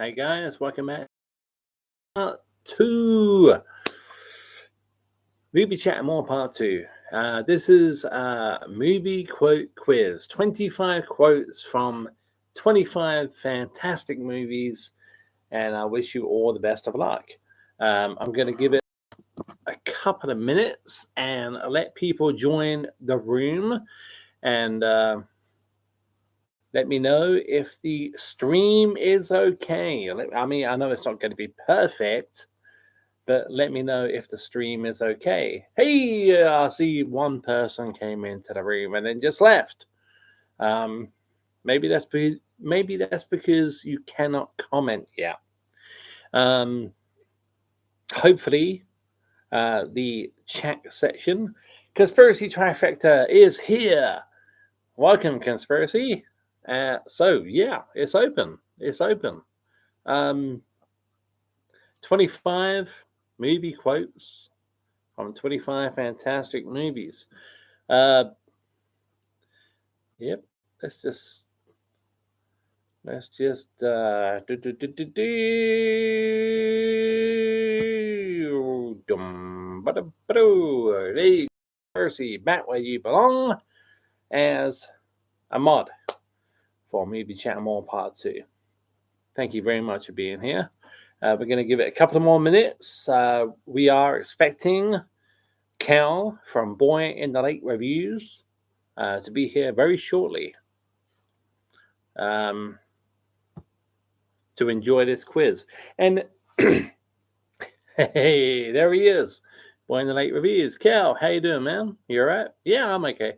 Hey guys, welcome back to Movie Chat and More Part 2. This is a movie quote quiz. 25 quotes from 25 fantastic movies, and I wish you all the best of luck. I'm going to give it a couple of minutes and let people join the room, and let me know if the stream is okay. I mean, I know it's not going to be perfect, but let me know if the stream is okay. Hey, I see one person came into the room and then just left. Maybe that's because you cannot comment yet. Hopefully, the chat section, Conspiracy Trifecta is here. Welcome, Conspiracy. So yeah, it's open. It's open. 25 movie quotes from 25 fantastic movies. Yep. Let's just there you go, Percy, back where you belong as a mod for Movie Chat More Part 2. Thank you very much for being here. We're going to give it a couple of more minutes. We are expecting Cal from Boy in the Lake Reviews to be here very shortly to enjoy this quiz. And hey, there he is. Boy in the Lake Reviews. Cal, how you doing, man? You all right? Yeah, I'm okay.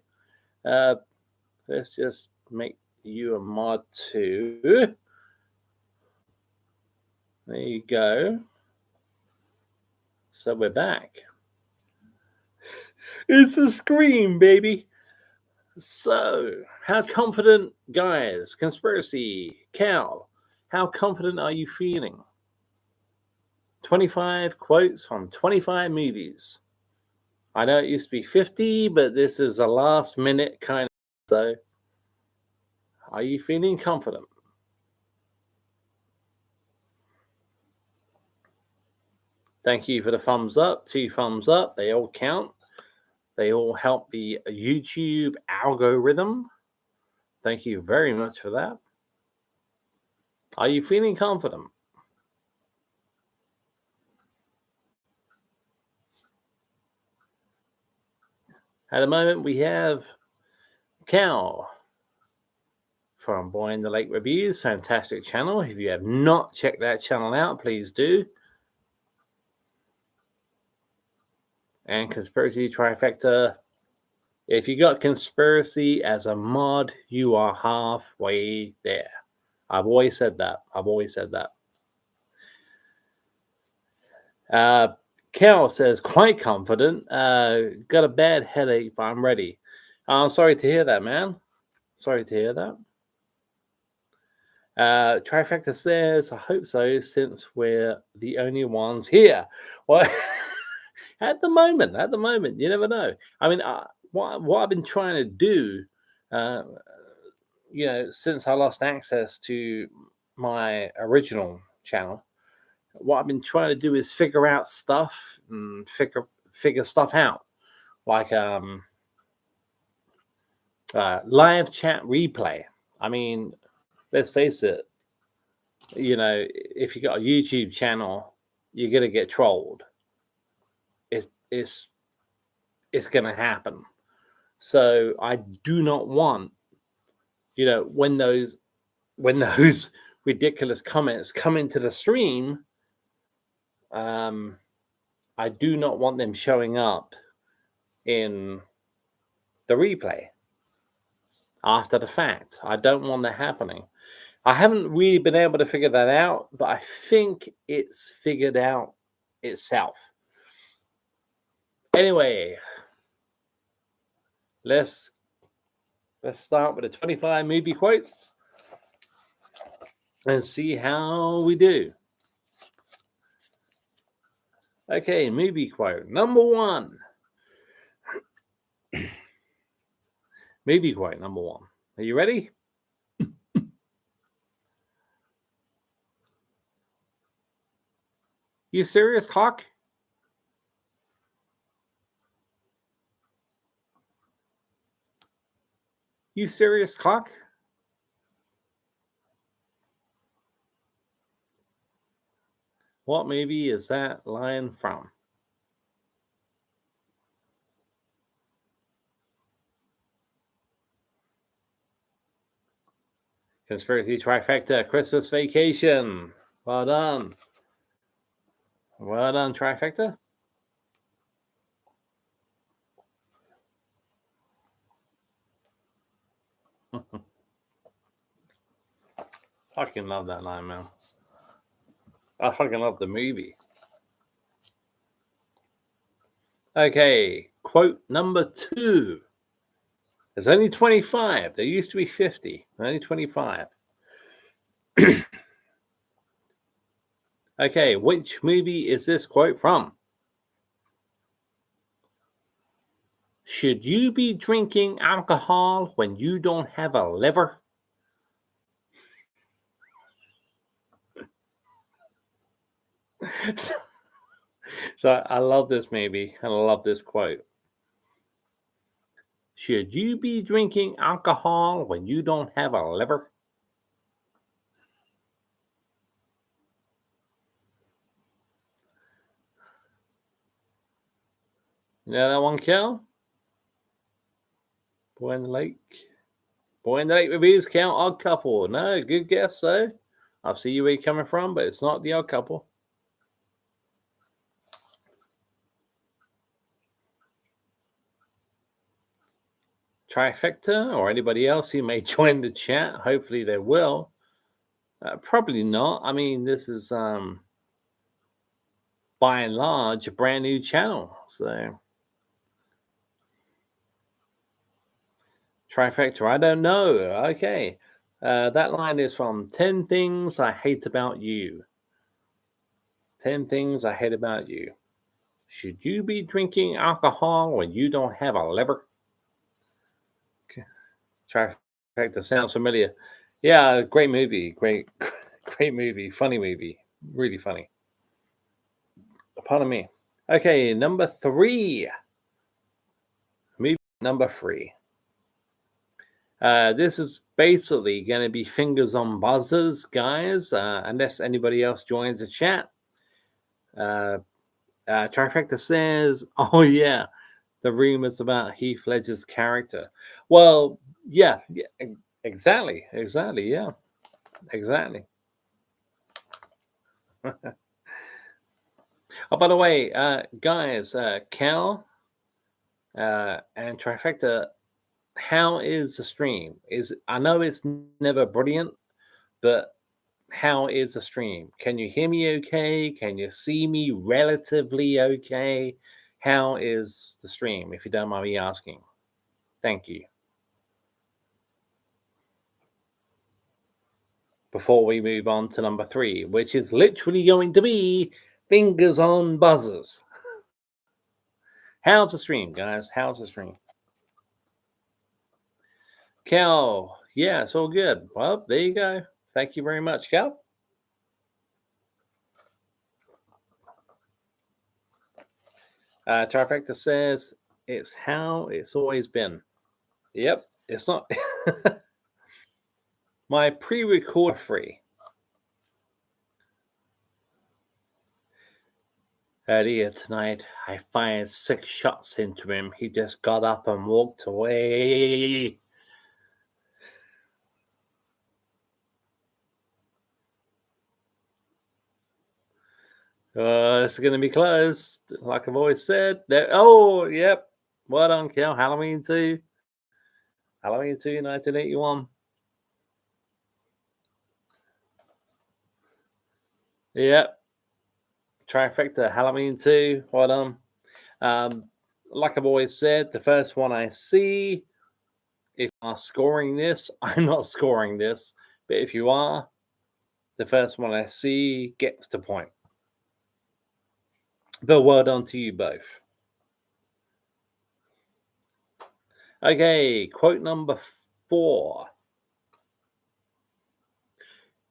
Let's just make you a mod too. There you go. So we're back. It's a scream, baby. So, how confident, guys, Conspiracy, Cal, how confident are you feeling? 25 quotes from 25 movies. I know it used to be 50, but this is a last minute kind of. So, are you feeling confident? Thank you for the thumbs up. 2 thumbs up. They all count. They all help the YouTube algorithm. Thank you very much for that. Are you feeling confident? At the moment, we have Cal from Boy in the Lake Reviews. Fantastic channel. If you have not checked that channel out, please do. And Conspiracy Trifecta. If you got Conspiracy as a mod, you are halfway there. I've always said that. Cal says, quite confident. Got a bad headache, but I'm ready. I'm sorry to hear that, man. Sorry to hear that. Trifecta says, I hope so, since we're the only ones here. Well, at the moment, you never know. I mean, what I've been trying to do, since I lost access to my original channel, what I've been trying to do is figure out stuff and figure stuff out, like live chat replay. I mean, let's face it, if you got a YouTube channel, you're gonna get trolled. It's gonna happen. So I do not want, when those ridiculous comments come into the stream, I do not want them showing up in the replay after the fact. I don't want that happening. I haven't really been able to figure that out, but I think it's figured out itself. Anyway, let's start with the 25 movie quotes and see how we do. Okay, movie quote number 1. Movie quote number 1. Are you ready? You serious, clock? You serious, clock? What movie is that line from? Conspiracy Trifecta, Christmas Vacation. Well done. Well done, Trifecta. Fucking love that line, man. I fucking love the movie. Okay, quote number 2. There's only 25. There used to be 50. Only 25. Okay, which movie is this quote from? Should you be drinking alcohol when you don't have a liver? So I love this movie and I love this quote. Should you be drinking alcohol when you don't have a liver? You know that one, Cal? Boy in the Lake. Boy in the Lake reviews count Odd Couple. No, good guess, though. I see where you're coming from, but it's not the Odd Couple. Trifecta or anybody else who may join the chat. Hopefully they will. Probably not. I mean, this is by and large a brand new channel. So Trifecta, I don't know. Okay. That line is from 10 Things I Hate About You. 10 Things I Hate About You. Should you be drinking alcohol when you don't have a liver? Okay. Trifecta sounds familiar. Yeah, great movie. Great movie. Funny movie. Really funny. Pardon me. Okay, number 3. Movie number 3. This is basically going to be fingers on buzzers, guys, unless anybody else joins the chat. Trifecta says, oh, yeah, the rumors about Heath Ledger's character. Well, yeah, exactly, yeah, exactly. Oh, by the way, guys, Cal and Trifecta, how is the stream? I know it's never brilliant, but how is the stream? Can you hear me okay? Can you see me relatively okay? How is the stream, if you don't mind me asking? Thank you. Before we move on to number 3, which is literally going to be fingers on buzzers. How's the stream, guys? How's the stream? Cal, yeah, it's all good. Well, there you go. Thank you very much, Cal. Trifecta says it's how it's always been. Yep, it's not. My pre-record free. Earlier tonight, I fired 6 shots into him. He just got up and walked away. It's going to be close, like I've always said. Oh, yep. Well done, Cal. Halloween 2. Halloween 2, 1981. Yep. Trifecta, Halloween 2. Well done. Like I've always said, the first one I see, if you are scoring this, I'm not scoring this, but if you are, the first one I see gets the point. But well done to you both. Okay, quote number 4.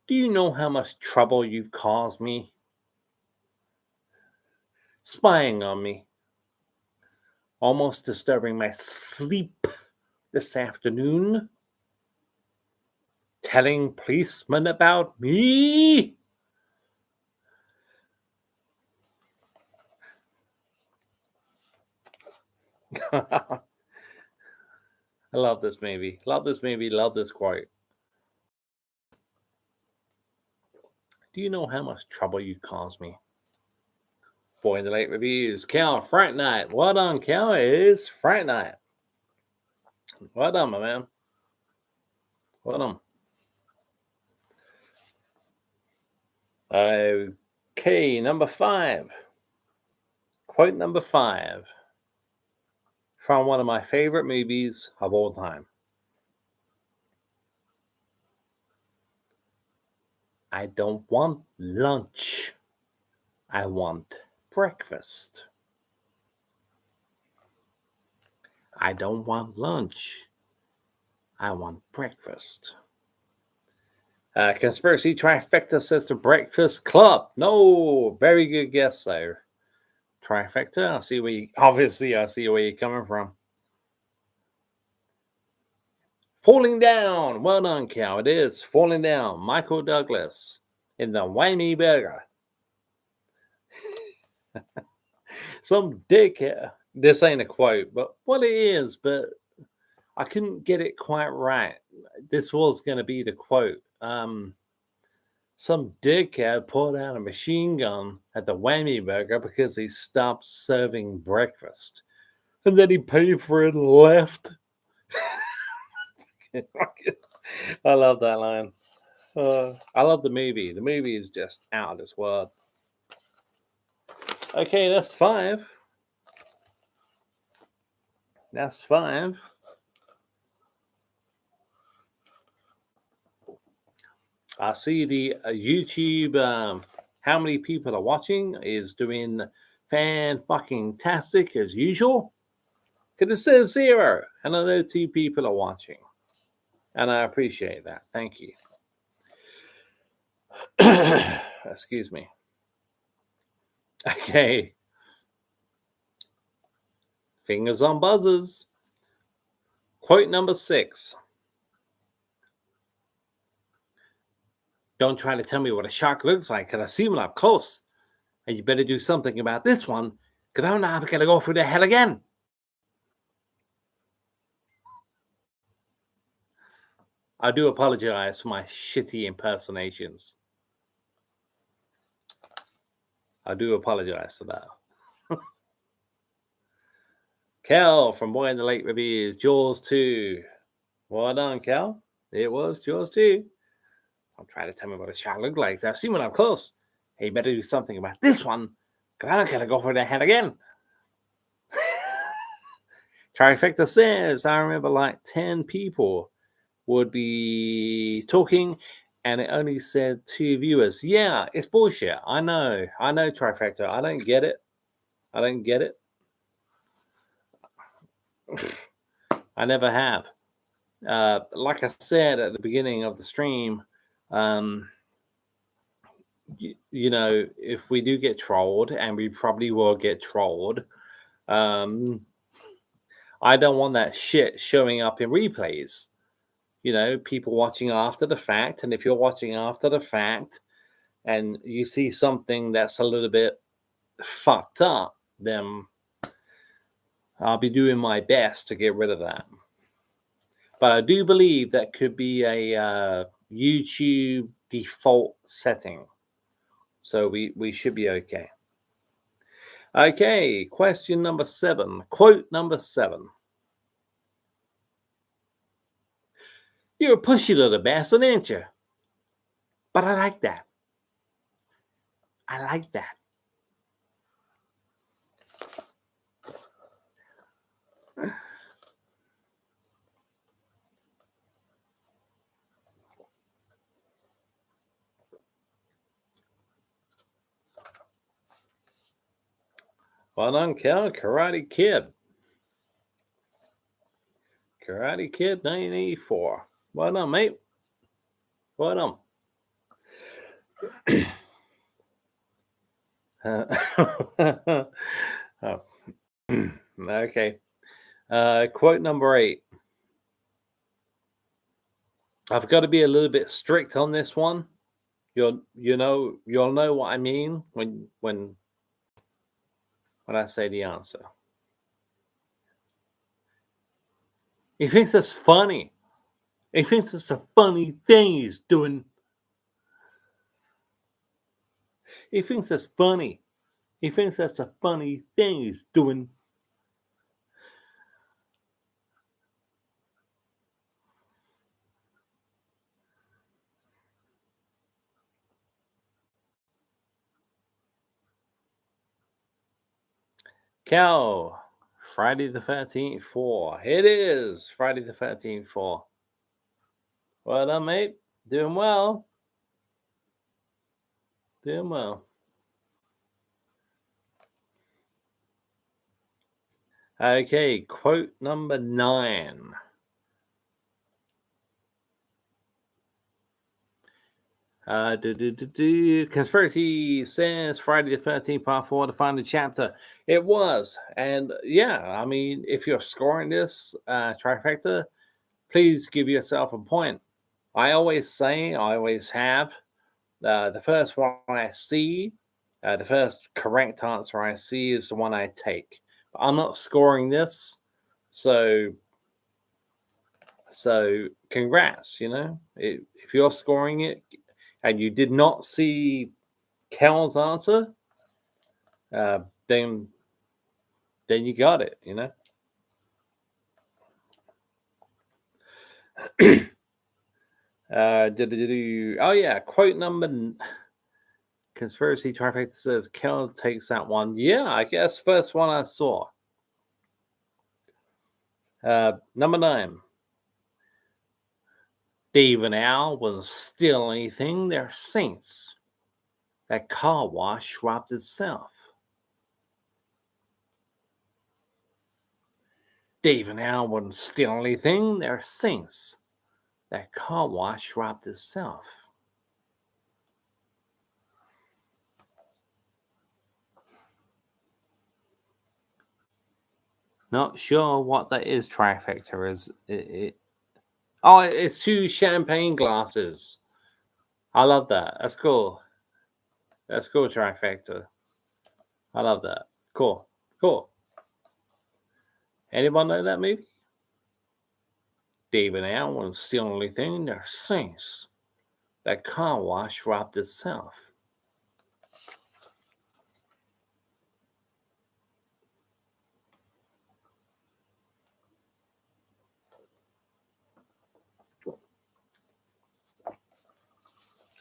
Do you know how much trouble you've caused me? spying on me, almost disturbing my sleep this afternoon, telling policemen about me. I love this movie. Love this movie. Love this quote. Do you know how much trouble you caused me? Boy in the Late Reviews. Cal, Fright Night. Well done, Cal. It is Fright Night. Well done, my man. Well done. Okay, number 5. Quote number 5 from one of my favorite movies of all time. I don't want lunch. I want breakfast. I don't want lunch. I want breakfast. Conspiracy Trifecta says the Breakfast Club. No, very good guess there. Trifecta. I see where you're coming from. Falling Down. Well done, Cal. It is Falling Down. Michael Douglas in the Whammy Burger. Some dick. This ain't a quote, but well, it is. But I couldn't get it quite right. This was going to be the quote. Some dickhead pulled out a machine gun at the Whammy Burger because he stopped serving breakfast. And then he paid for it and left. I love that line. I love the movie. The movie is just out of this world. Okay, that's 5. That's 5. I see the YouTube, how many people are watching is doing fan-fucking-tastic as usual. Because it says 0, and I know 2 people are watching. And I appreciate that. Thank you. Excuse me. Okay. Fingers on buzzers. Quote number 6. Don't try to tell me what a shark looks like, because I see one up close. And you better do something about this one, because I'm not going to go through the hell again. I do apologize for my shitty impersonations. I do apologize for that. Cal from Boy in the Late Reviews, Jaws 2. Well done, Cal. It was Jaws 2. I'm trying to tell me what a shark looks like. I've seen one up close. Hey, you better do something about this one, because I'm going to go for the head again. Trifecta says, I remember like 10 people would be talking, and it only said 2 viewers. Yeah, it's bullshit. I know, Trifecta. I don't get it. I never have. Like I said at the beginning of the stream, you know, if we do get trolled, and we probably will get trolled, I don't want that shit showing up in replays. You know, people watching after the fact. And if you're watching after the fact and you see something that's a little bit fucked up, then I'll be doing my best to get rid of that. But I do believe that could be a YouTube default setting. So we should be okay. Okay, question number 7. Quote number 7. You're a pushy little bastard, ain't you? But I like that. I like that. Well done, Cal. Karate Kid. Karate Kid 1984. Well done, mate. Well done. Oh. Okay. Quote number 8. I've got to be a little bit strict on this one. You'll know what I mean when I say the answer. He thinks that's funny. He thinks it's a funny thing he's doing. He thinks that's funny. He thinks that's a funny thing he's doing. Cal, Friday the 13th 4. It is Friday the 13th 4. Well done, mate. Doing well. Doing well. Okay, quote number 9. Conspiracy says Friday the 13th Part 4, the final chapter. It was. And yeah, I mean, if you're scoring this trifecta, please give yourself a point. I always have, the first one I see, the first correct answer I see is the one I take. But I'm not scoring this, so congrats. If you're scoring it and you did not see Kel's answer, then you got it. Oh yeah, quote number. Conspiracy trifecta says Kel takes that one. Yeah, I guess first one I saw. Number 9. Dave and Al wouldn't steal anything. They're saints. That car wash robbed itself. Dave and Al wouldn't steal anything. They're saints. That car wash robbed itself. Not sure what that is. Trifecta is it? Oh, it's 2 champagne glasses. I love that. That's cool. That's cool. Trifecta. I love that. Cool. Anyone know that movie? Dave and Al wouldn't steal anything. They're saints. That car wash robbed itself.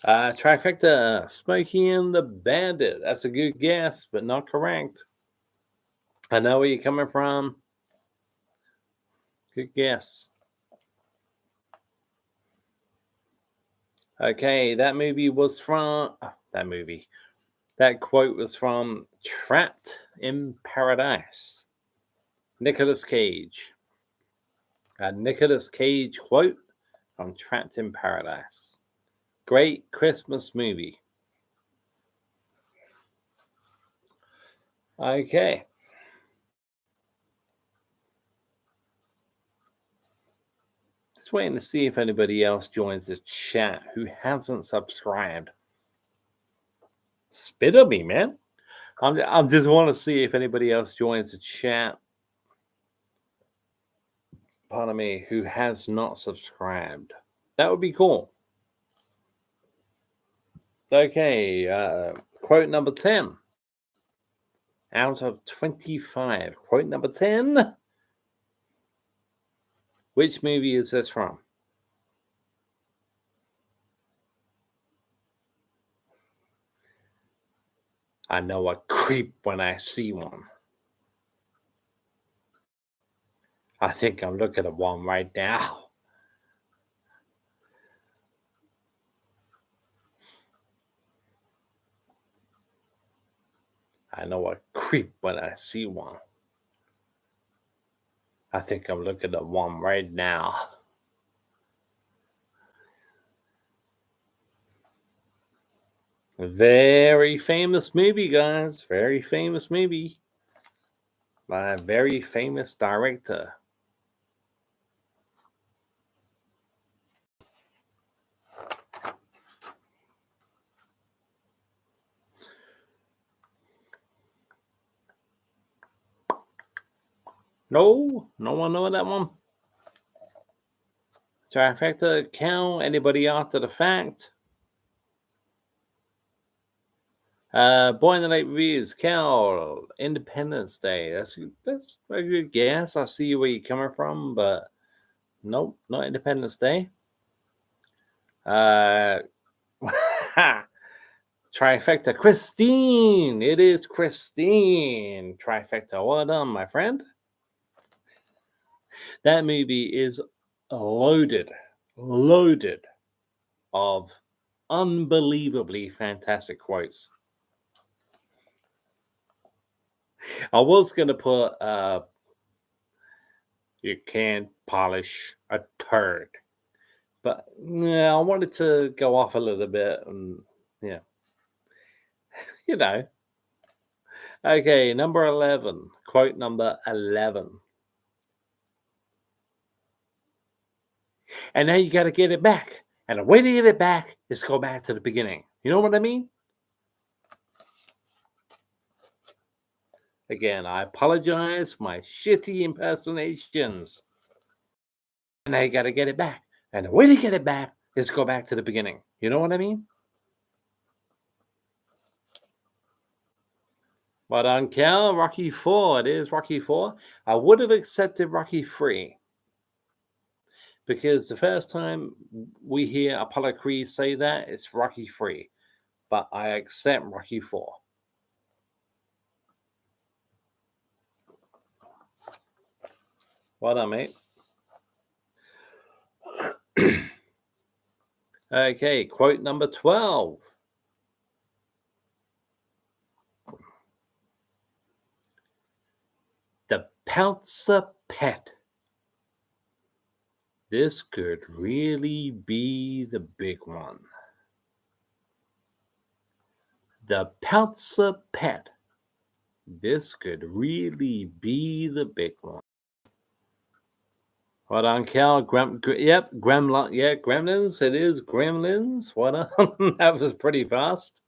Trifecta, Smokey and the Bandit. That's a good guess, but not correct. I know where you're coming from. Good guess. Okay, that quote was from Trapped in Paradise. Nicolas Cage. A Nicolas Cage quote from Trapped in Paradise. Great Christmas movie. Okay. Just waiting to see if anybody else joins the chat who hasn't subscribed. Spit on me, man. I just want to see if anybody else joins the chat. Pardon me, who has not subscribed. That would be cool. Okay, quote number 10. Out of 25. Quote number 10. Which movie is this from? I know a creep when I see one. I think I'm looking at one right now. I know a creep when I see one. I think I'm looking at one right now. A very famous movie, guys. Very famous movie by a very famous director. No one know that one. Trifecta, Cal, anybody after the fact? Boy in the Night Reviews, Cal, Independence Day. That's a good guess. I see where you're coming from, but nope, not Independence Day. Trifecta, Christine. It is Christine. Trifecta. Well done, my friend. That movie is loaded of unbelievably fantastic quotes. I was going to put, you can't polish a turd. But yeah, I wanted to go off a little bit. And yeah. You know. Okay, number 11. Quote number 11. And now you got to get it back. And the way to get it back is go back to the beginning. You know what I mean? Again, I apologize for my shitty impersonations. And now you got to get it back. And the way to get it back is go back to the beginning. You know what I mean? But on Cal, Rocky 4, it is Rocky 4. I would have accepted Rocky 3. Because the first time we hear Apollo Creed say that, it's Rocky 3. But I accept Rocky 4. Well done, mate. Okay, quote number 12. The Pouncer Pet. This could really be the big one. The Pouncer Pet. This could really be the big one. What on, Cal? Yep, Gremlins. It is Gremlins. What on? That was pretty fast.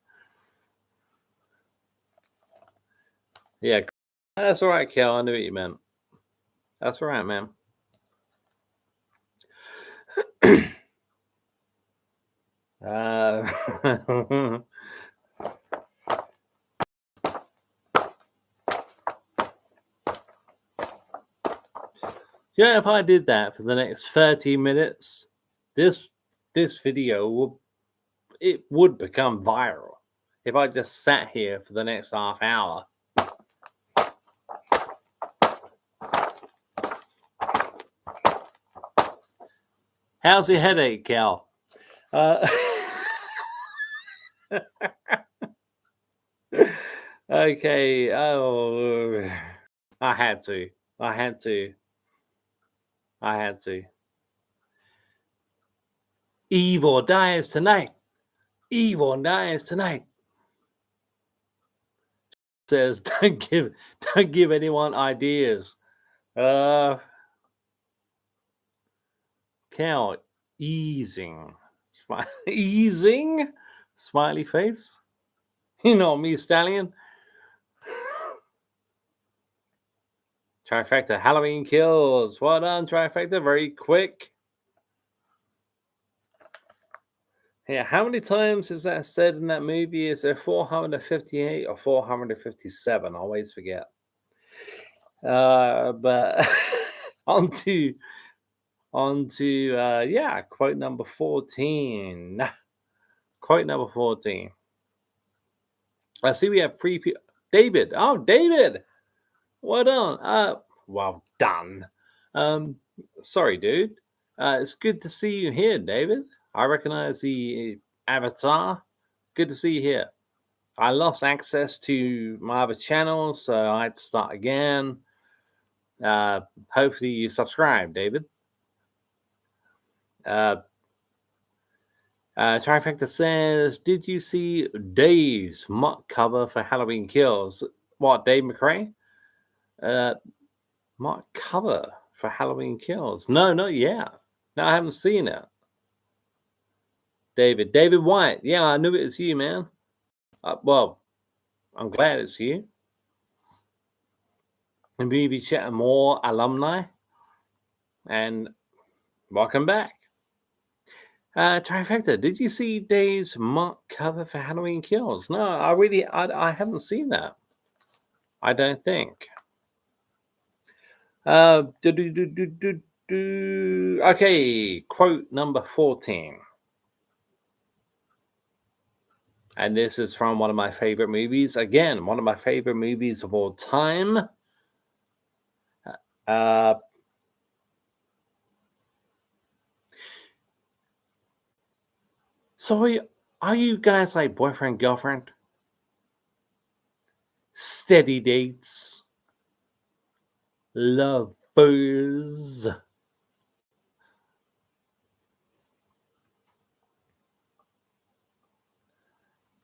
Yeah, that's all right, Cal. I knew what you meant. That's all right, man. Yeah, if I did that for the next 30 minutes, this video would become viral. If I just sat here for the next half hour. How's your headache, Cal? Okay. Oh, I had to. Evil dies tonight. Says don't give anyone ideas. Cal, easing. Smiley face. You know me, Stallion. Trifecta, Halloween Kills. Well done, Trifecta. Very quick. Yeah, how many times is that said in that movie? Is there 458 or 457? I always forget. But on to quote number 14. Quote number 14. I see we have three people. David. Oh, David. Well done. Well done. Sorry, dude. It's good to see you here, David. I recognize the avatar. Good to see you here. I lost access to my other channel, so I had to start again. Hopefully you subscribe, David. Trifecta says, did you see Dave's mock cover for Halloween Kills? What, Dave McRae? Mock cover for Halloween Kills? No, not yet. No, I haven't seen it. David White. Yeah, I knew it was you, man. Well, I'm glad it's you. And maybe chat more alumni. And welcome back. Trifecta, did you see Dave's mock cover for Halloween Kills? No, I haven't seen that. I don't think. Okay, quote number 14. And this is from one of my favorite movies. Again, one of my favorite movies of all time. So are you guys like boyfriend, girlfriend? Steady dates? Lovers?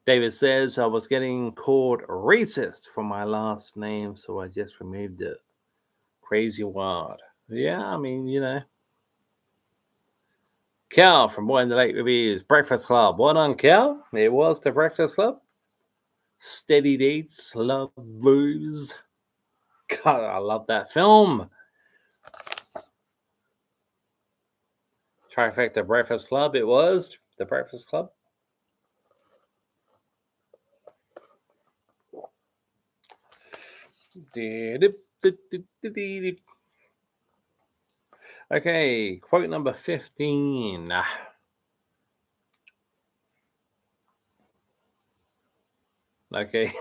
David says, I was getting called racist for my last name, so I just removed it. Crazy word. Yeah, I mean, you know. Cal from Boy in the Lake Reviews, Breakfast Club. What on, Cal? It was the Breakfast Club. Steady dates, lovers. God, I love that film. Trifecta Breakfast Club. It was the Breakfast Club. Okay, quote number 15. Okay.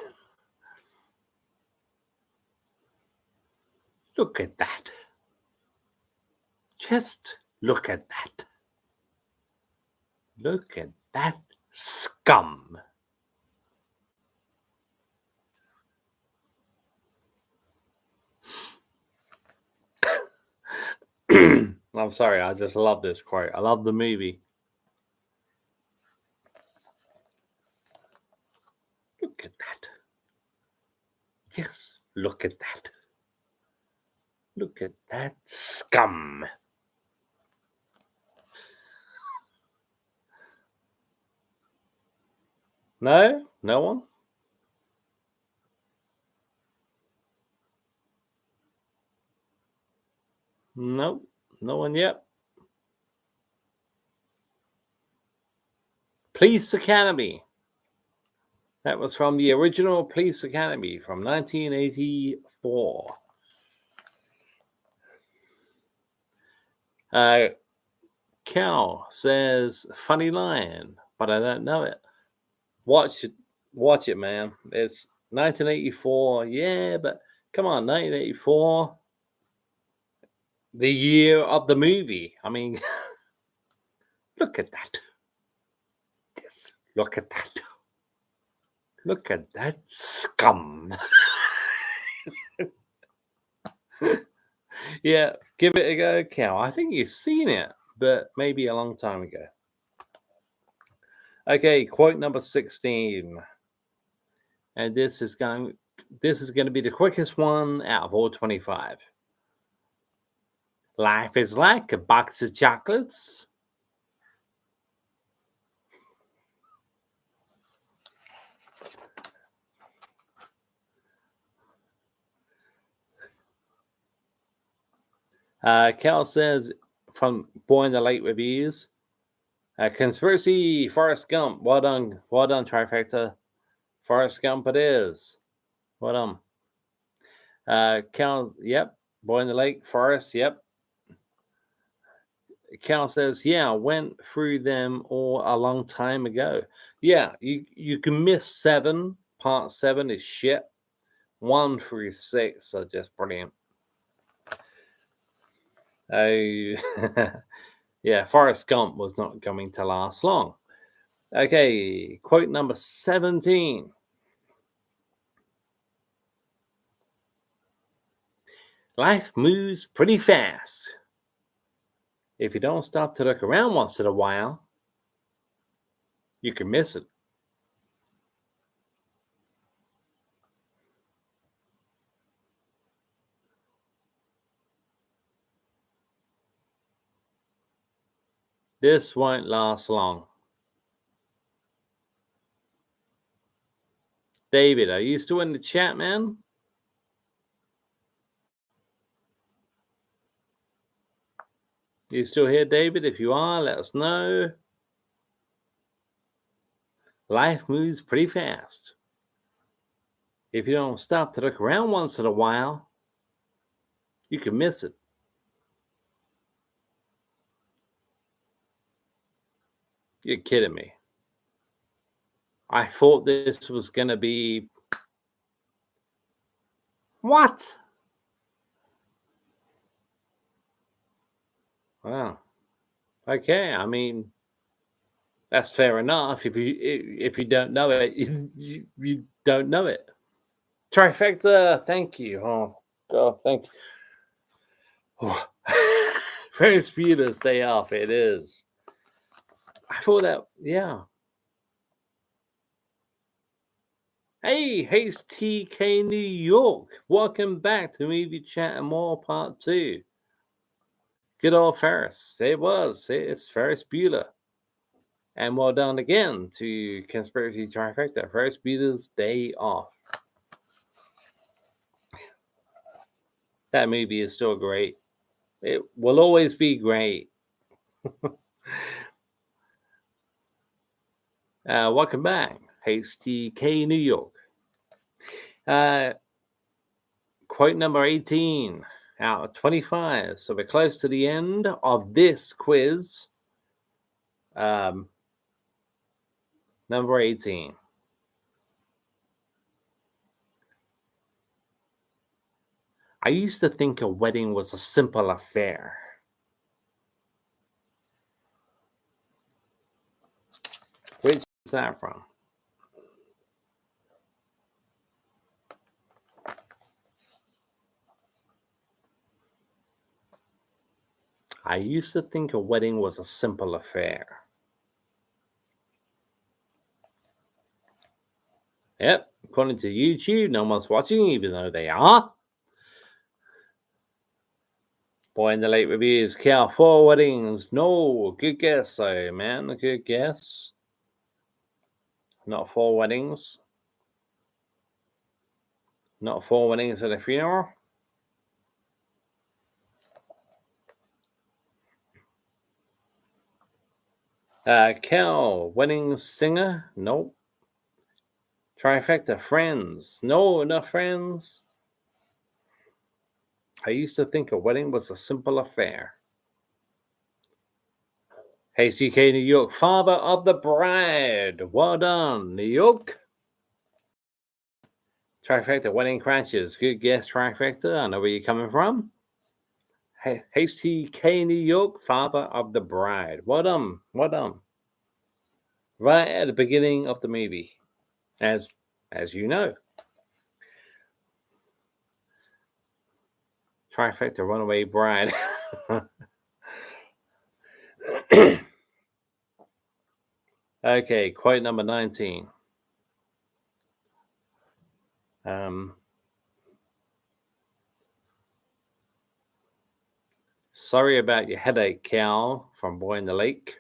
Look at that. Just look at that. Look at that scum. I'm sorry, I just love this quote. I love the movie. Look at that. Just look at that. Look at that scum. No? No one? No, no one yet. Police Academy. That was from the original Police Academy from 1984. Cal says, funny line, but I don't know it. Watch it, man. It's 1984. Yeah, but come on, 1984. The year of the movie. I mean, look at that. Just look at that. Look at that scum. Yeah, give it a go, Cal. I think you've seen it, but maybe a long time ago. Okay, quote number 16. And this is going to be the quickest one out of all 25. Life is like a box of chocolates. Cal says from Boy in the Late Reviews, conspiracy, Forrest Gump. Well done, Trifecta. Forrest Gump it is. Well done. Cal, yep. Boy in the Lake, Forrest, yep. Cal says, yeah, I went through them all a long time ago. Yeah, you can miss 7. Part 7 is shit. 1 through 6 are just brilliant. Yeah, Forrest Gump was not going to last long. Okay, quote number 17. Life moves pretty fast. If you don't stop to look around once in a while, You can miss it. This won't last long. David, are you still in the chat, man? You still here, David? If you are, let us know. Life moves pretty fast. If you don't stop to look around once in a while, you can miss it. You're kidding me. I thought this was going to be... What? Wow. Okay, I mean, that's fair enough. If you don't know it, you don't know it. Trifecta, thank you. Oh, God, thank you. Oh. Ferris Bueller's Day Off, it is. I thought that, yeah. Hey, HTK New York. Welcome back to Movie Chat and More Part 2. Good old Ferris. It was. It's Ferris Bueller. And well done again to Conspiracy Trifecta. Ferris Bueller's Day Off. That movie is still great. It will always be great. Welcome back, HTK New York. Quote number 18 out of 25. So we're close to the end of this quiz. Number 18. I used to think a wedding was a simple affair. Which is that from? I used to think a wedding was a simple affair. Yep, according to YouTube, no one's watching, even though they are. Boy in the Late Reviews, Cal, 4 weddings. No, good guess, though, man. A good guess. Not 4 weddings. Not 4 weddings at a funeral. Cal, wedding singer? Nope. Trifecta, Friends? No, not Friends. I used to think a wedding was a simple affair. HGK New York, Father of the Bride. Well done, New York. Trifecta, Wedding Crashes. Good guess, Trifecta. I know where you're coming from. HTK New York, Father of the Bride. Well done. Well done. Right at the beginning of the movie, as you know. Trifecta, Runaway Bride. Okay, quote number 19. Sorry about your headache, Cal, from Boy in the Lake.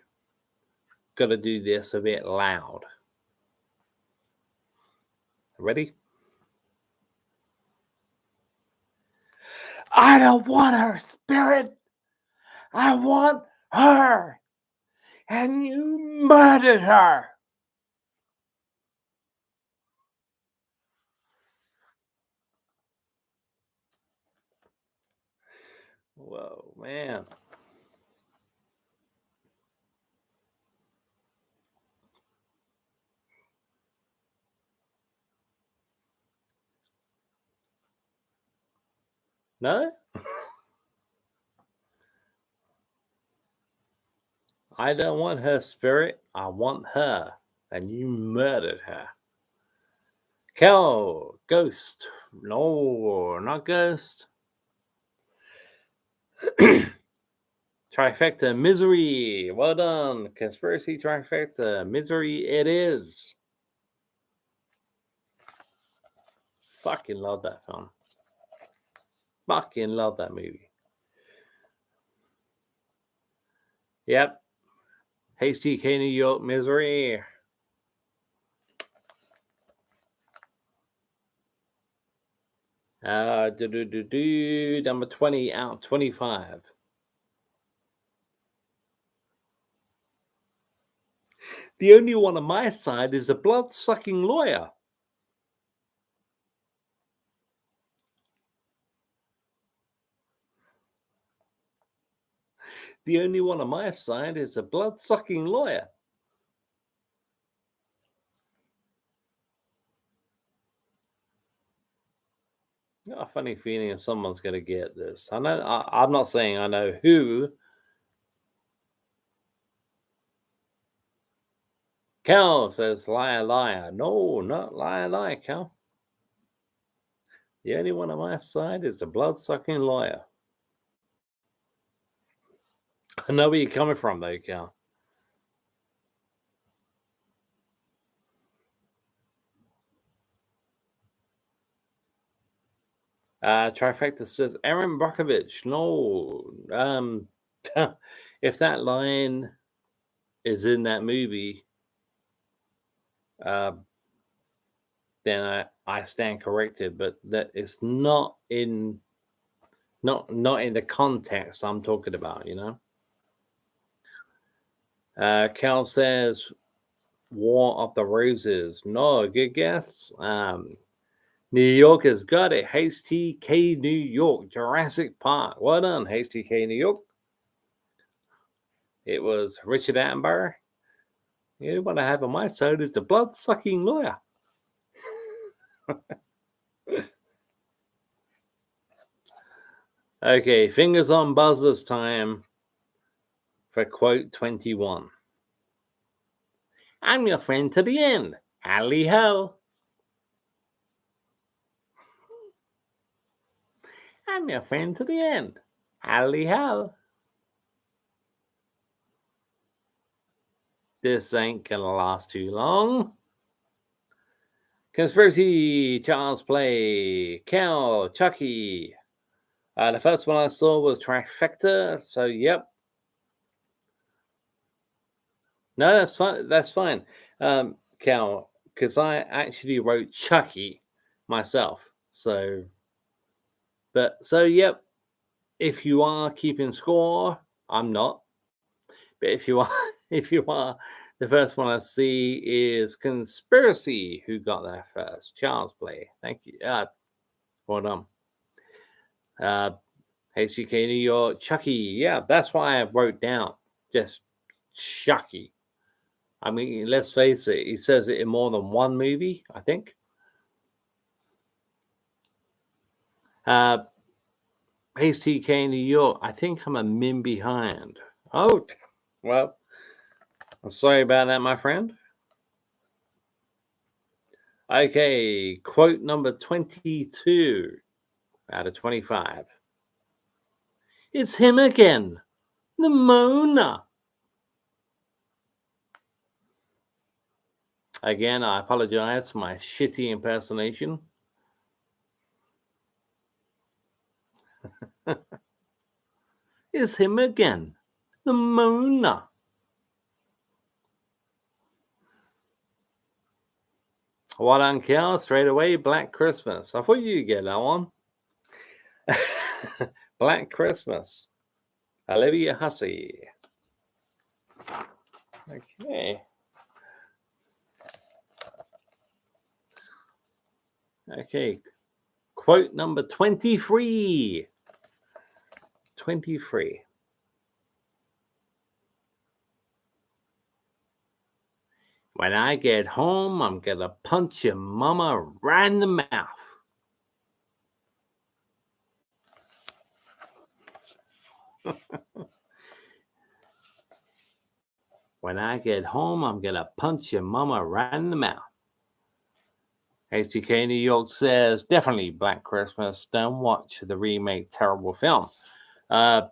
Got to do this a bit loud. Ready? I don't want her, Spirit. I want her. And you murdered her. Whoa, man. No? I don't want her, Spirit. I want her. And you murdered her. Cal, Ghost. No, not Ghost. Trifecta Misery. Well done. Conspiracy Trifecta Misery it is. Fucking love that film. Fucking love that movie. Yep. HTK New York Misery. Number 20 out of 25. The only one on my side is a blood-sucking lawyer. The only one on my side is a blood-sucking lawyer. I got a funny feeling someone's going to get this. I'm not saying I know who. Cal says, liar, liar. No, not liar, liar, Cal. The only one on my side is the blood-sucking lawyer. I know where you're coming from, though, Cal. Trifecta says, Aaron Brockovich. No. If that line is in that movie, then I stand corrected, but that it's not in the context I'm talking about, you know. Cal says War of the Roses. No, good guess. New York has got it. HTK New York, Jurassic Park. Well done, HTK New York. It was Richard Attenborough. You know what I have on my side is the blood-sucking lawyer. Okay, fingers on buzzers time for quote 21. I'm your friend to the end. Hally ho. I'm your friend to the end. Hally ho. This ain't gonna last too long. Conspiracy, Child's Play, Cal, Chucky. The first one I saw was Trifecta, so yep. No, that's fine. That's fine, Cal, because I actually wrote Chucky myself. So yep. If you are keeping score, I'm not. But if you are, the first one I see is Conspiracy. Who got there first? Child's Play. Thank you. Well done. HCK New York, Chucky. Yeah, that's why I wrote down just Chucky. I mean, let's face it, he says it in more than one movie, I think. HTK New York, I think I'm a min behind. Oh, well, I'm sorry about that, my friend. Okay, quote number 22 out of 25. It's him again, the Mona. Again, I apologize for my shitty impersonation. It's him again, the Mona. What on Cal? Straight away, Black Christmas. I thought you'd get that one. Black Christmas. Olivia Hussey. Okay. Okay. Quote number 23. 23. When I get home, I'm going to punch your mama right in the mouth. When I get home, I'm going to punch your mama right in the mouth. HTK New York says, definitely Black Christmas. Don't watch the remake terrible film. Black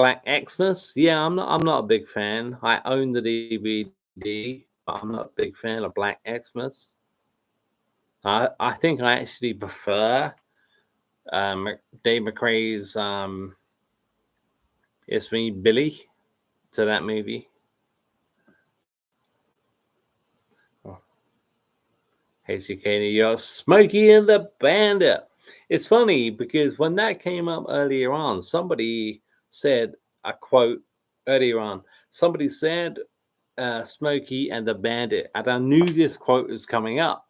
Black Xmas. Yeah, I'm not a big fan. I own the DVD, but I'm not a big fan of Black Xmas. I think I actually prefer Dave McRae's It's Me, Billy to that movie. HCK, you're Smokey and the Bandit. It's funny because when that came up earlier on, somebody said a quote earlier on. Somebody said Smokey and the Bandit, and I knew this quote was coming up.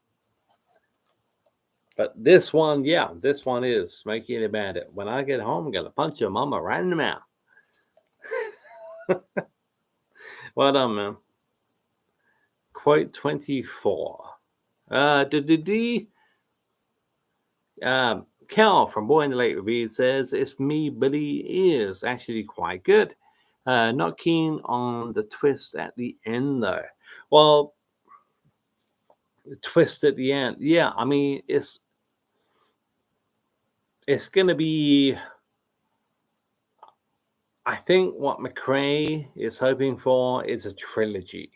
But this one, yeah, this one is Smokey and the Bandit. When I get home, I'm going to punch your mama right in the mouth. Well done, man. Quote 24. Cal from Boy in the Late Review says, It's Me, Billy is actually quite good. Not keen on the twist at the end, though. Well, the twist at the end, yeah, I mean, it's going to be, I think what McRae is hoping for is a trilogy.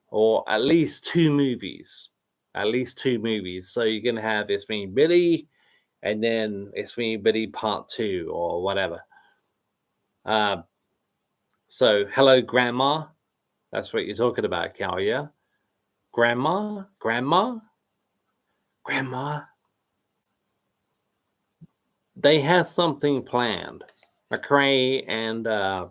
Or at least two movies. So you're going to have It's Me, Billy, and then It's Me, Billy Part 2 or whatever. So, Hello, Grandma. That's what you're talking about, Cal, yeah? Grandma? They have something planned. McRae and I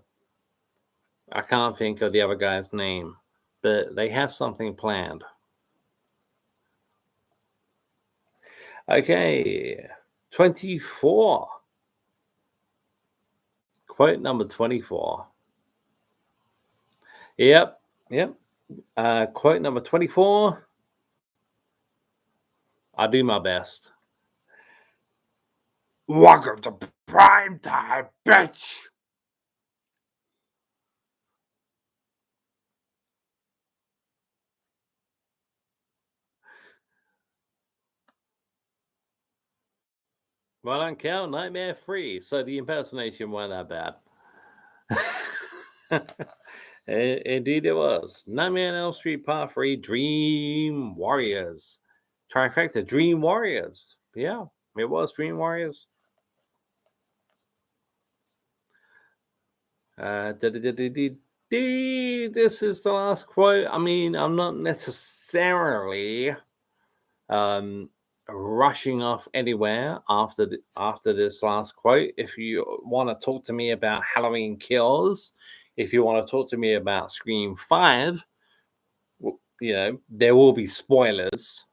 can't think of the other guy's name, but they have something planned. Okay, 24. Quote number 24. Yep. Quote number 24. I'll do my best. Welcome to prime time, bitch. Well done, Cal. Nightmare free. So the impersonation wasn't that bad. Indeed it was. Nightmare on Elm Street Part 3, Dream Warriors. Trifecta, Dream Warriors. Yeah, it was Dream Warriors. This is the last quote. I mean, I'm not necessarily rushing off anywhere after this last quote. If you want to talk to me about Halloween Kills, if you want to talk to me about Scream 5, you know, there will be spoilers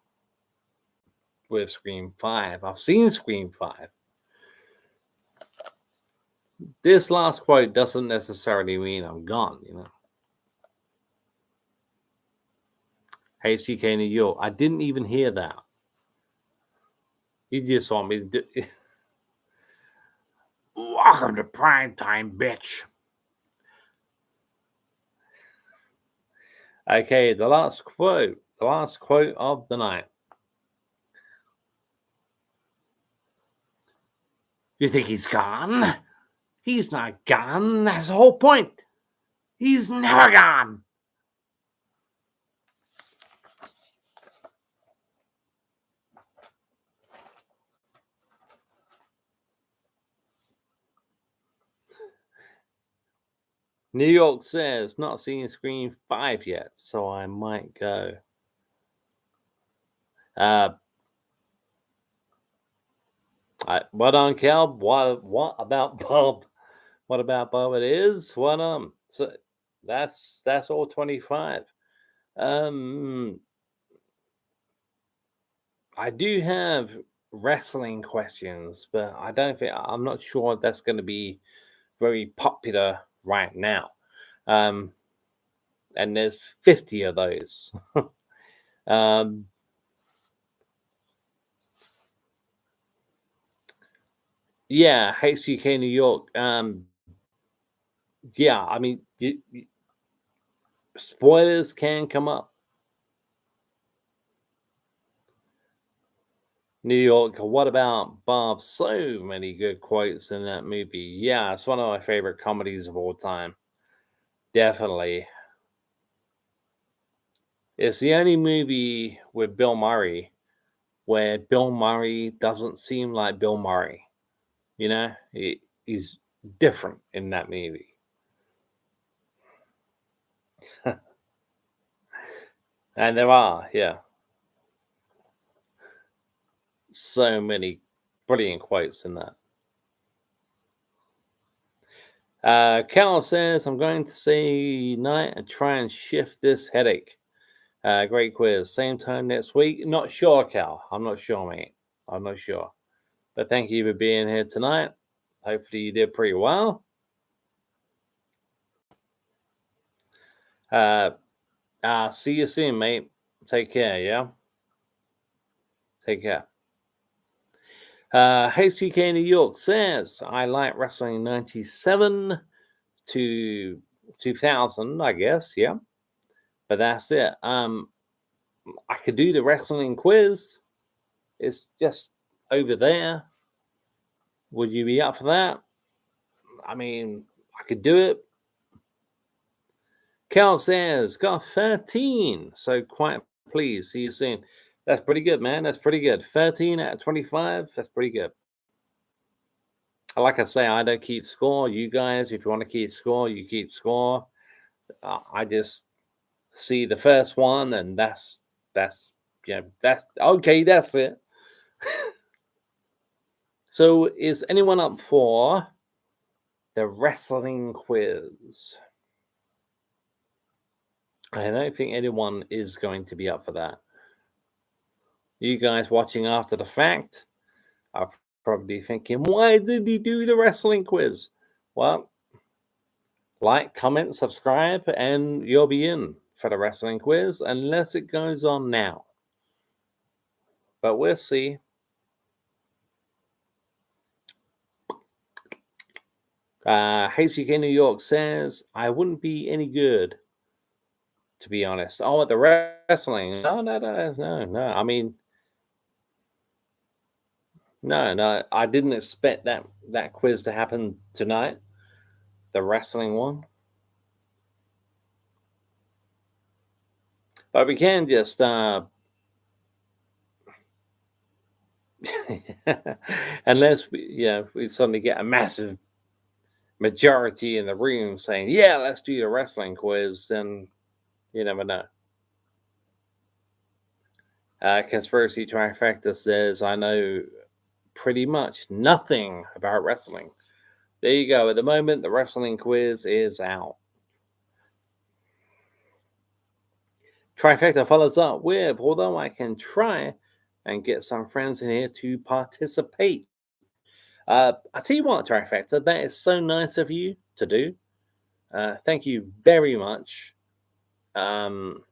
with Scream 5. I've seen Scream 5. This last quote doesn't necessarily mean I'm gone, you know. HTK New York. I didn't even hear that. You just want me to do... Welcome to prime time, bitch. Okay, the last quote of the night. You think he's gone? He's not gone. That's the whole point. He's never gone. New York says, not seen Scream 5 yet, so I might go. What on Cal? What about Bob? What about Bob? It is what so that's all 25. I do have wrestling questions, but I'm not sure that's going to be very popular right now. And there's 50 of those. Yeah, HGK New York. Yeah, I mean, spoilers can come up. New York, what about Bob? So many good quotes in that movie. Yeah, it's one of my favorite comedies of all time. Definitely. It's the only movie with Bill Murray where Bill Murray doesn't seem like Bill Murray. You know, he's different in that movie. And there are, yeah, so many brilliant quotes in that. Cal says, I'm going to say night and try and shift this headache. Great quiz. Same time next week. Not sure, Cal. I'm not sure, mate. I'm not sure. But thank you for being here tonight. Hopefully you did pretty well. See you soon, mate. Take care, yeah? Take care. HTK New York says, I like wrestling 97 to 2000, I guess, yeah. But that's it. I could do the wrestling quiz. It's just over there. Would you be up for that? I mean, I could do it. Cal says, got 13. So quite pleased. See you soon. That's pretty good, man. That's pretty good. 13 out of 25. That's pretty good. Like I say, I don't keep score. You guys, if you want to keep score, you keep score. I just see the first one, and that's okay. That's it. So, is anyone up for the wrestling quiz? I don't think anyone is going to be up for that. You guys watching after the fact are probably thinking, why did he do the wrestling quiz? Well, like, comment, subscribe, and you'll be in for the wrestling quiz unless it goes on now. But we'll see. HCK New York says, I wouldn't be any good, to be honest. Oh, at the wrestling. No. I mean, no. I didn't expect that quiz to happen tonight. The wrestling one. But we can just unless we suddenly get a massive majority in the room saying, yeah, let's do the wrestling quiz, then you never know. Conspiracy Trifecta says, I know pretty much nothing about wrestling. There you go. At the moment, the wrestling quiz is out. Trifecta follows up with, although I can try and get some friends in here to participate. I tell you what, Trifecta, that is so nice of you to do. Thank you very much. I'm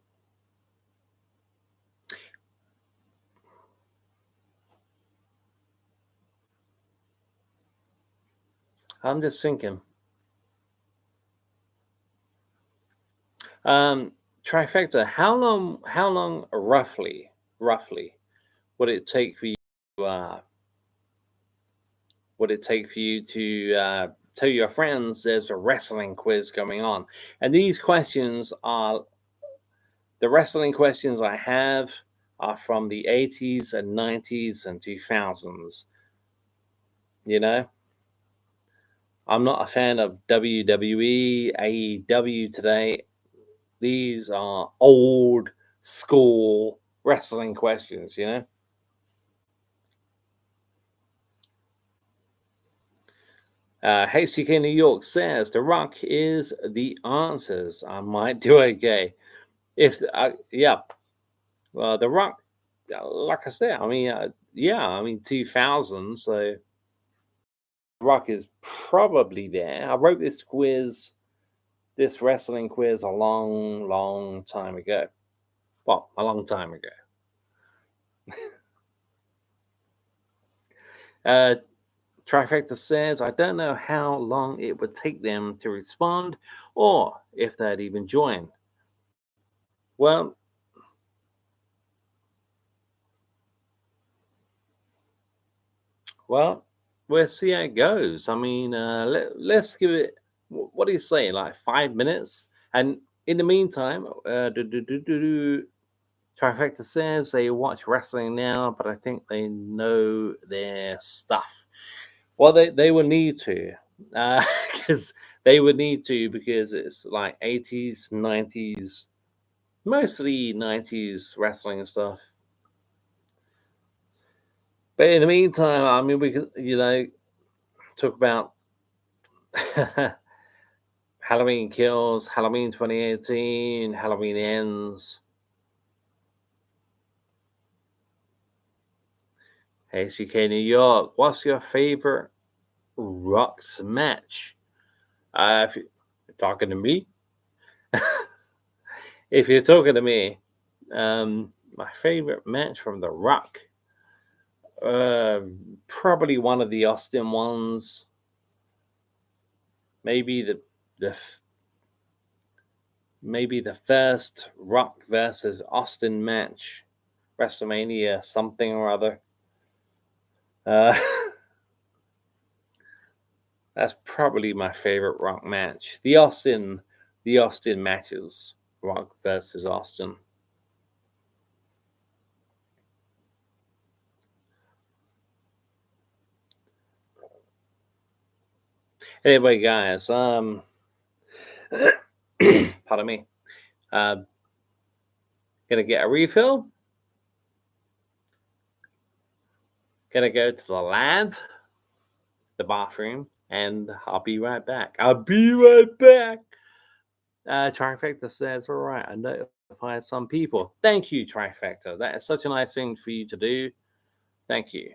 just thinking. Trifecta, how long roughly would it take for you to tell your friends there's a wrestling quiz going on? And these questions are the wrestling questions I have are from the 80s and 90s and 2000s. You know, I'm not a fan of WWE, AEW today. These are old school wrestling questions, you know? HCK New York says The Rock is the answers. I might do okay. If yeah, well, The Rock, like I said, I mean, 2000. So The Rock is probably there. I wrote this wrestling quiz a long time ago. Well, a long time ago. Trifecta says, I don't know how long it would take them to respond or if they'd even join. Well, Well, we'll see how it goes. I mean, let's give it. What do you say? Like 5 minutes, and in the meantime, Trifecta says they watch wrestling now, but I think they know their stuff. Well, they will need to, because they would need to, because it's like 80s, 90s, mostly 90s wrestling and stuff. But in the meantime, I mean, we could, talk about Halloween Kills, Halloween 2018, Halloween Ends. Hey, CK New York, what's your favorite Rocks match? If you're talking to me, if you're talking to me, my favorite match from The Rock, probably one of the Austin ones. Maybe the first Rock versus Austin match, WrestleMania something or other. That's probably my favorite Rock match. The Austin matches, Rock versus Austin. Anyway, guys, pardon me. Gonna get a refill. Gonna go to the lab, the bathroom, and I'll be right back. Trifecta says, all right, I notified some people. Thank you, Trifecta. That is such a nice thing for you to do. Thank you.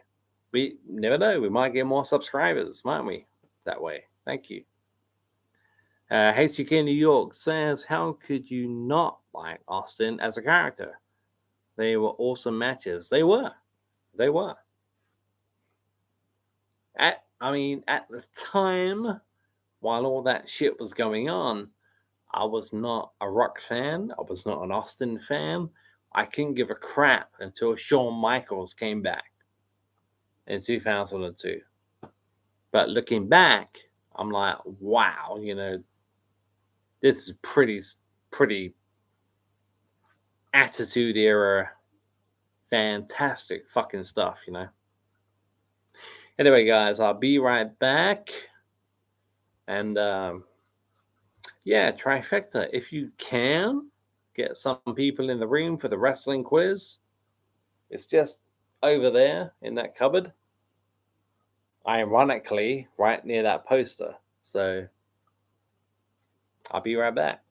We never know. We might get more subscribers, might we? That way. Thank you. Hasty King New York says, how could you not like Austin as a character? They were awesome matches. They were. At the time, while all that shit was going on, I was not a Rock fan. I was not an Austin fan. I couldn't give a crap until Shawn Michaels came back in 2002. But looking back, I'm like, wow, this is pretty Attitude Era, fantastic fucking stuff, Anyway, guys, I'll be right back. And Trifecta, if you can get some people in the room for the wrestling quiz, it's just over there in that cupboard. Ironically, right near that poster. So I'll be right back.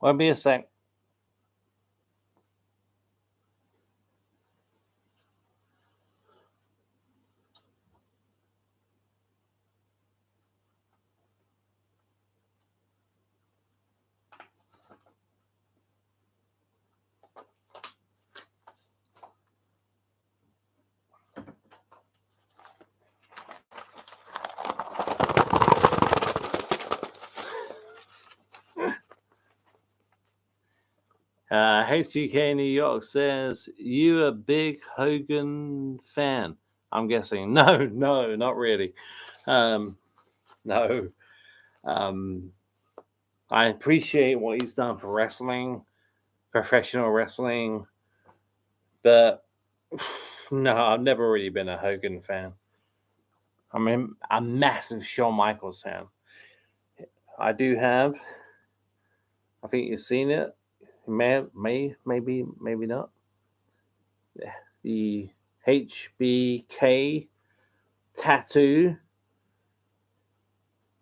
Won't be a sec. HGK New York says, you a big Hogan fan? I'm guessing. No, not really. No. I appreciate what he's done for wrestling, professional wrestling, but no, I've never really been a Hogan fan. I'm a massive Shawn Michaels fan. I do have. I think you've seen it. Maybe not. The HBK tattoo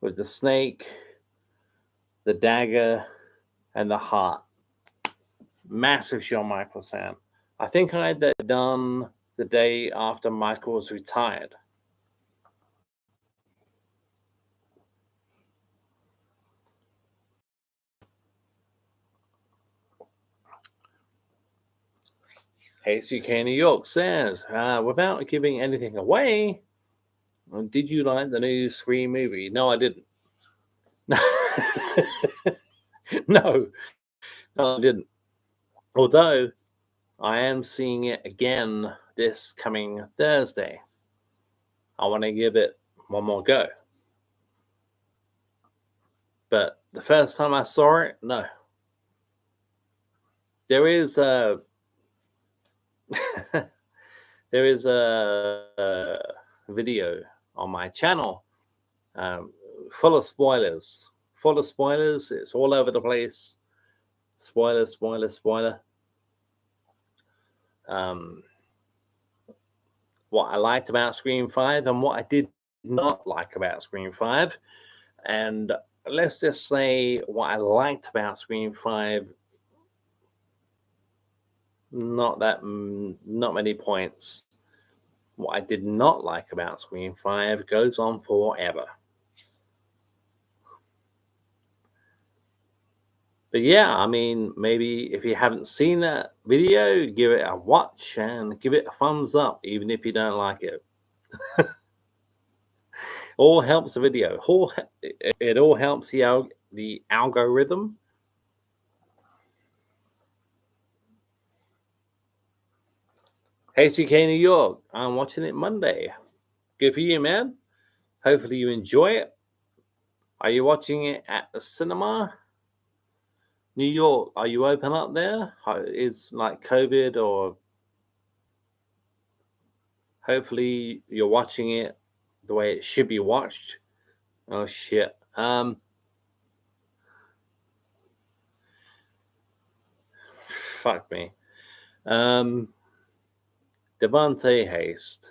with the snake, the dagger, and the heart. Massive Shawn Michaels fan. I think I had that done the day after Michaels retired. HCK New York says, without giving anything away, did you like the new Scream movie? No, I didn't. No, I didn't. Although I am seeing it again this coming Thursday. I want to give it one more go. But the first time I saw it, no. There is a video on my channel full of spoilers. It's all over the place. Spoiler. What I liked about Scream 5 and what I did not like about Scream 5. And let's just say what I liked about Scream 5, not many points. What I did not like about Scream 5 goes on forever. But yeah, I mean, maybe if you haven't seen that video, give it a watch and give it a thumbs up, even if you don't like it. All helps the video. It all helps the algorithm. HCK New York, I'm watching it Monday. Good for you, man. Hopefully you enjoy it. Are you watching it at the cinema? New York, are you open up there? Is like COVID, or hopefully you're watching it the way it should be watched. Oh shit. Fuck me. Devontae Haste.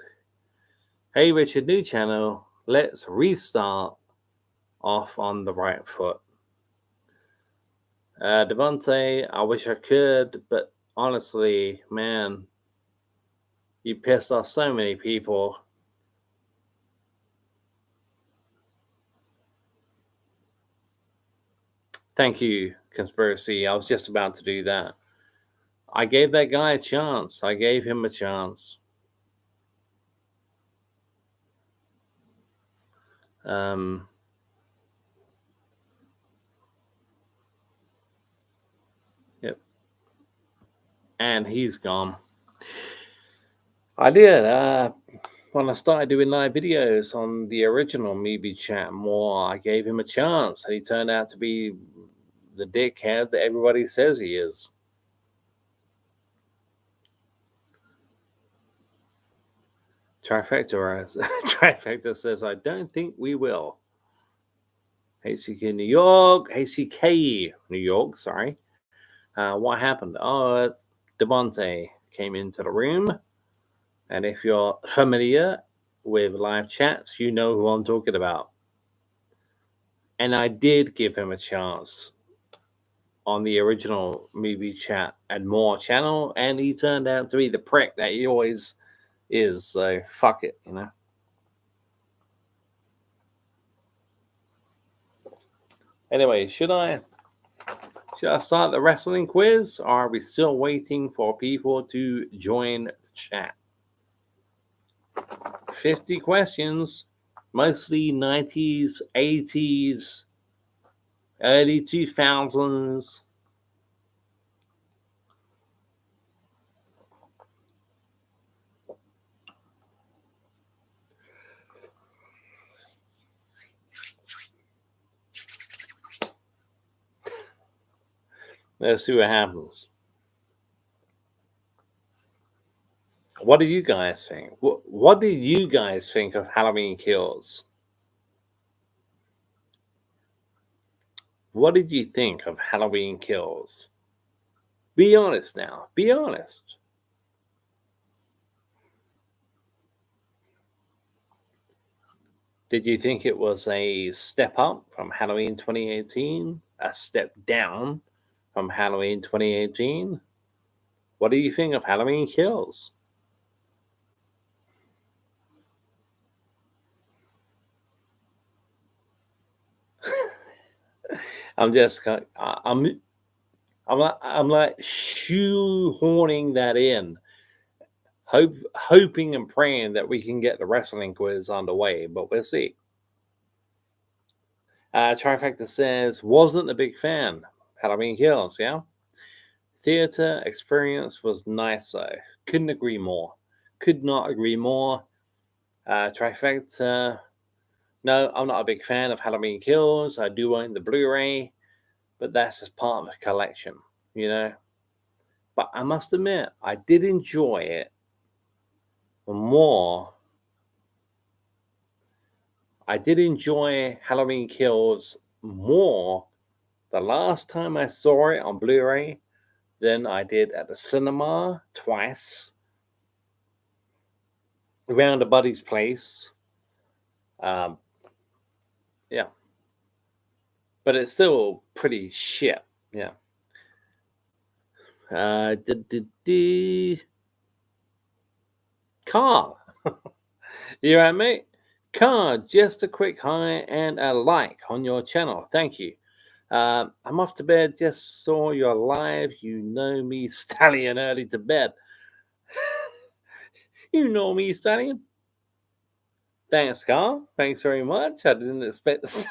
Hey Richard, new channel. Let's restart off on the right foot. Devontae, I wish I could, but honestly, man, you pissed off so many people. Thank you, Conspiracy. I was just about to do that. I gave that guy a chance. I gave him a chance. Yep. And he's gone. I did. When I started doing live videos on the original Maybe Chat more, I gave him a chance, and he turned out to be the dickhead that everybody says he is. Trifecta says, I don't think we will. HCK New York, HCK New York, sorry. What happened? Oh, Devontae came into the room. And if you're familiar with live chats, you know who I'm talking about. And I did give him a chance on the original Movie Chat and More channel, and he turned out to be the prick that he always is. So fuck it, you know. Anyway, should I start the wrestling quiz, or are we still waiting for people to join the chat? 50 questions, mostly 90s, 80s, early 2000s. Let's see what happens. What do you guys think? What do you guys think of Halloween Kills? What did you think of Halloween Kills? Be honest now. Be honest. Did you think it was a step up from Halloween 2018? A step down from Halloween 2018? What do you think of Halloween Kills? I'm just I'm like shoehorning that in, hoping and praying that we can get the wrestling quiz underway, but we'll see. Trifecta says wasn't a big fan. Halloween Kills, yeah. Theater experience was nice though. Couldn't agree more. Could not agree more. Trifecta. No, I'm not a big fan of Halloween Kills. I do own the Blu-ray, but that's just part of the collection, you know. But I must admit, I did enjoy it more. I did enjoy Halloween Kills more the last time I saw it on Blu-ray than I did at the cinema twice, around a buddy's place. Um, yeah, but it's still pretty shit. Yeah. Carl, you right, mate? Carl, just a quick hi and a like on your channel. Thank you. I'm off to bed. Just saw your live. You know me, Stallion, early to bed. You know me, Stallion. Thanks, Carl. Thanks very much. I didn't expect to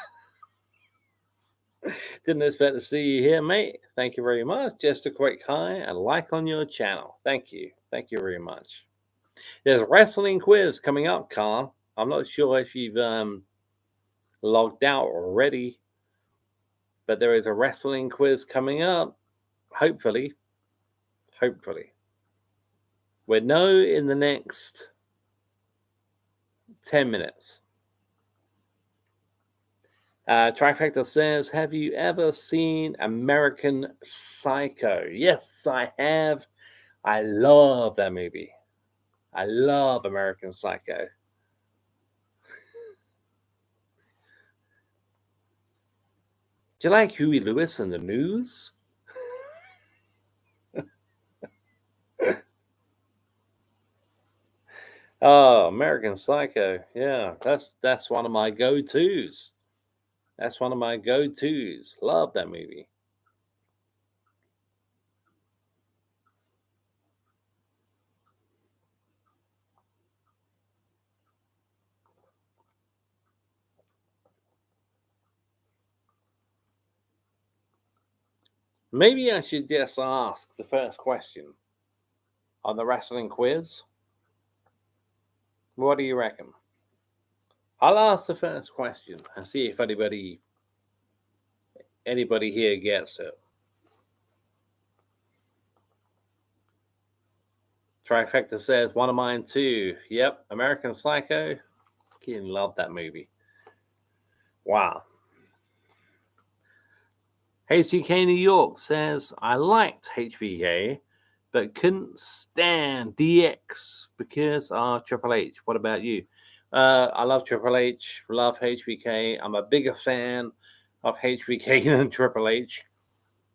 see you here, mate. Thank you very much. Just a quick hi and like on your channel. Thank you. Thank you very much. There's a wrestling quiz coming up, Carl. I'm not sure if you've logged out already, but there is a wrestling quiz coming up. Hopefully. We'll know in the next 10 minutes. Trifecta says, have you ever seen American Psycho? Yes, I have. I love that movie. I love American Psycho. Do you like Huey Lewis and the News? Oh, American Psycho. Yeah, that's one of my go-tos. That's one of my go-tos. Love that movie. Maybe I should just ask the first question on the wrestling quiz. What do you reckon? I'll ask the first question and see if anybody here gets it. Trifecta says one of mine too. Yep, American Psycho. Kidding, love that movie. Wow. HBK New York says I liked HBK, but couldn't stand DX because of Triple H. What about you? I love Triple H. Love HBK. I'm a bigger fan of HBK than Triple H.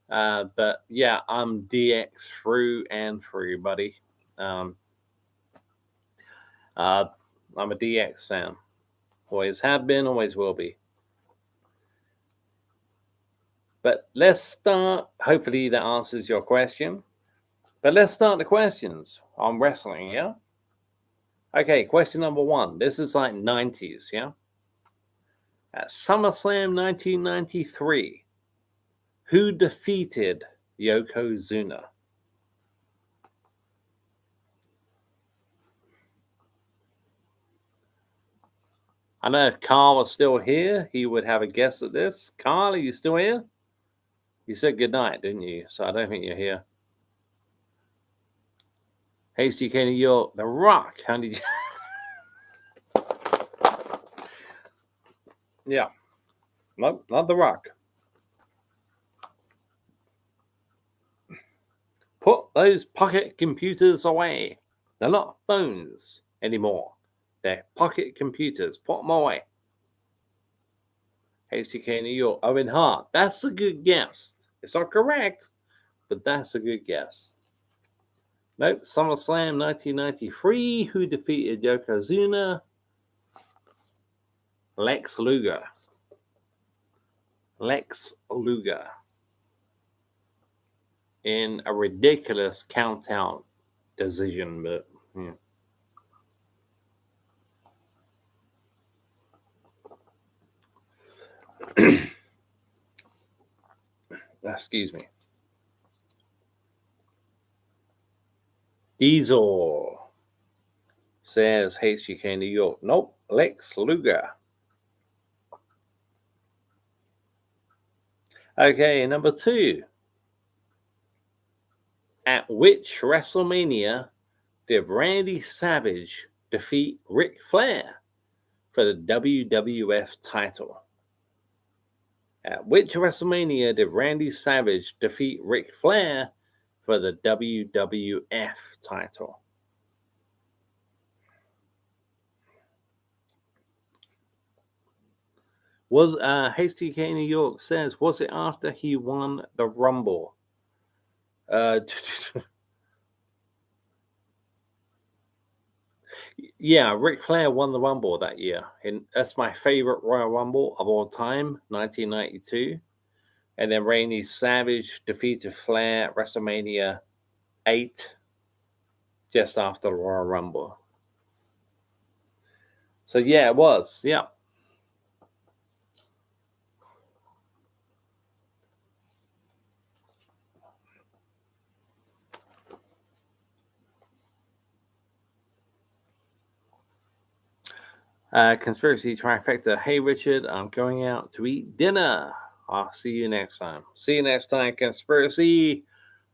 But yeah, I'm DX through and through, buddy. I'm a DX fan. Always have been, always will be. But let's start. Hopefully that answers your question. But let's start the questions on wrestling, yeah? Okay, question number 1. This is like 90s, yeah? At SummerSlam 1993, who defeated Yokozuna? I know if Carl was still here, he would have a guess at this. Carl, are you still here? You said good night, didn't you? So I don't think you're here. HGK New York, The Rock. How did you? Yeah. Nope, not The Rock. Put those pocket computers away. They're not phones anymore. They're pocket computers. Put them away. HGK New York, Owen Hart. That's a good guess. It's not correct, but that's a good guess. Nope, SummerSlam 1993. Who defeated Yokozuna? Lex Luger. Lex Luger. In a ridiculous count-out decision, but yeah. Excuse me. Diesel says HGK New York. Nope, Lex Luger. Okay, number 2. At which WrestleMania did Randy Savage defeat Ric Flair for the WWF title? At which WrestleMania did Randy Savage defeat Ric Flair for the WWF title? Was HTK New York says, was it after he won the Rumble? Yeah, Ric Flair won the Rumble that year. And that's my favorite Royal Rumble of all time, 1992. And then Randy Savage defeated Flair at WrestleMania 8, just after the Royal Rumble. So yeah, it was. Yeah. Conspiracy trifecta. Hey, Richard, I'm going out to eat dinner. I'll see you next time. See you next time, Conspiracy.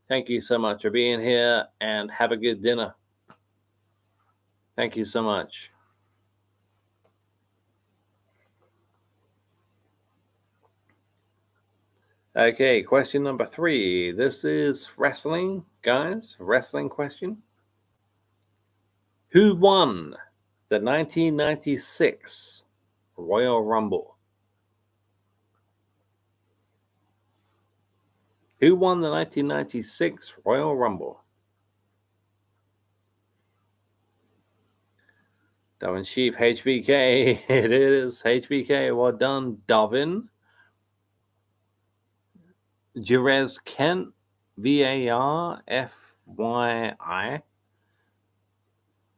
Thank you so much for being here and have a good dinner. Thank you so much. Okay, question number 3. This is wrestling, guys. Wrestling question. Who won the 1996 Royal Rumble? Who won the 1996 Royal Rumble? Dovin Sheep, HBK. It is HBK. Well done, Dovin. Jerez Kent, VARFYI.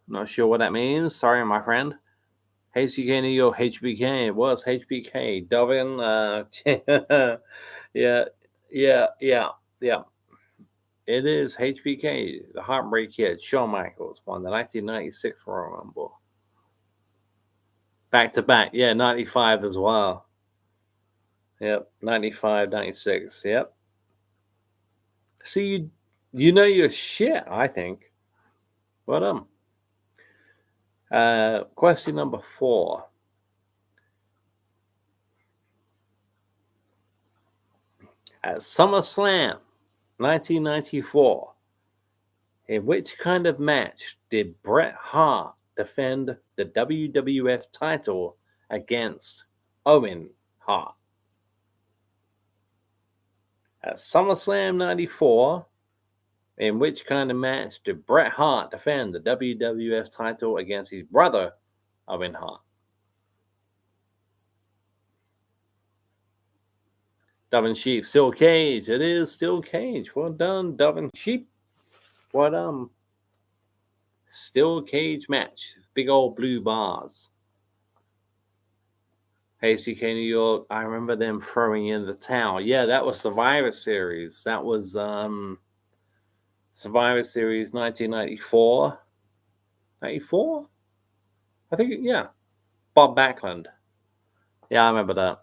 Not sure what that means. Sorry, my friend. HBK New York, HBK. It was HBK. Dovin. Yeah. It is HBK. The Heartbreak Kid, Shawn Michaels, won the 1996 Royal Rumble. Back to back. Yeah, 95 as well. Yep, 95, 96. Yep. See, you know your shit, I think. Well done. Question number 4. At SummerSlam 1994, in which kind of match did Bret Hart defend the WWF title against Owen Hart? At SummerSlam 94, in which kind of match did Bret Hart defend the WWF title against his brother, Owen Hart? Dovin Sheep, Steel Cage. It is Steel Cage. Well done, Dovin Sheep. Well done. Steel Cage match. Big old blue bars. Hey, CK New York. I remember them throwing in the towel. Yeah, that was Survivor Series. That was Survivor Series 1994. 94? I think, yeah. Bob Backlund. Yeah, I remember that.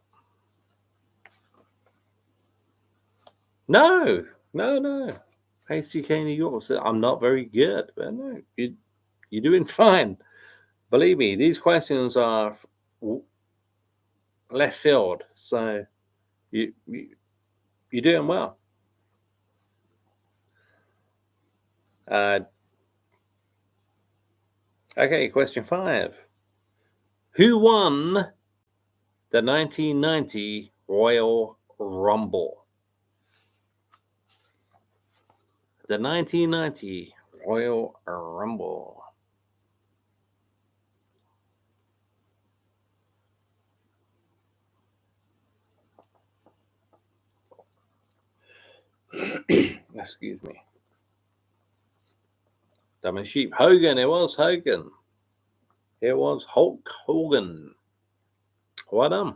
No. HGK New York said, I'm not very good. But no, you're doing fine. Believe me, these questions are left field. So you're doing well. Okay, question 5. Who won the 1990 Royal Rumble? The 1990 Royal Rumble. Excuse me. Dumb and sheep. Hogan. It was Hogan. It was Hulk Hogan. Well done.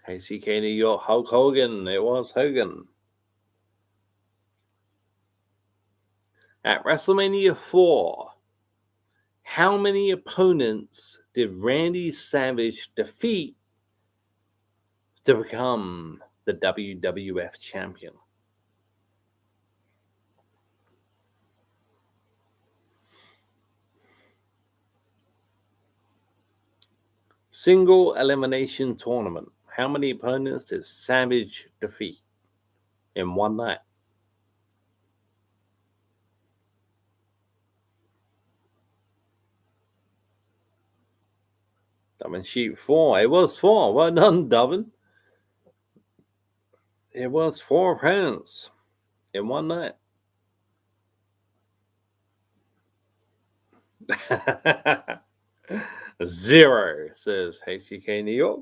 HCK New York. Hulk Hogan. It was Hogan. At WrestleMania 4, how many opponents did Randy Savage defeat to become the WWF champion? Single elimination tournament. How many opponents did Savage defeat in one night? Dubbin sheet 4. It was 4. Well done, Dubbin. It was 4 opponents in one night. Zero, says HGK New York.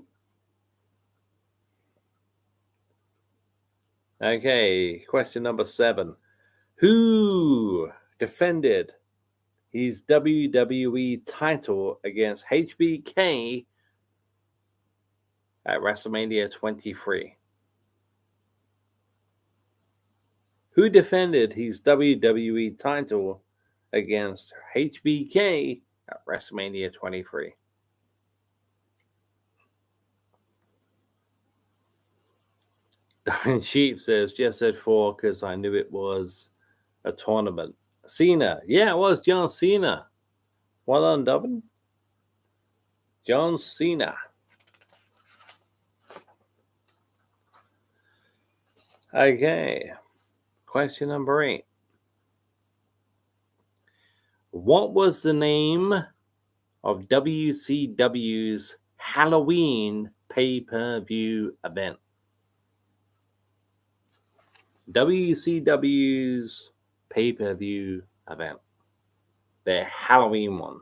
Okay, question number 7. Who defended his WWE title against HBK at WrestleMania 23? Who defended his WWE title against HBK at WrestleMania 23? Diamond Sheep says, just said 4 because I knew it was a tournament. Cena. Yeah, it was John Cena. Well done, Dublin. John Cena. Okay. Question number 8. What was the name of WCW's Halloween pay-per-view event? WCW's pay-per-view event. Their Halloween one.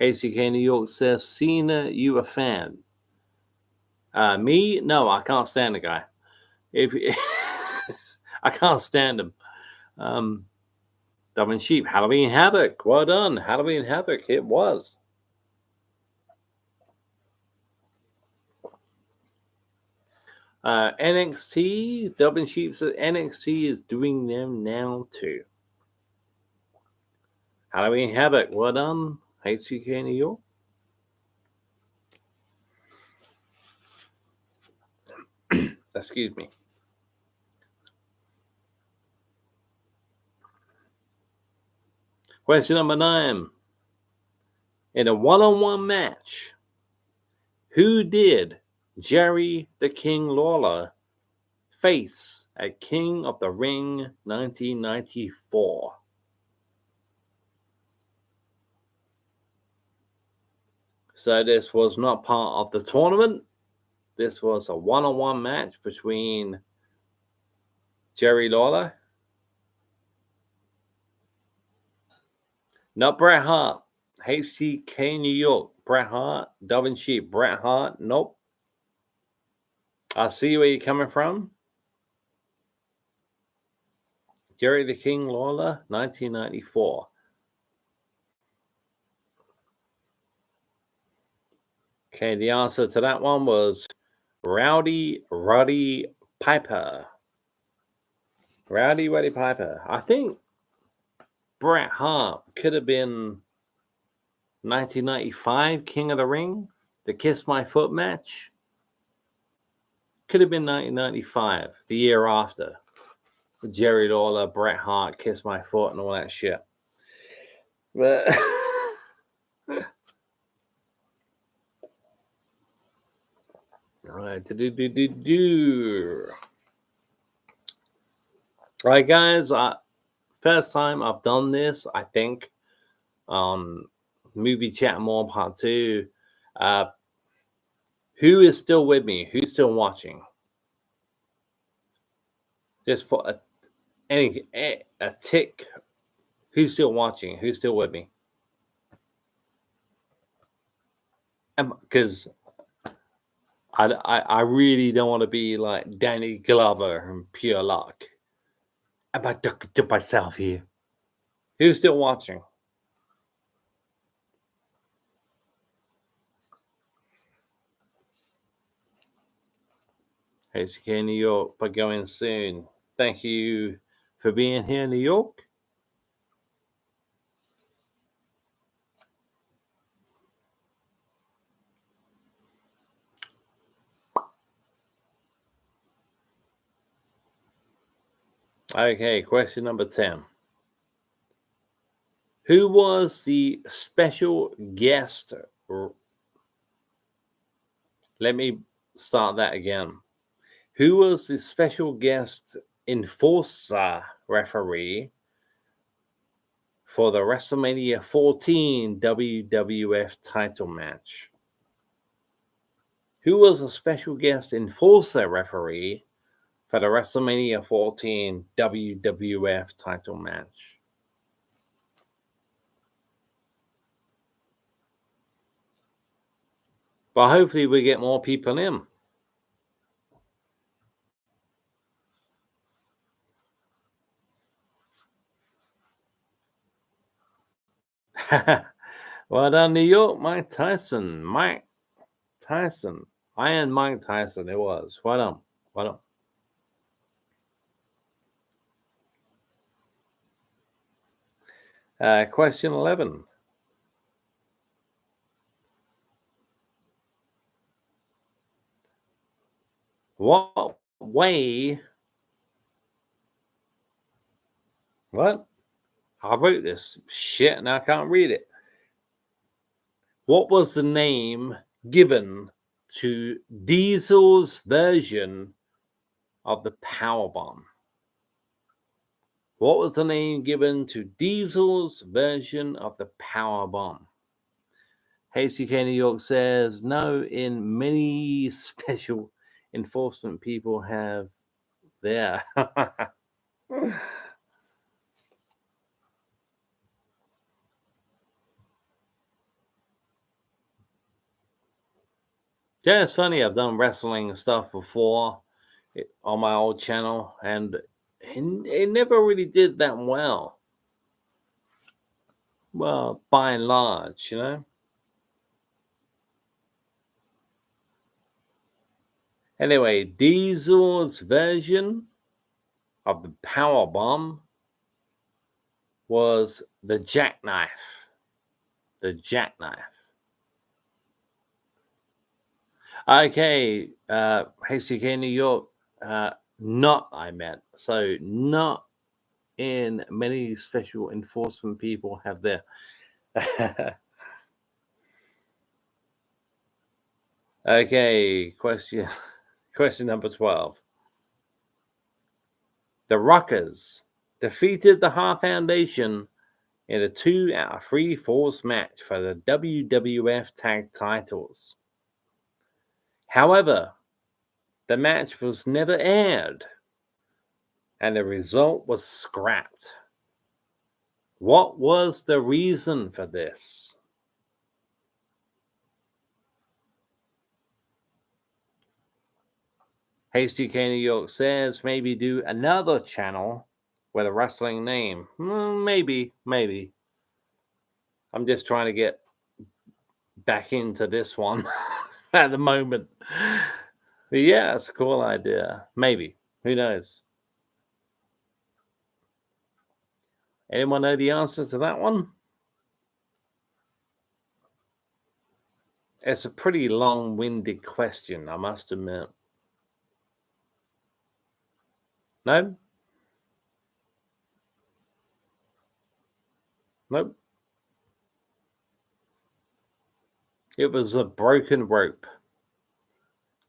HCK New York says, Cena, you a fan? Me? No, I can't stand the guy. I can't stand him. Dumb and Sheep, Halloween Havoc. Well done. Halloween Havoc. It was. NXT. Dumb and Sheep says NXT is doing them now too. Halloween Havoc. Well done. HCK New York. Excuse me. Question number 9. In a one-on-one match, who did Jerry the King Lawler face at King of the Ring 1994? So this was not part of the tournament. This was a one-on-one match between Jerry Lawler. Not Bret Hart. HTK New York. Bret Hart. Dubbin Sheep. Bret Hart. Nope. I see where you're coming from. Jerry the King Lawler, 1994. Okay, the answer to that one was Rowdy Roddy Piper. Rowdy Roddy Piper. I think Bret Hart could have been 1995 King of the Ring. The Kiss My Foot match could have been 1995, the year after. Jerry Lawler, Bret Hart, Kiss My Foot, and all that shit. But right, Right, guys. First time I've done this, I think, on Movie Chat More Part 2. Who is still with me? Who's still watching? Just put a tick. Who's still watching? Who's still with me? Because I really don't want to be like Danny Glover and Pure Luck. I'm about to myself here. Who's still watching? HK New York, but going soon. Thank you for being here, New York. Okay, question number 10. Who was the special guest? Let me start that again. Who was the special guest enforcer referee for the WrestleMania 14 WWF title match? Who was a special guest enforcer referee for the WrestleMania 14 WWF title match? But hopefully we get more people in. Well done, New York. Mike Tyson. Iron Mike Tyson, it was. Well done. Question 11. What way... What? I wrote this shit and I can't read it. What was the name given to Diesel's version of the Powerbomb? What was the name given to Diesel's version of the Powerbomb? HTK New York says, no, in many special enforcement people have there. Yeah, it's funny. I've done wrestling stuff before on my old channel, and it never really did that well. Well, by and large, you know. Anyway, Diesel's version of the Powerbomb was the jackknife. The jackknife. Okay, HCK New York, not I meant. So not in many special enforcement people have there. Okay, question number 12. The Rockers defeated the Hart Foundation in a 2 out of 3 falls match for the WWF tag titles. However, the match was never aired and the result was scrapped. What was the reason for this? HTK New York says maybe do another channel with a wrestling name. Maybe. I'm just trying to get back into this one at the moment. But yeah, it's a cool idea. Maybe. Who knows? Anyone know the answer to that one? It's a pretty long-winded question, I must admit. No? Nope. It was a broken rope.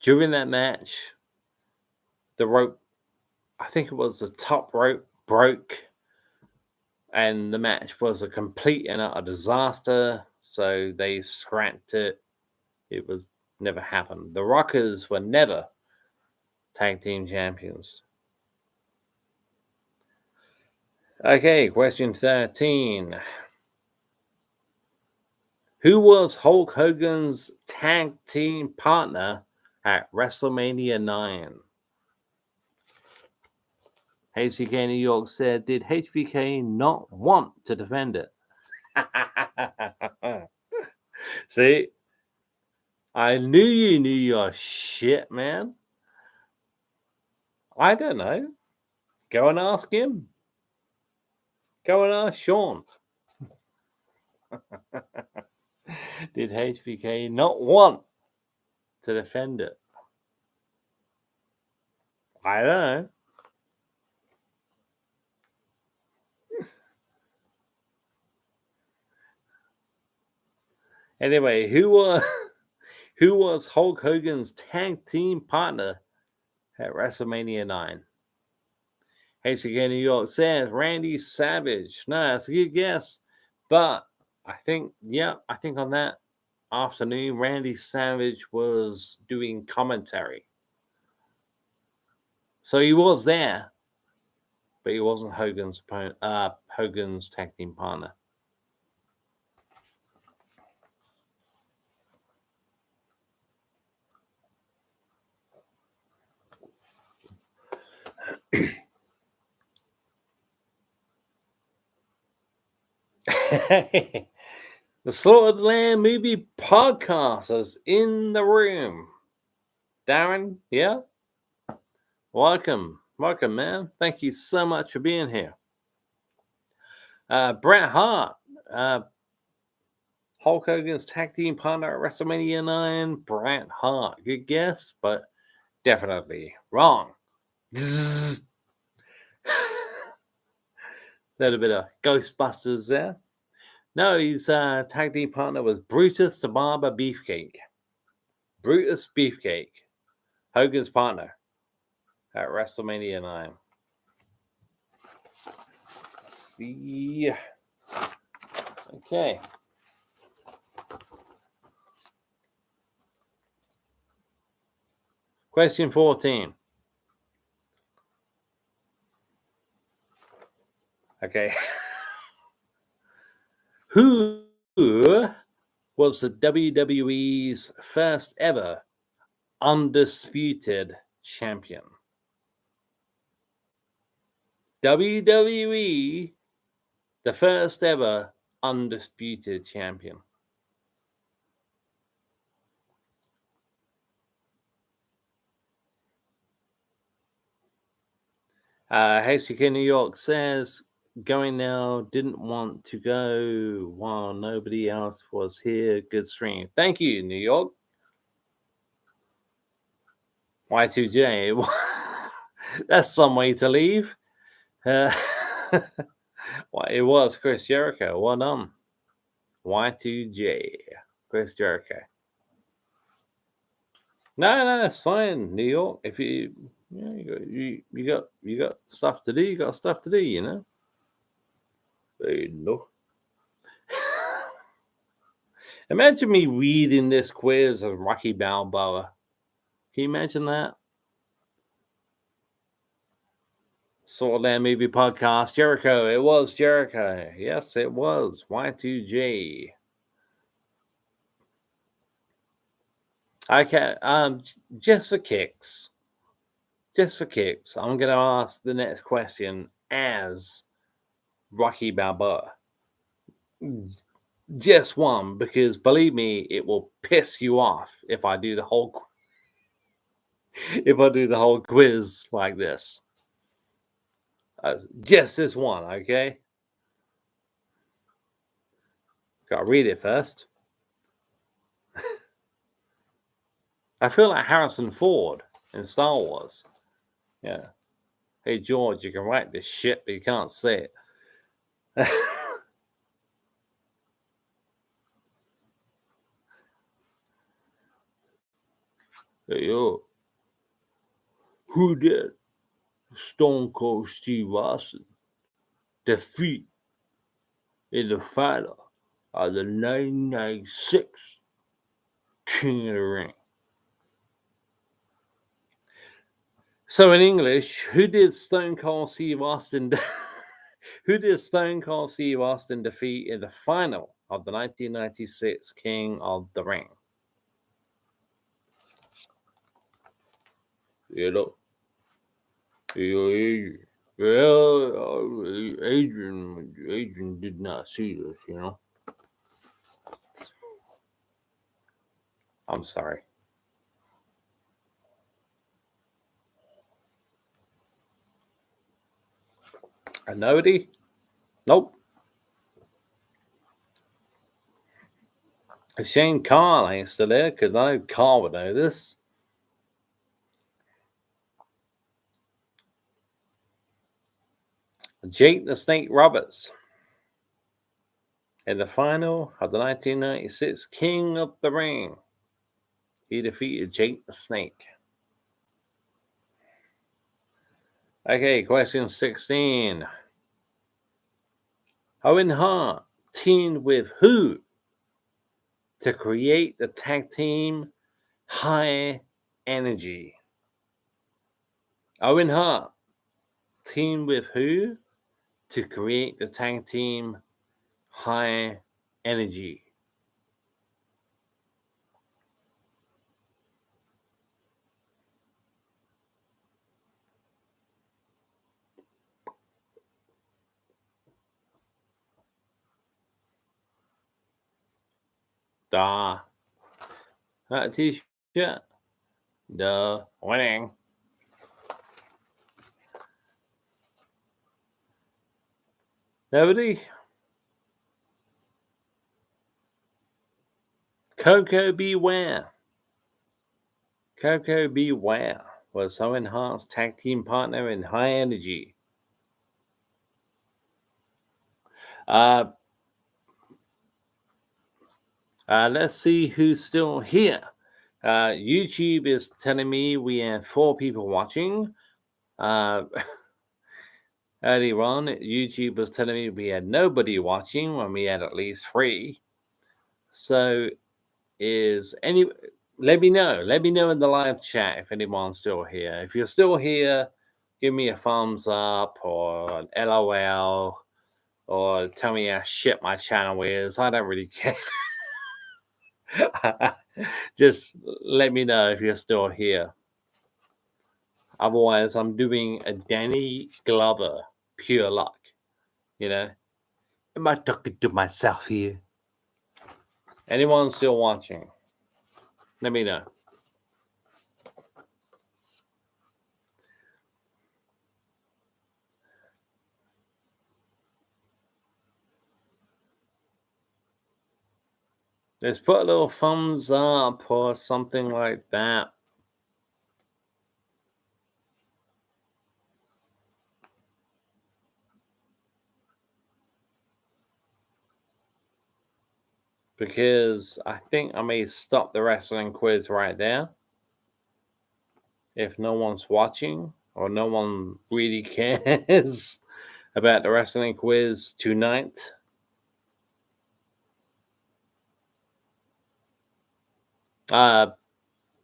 During that match, the rope, I think it was the top rope, broke, and the match was a complete and utter disaster. So they scrapped it. It was never happened. The Rockers were never tag team champions. Okay, question 13. Who was Hulk Hogan's tag team partner at WrestleMania 9? HBK New York said, did HBK not want to defend it? See, I knew you knew your shit, man. I don't know. Go and ask him. Go and ask Sean. Did HBK not want to defend it? I don't know. Anyway, who was Hulk Hogan's tag team partner at WrestleMania 9? HBK New York says Randy Savage. No, that's a good guess. But I think on that afternoon, Randy Savage was doing commentary. So he was there, but he wasn't Hogan's tag team partner. The Slaughtered Lamb Movie Podcast is in the room. Darren, yeah? Welcome, man. Thank you so much for being here. Bret Hart, Hulk Hogan's tag team partner at WrestleMania 9, Bret Hart. Good guess, but definitely wrong. Little bit of Ghostbusters there. No, his tag team partner was Brutus the Barber Beefcake. Brutus Beefcake, Hogan's partner at WrestleMania 9. Let's see. Okay. Question 14. Okay. Who was the WWE's first ever undisputed champion? WWE, the first ever undisputed champion. HCK New York says, going now, didn't want to go while nobody else was here. Good stream. Thank you, New York. Y2J. That's some way to leave. Well, it was Chris Jericho. Well done. Y2J. Chris Jericho. No, it's fine, New York. If you got stuff to do, you got stuff to do, you know. No. Imagine me reading this quiz of Rocky Balboa. Can you imagine that? Saw that movie podcast. Jericho. It was Jericho. Yes, it was. Y2J. Okay. Just for kicks. I'm gonna ask the next question as Rocky Balboa. Just one, because believe me, it will piss you off if I do the whole quiz like this. Just this one, okay? Gotta read it first. I feel like Harrison Ford in Star Wars. Yeah. Hey, George, you can write this shit, but you can't say it. Hey, yo. Who did Stone Cold Steve Austin defeat in the final of the 1996 King of the Ring? So in English, who did Stone Cold Steve Austin who did Stone Cold Steve Austin defeat in the final of the 1996 King of the Ring? You know, well, Adrian did not see this, you know. I'm sorry. Nobody? Nope. Shane Carl ain't still there because I know Carl would know this. Jake the Snake Roberts in the final of the 1996 King of the Ring. He defeated Jake the Snake. Okay, question 16. Owen Hart teamed with who to create the tag team High Energy? Owen Hart teamed with who to create the tag team High Energy? That t-shirt. The winning. Nobody? Coco Beware. Coco Beware was Owen Hart's tag team partner in High Energy. Let's see who's still here. YouTube is telling me we have 4 people watching. Earlier on, YouTube was telling me we had nobody watching when we had at least 3. So let me know. Let me know in the live chat if anyone's still here. If you're still here, give me a thumbs up or an LOL or tell me how shit my channel is. I don't really care. Just let me know if you're still here. Otherwise, I'm doing a Danny Glover pure luck. You know? Am I talking to myself here? Anyone still watching? Let me know. Let's put a little thumbs up or something like that. Because I think I may stop the wrestling quiz right there. If no one's watching or no one really cares about the wrestling quiz tonight.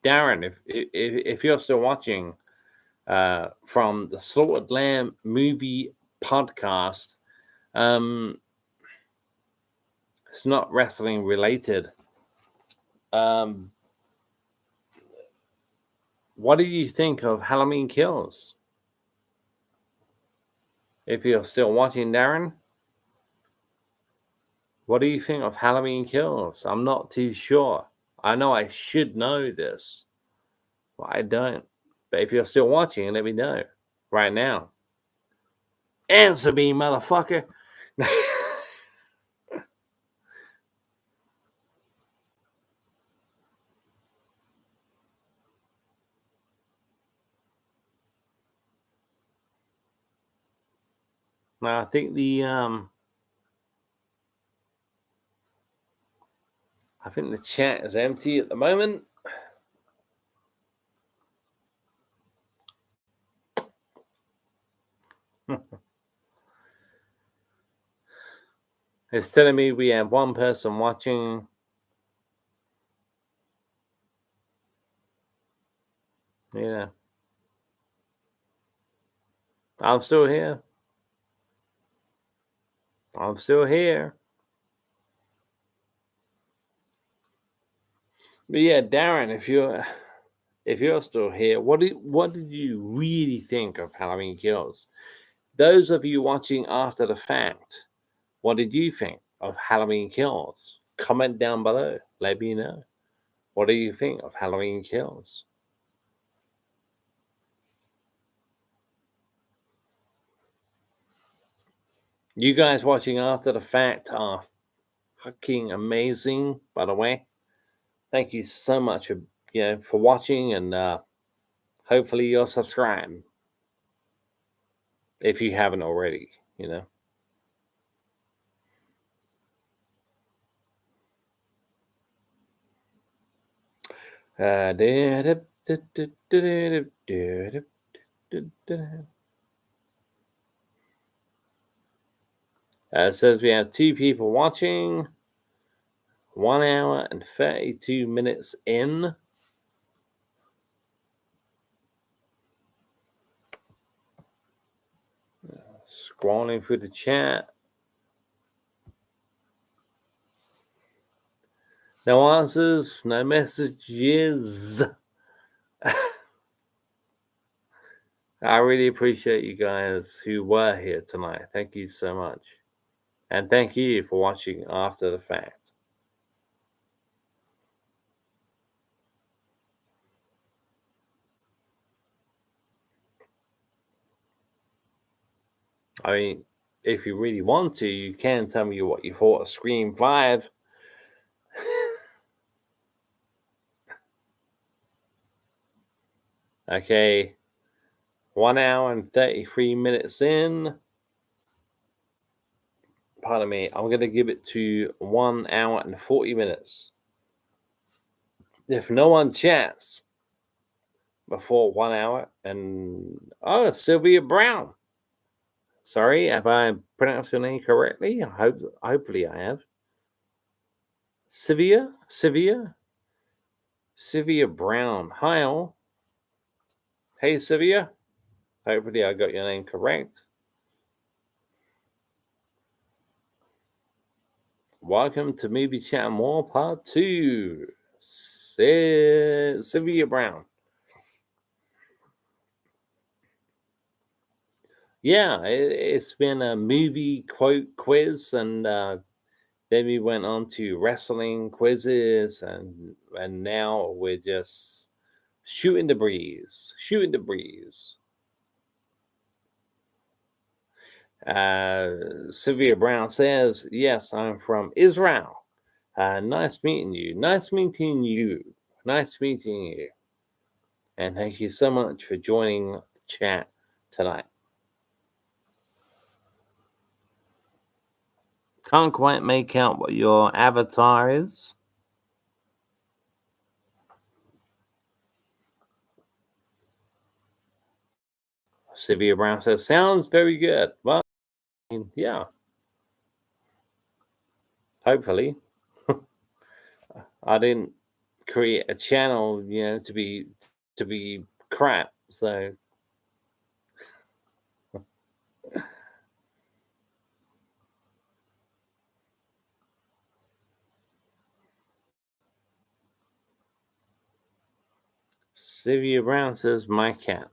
Darren, if you're still watching from the Slaughtered Lamb movie podcast, it's not wrestling related. What do you think of Halloween Kills? If you're still watching, Darren, what do you think of Halloween Kills? I'm not too sure. I know I should know this, but I don't. But if you're still watching, let me know right now. Answer me, motherfucker. I think the chat is empty at the moment. It's telling me we have one person watching. Yeah. I'm still here. I'm still here. But yeah, Darren, if you're still here, what did you really think of Halloween Kills? Those of you watching after the fact, what did you think of Halloween Kills? Comment down below. Let me know. What do you think of Halloween Kills? You guys watching after the fact are fucking amazing, by the way. Thank you so much for watching, and hopefully you'll subscribe if you haven't already, It says we have 2 people watching, 1 hour and 32 minutes in. Scrolling through the chat. No answers, no messages. I really appreciate you guys who were here tonight. Thank you so much. And thank you for watching after the fact. I mean, if you really want to, you can tell me what you thought of Scream 5. Okay, 1 hour and 33 minutes in. Pardon me, I'm going to give it to 1 hour and 40 minutes. If no one chats before 1 hour, and Sylvia Brown. Sorry, have I pronounced your name correctly? Hopefully I have. Sylvia Brown. Hi all. Hey Sylvia. Hopefully I got your name correct. Welcome to Movie Chat More Part 2. Sylvia Brown. Yeah, it's been a movie quote quiz, and then we went on to wrestling quizzes, and now we're just shooting the breeze. Sylvia Brown says, yes, I'm from Israel. Nice meeting you. Nice meeting you. And thank you so much for joining the chat tonight. Can't quite make out what your avatar is. Sylvia Brown says, sounds very good. Well, yeah. Hopefully. I didn't create a channel, to be crap. So Sylvia Brown says, my cat.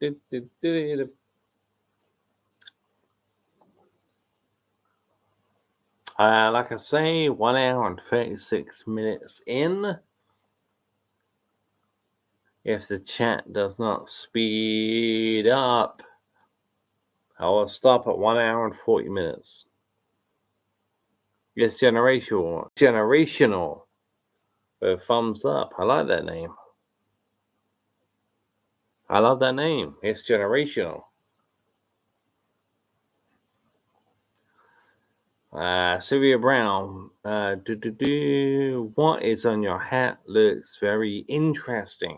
Like I say, 1 hour and 36 minutes in. If the chat does not speed up, I will stop at 1 hour and 40 minutes. It's generational. Generational. A thumbs up. I like that name. I love that name. It's generational. Sylvia Brown. What is on your hat looks very interesting.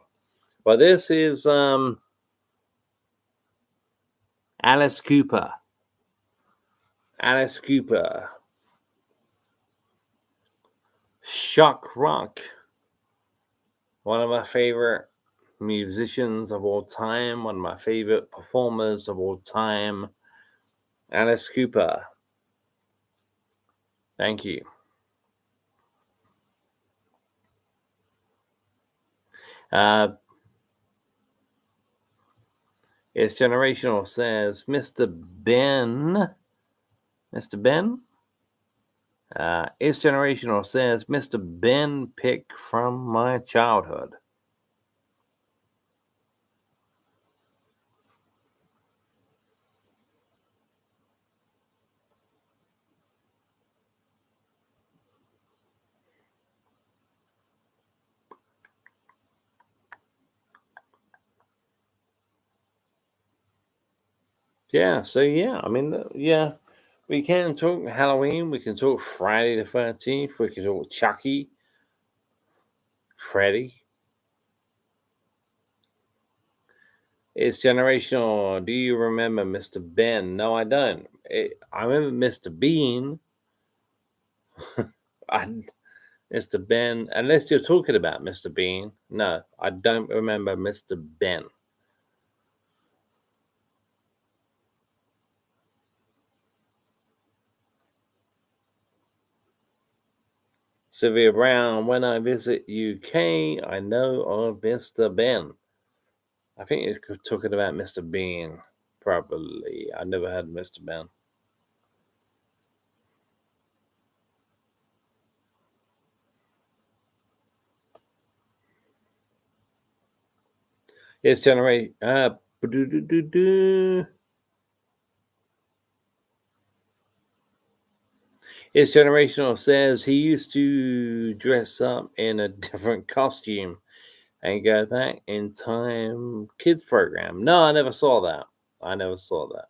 Well, this is Alice Cooper. Alice Cooper. Shock Rock. One of my favorite musicians of all time. One of my favorite performers of all time. Alice Cooper. Thank you. It's generational, says Mr. Ben. Mr. Ben? It's generational, says Mr. Ben pick from my childhood. Yeah, so yeah, I mean, yeah, we can talk Halloween, we can talk Friday the 13th, we can talk Chucky, Freddy. It's generational. Do you remember Mr. Ben? No, I don't. I remember Mr. Bean. Mr. Ben, unless you're talking about Mr. Bean. No, I don't remember Mr. Ben. Sylvia Brown, when I visit UK, I know of Mr. Ben. I think you're talking about Mr. Bean, probably. I never had Mr. Ben. It's generate. It's generational, says he used to dress up in a different costume and go back in time kids program. No, I never saw that. I never saw that.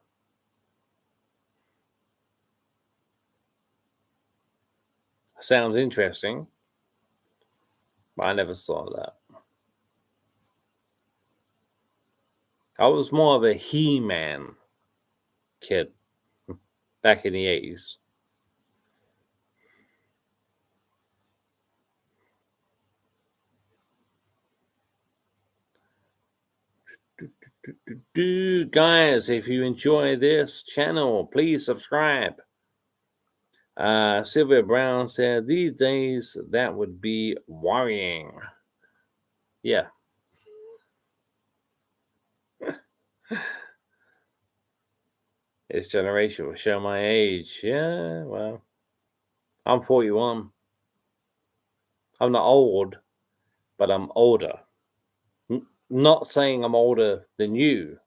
Sounds interesting, but I never saw that. I was more of a He-Man kid back in the 80s. Guys, if you enjoy this channel, please subscribe. Sylvia Brown said, these days that would be worrying. Yeah. It's generational. Show my age. Yeah, well, I'm 41. I'm not old, but I'm older. Not saying I'm older than you.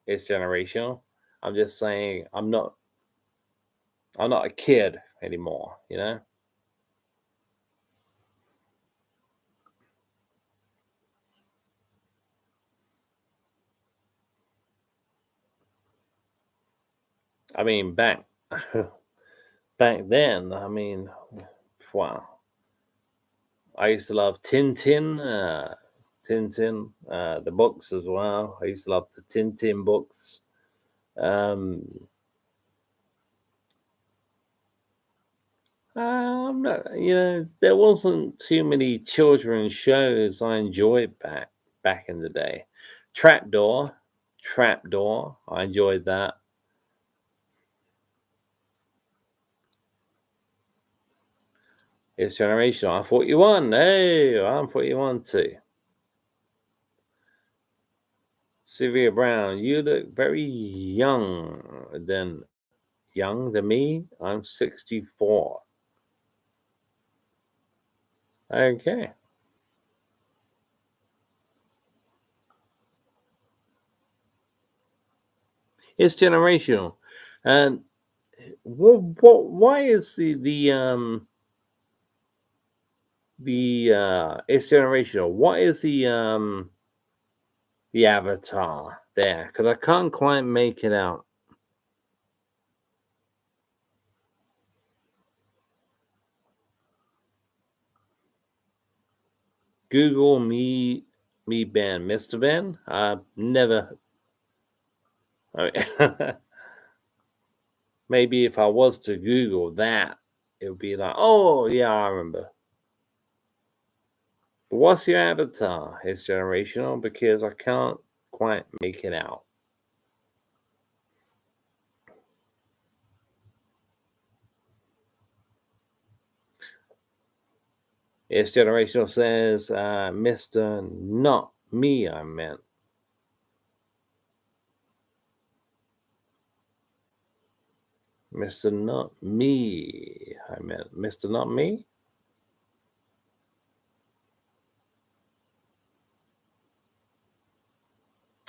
It's generational. I'm just saying I'm not a kid anymore, you know? I mean, back then, I mean, wow. I used to love Tintin, the books as well. I used to love the Tintin books. There wasn't too many children's shows I enjoyed back in the day. Trapdoor, I enjoyed that. It's generational. I'm 41. Hey, I'm 41 too. Sylvia Brown, you look very young than me. I'm 64. Okay. It's generational. And why is the it's generational? What is the avatar there? Because I can't quite make it out. Google me Ben, Mr. Ben. Never. Maybe if I was to Google that, it would be like, oh yeah, I remember. But what's your avatar? It's generational because I can't quite make it out. It's generational says, Mr. Not me, I meant. Mr. Not me, I meant. Mr. Not me?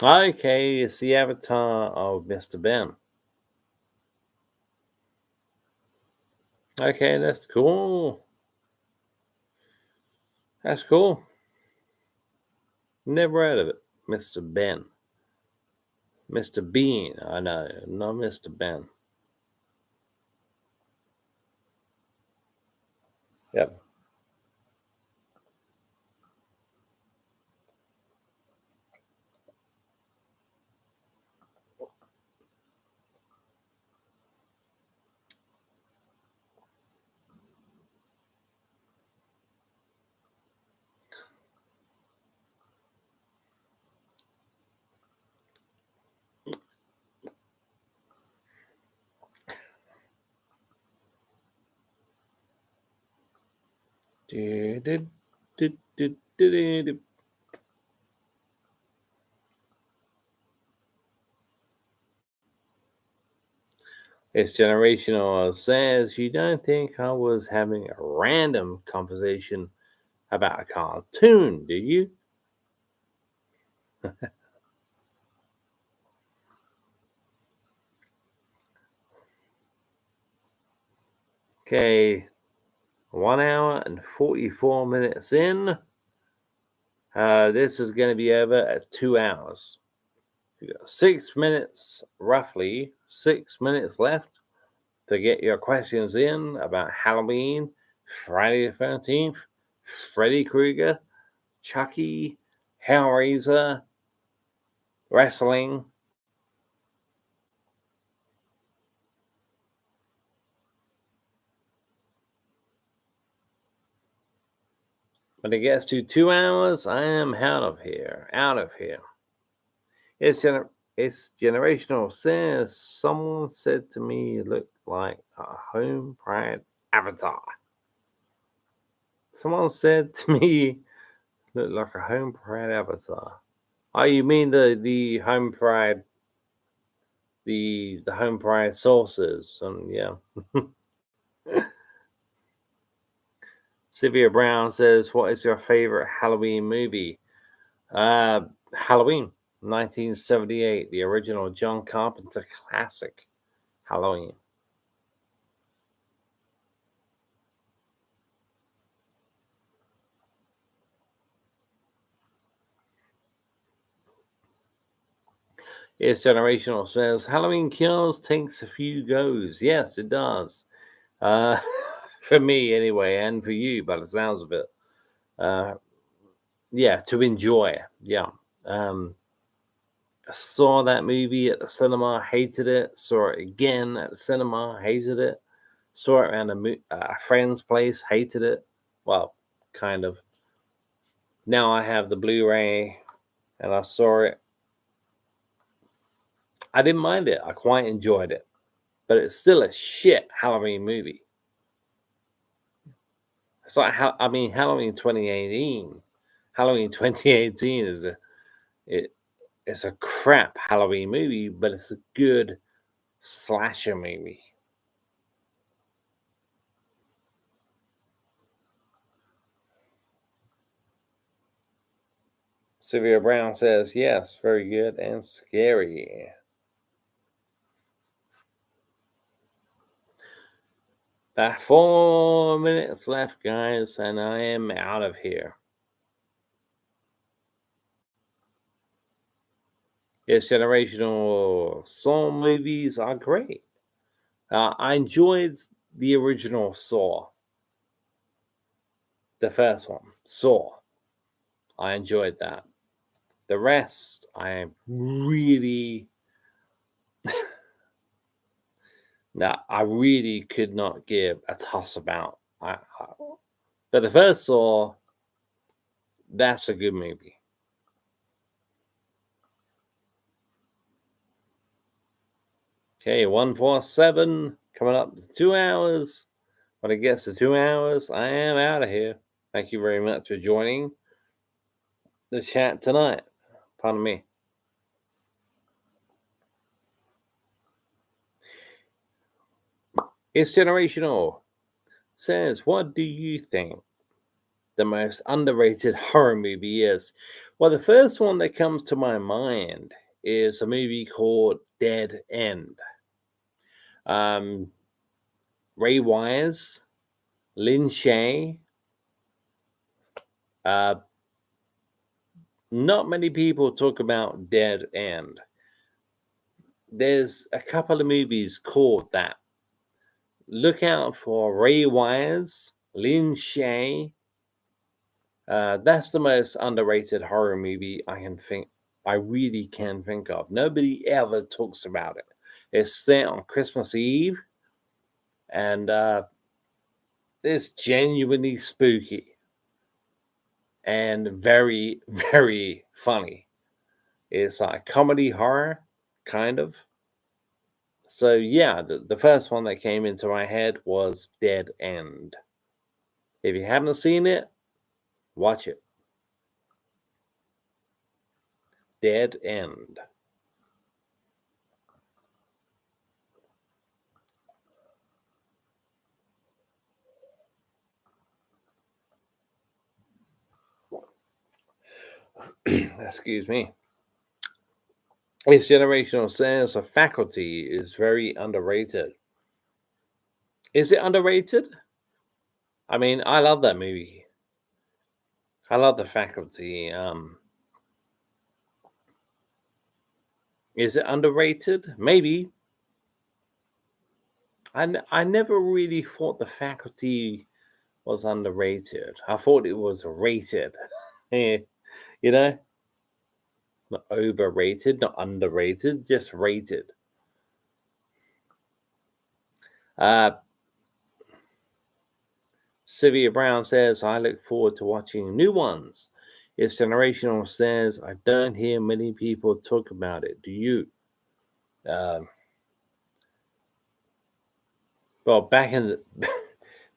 Okay, it's the avatar of Mr. Ben. Okay, that's cool. That's cool. Never heard of it. Mr. Ben. Mr. Bean. I know, not Mr. Ben. Yep. It's generational. Says, you don't think I was having a random conversation about a cartoon, do you? Okay, 1 hour and 44 minutes in. This is going to be over at 2 hours. You got 6 minutes, roughly 6 minutes left to get your questions in about Halloween, Friday the 13th, Freddy Krueger, Chucky, Hellraiser, wrestling. When it gets to 2 hours, I am out of here. Out of here. It's generational. Says someone said to me, you look like a home pride avatar. Someone said to me, look like a home pride avatar. Oh, you mean the home pride, the home pride sauces? Yeah. Sylvia Brown says, what is your favorite Halloween movie? Halloween, 1978, the original John Carpenter classic, Halloween. It's generational. Says Halloween Kills takes a few goes. Yes, it does. Uh, for me anyway, and for you, by the sounds of it. Yeah, to enjoy. Yeah. Saw that movie at the cinema, hated it. Saw it again at the cinema, hated it. Saw it around a friend's place, hated it. Well, kind of. Now I have the Blu-ray, and I saw it. I didn't mind it. I quite enjoyed it, but it's still a shit Halloween movie. It's like Halloween 2018. Halloween 2018 is it. it's a crap Halloween movie, but it's a good slasher movie. Sylvia Brown says, yes, very good and scary. About 4 minutes left, guys, and I am out of here. Yes, generational Saw movies are great. I enjoyed the original Saw, the first one, Saw. I enjoyed that. The rest, I really, I really could not give a toss about. But the first Saw, that's a good movie. Okay, 147 coming up to 2 hours. When it gets to 2 hours, I am out of here. Thank you very much for joining the chat tonight. Pardon me. It's Generational says, what do you think the most underrated horror movie is? Well, the first one that comes to my mind is a movie called Dead End. Ray Wise, Lin Shaye. Not many people talk about Dead End. There's a couple of movies called that. Look out for Ray Wise, Lin Shaye. That's the most underrated horror movie I really can think of. Nobody ever talks about it. It's set on Christmas Eve, and it's genuinely spooky and very, very funny. It's like comedy horror, kind of. So yeah, the first one that came into my head was Dead End. If you haven't seen it, watch it. Dead End. Excuse me. This generational sense of faculty is very underrated. Is it underrated? I mean, I love that movie. I love the faculty. Is it underrated? Maybe. I never really thought the faculty was underrated. I thought it was rated. You know? Not overrated, not underrated, just rated. Sylvia Brown says, I look forward to watching new ones. It's Generational says, I don't hear many people talk about it. Do you? Well, back in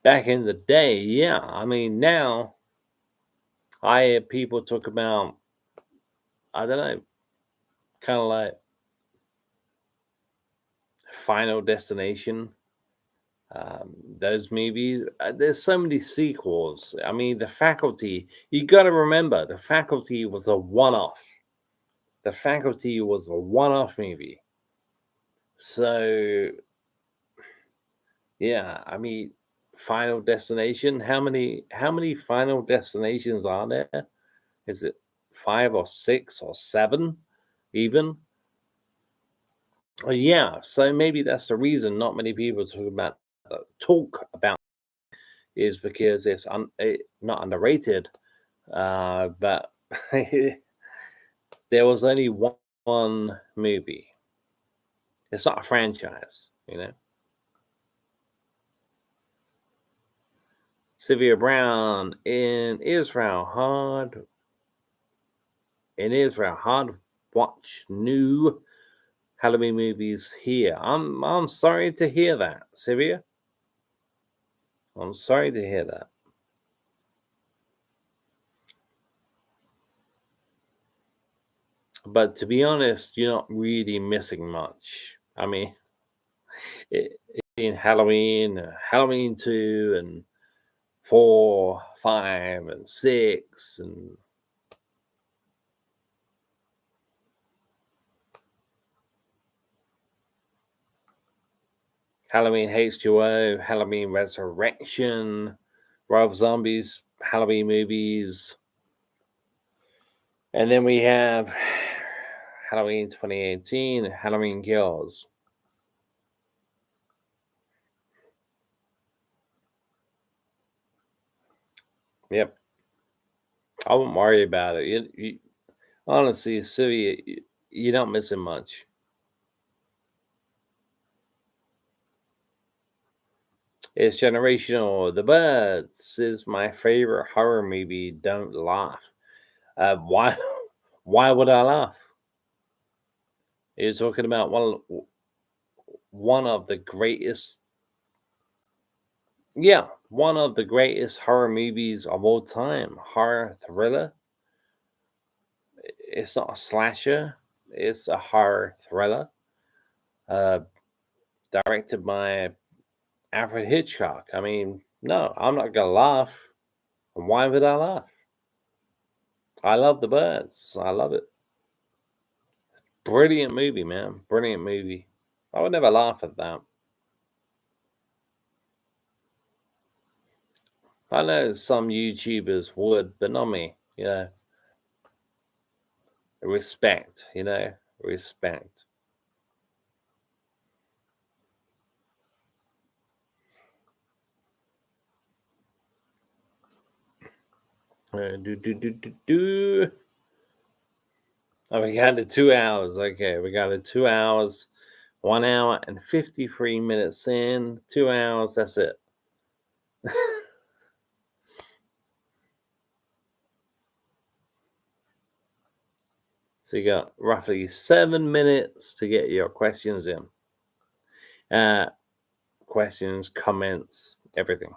the day, yeah. I mean, now I hear people talk about, I don't know, kind of like Final Destination. Those movies, there's so many sequels. I mean, The Faculty, you got to remember, The Faculty was a one-off. The Faculty was a one-off movie. So, yeah, I mean, Final Destination, how many Final Destinations are there? Is it 5 or 6 or 7 even? Yeah, so maybe that's the reason not many people talk about is because it's not underrated, but there was only one movie. It's not a franchise, you know. Sylvia Brown in Israel, hard watch new Halloween movies here. I'm sorry to hear that, Sylvia. I'm sorry to hear that. But to be honest, you're not really missing much. I mean, in Halloween, Halloween 2 and 4, 5, and 6, and Halloween H2O, Halloween Resurrection, Rob Zombies, Halloween movies. And then we have Halloween 2018, Halloween Kills. Yep. I won't worry about it. Honestly, Siri, you're not missing much. It's generational. The Birds is my favorite horror movie. Don't laugh. Why? Why would I laugh? You're talking about one of the greatest. Yeah, one of the greatest horror movies of all time. Horror thriller. It's not a slasher. It's a horror thriller. Uh, Directed by Alfred Hitchcock. I mean, no, I'm not gonna laugh. Why would I laugh? I love The Birds. I love it. Brilliant movie, man. Brilliant movie. I would never laugh at that. I know some YouTubers would, but not me. Respect. Respect. Do. Oh, we got to 2 hours. Okay, we got to 2 hours. 1 hour and 53 minutes in. 2 hours. That's it. So you got roughly 7 minutes to get your questions in. Questions, comments, everything.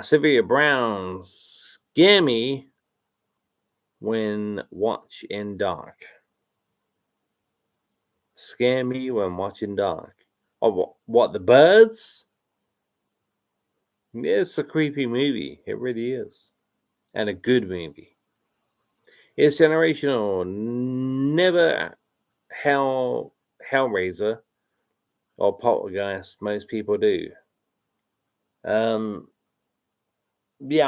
Sylvia Brown, scare me when watch in dark. Scare me when watching dark. Oh, what, The Birds? It's a creepy movie. It really is. And a good movie. It's generational. Never Hellraiser or Poltergeist. Most people do. Yeah,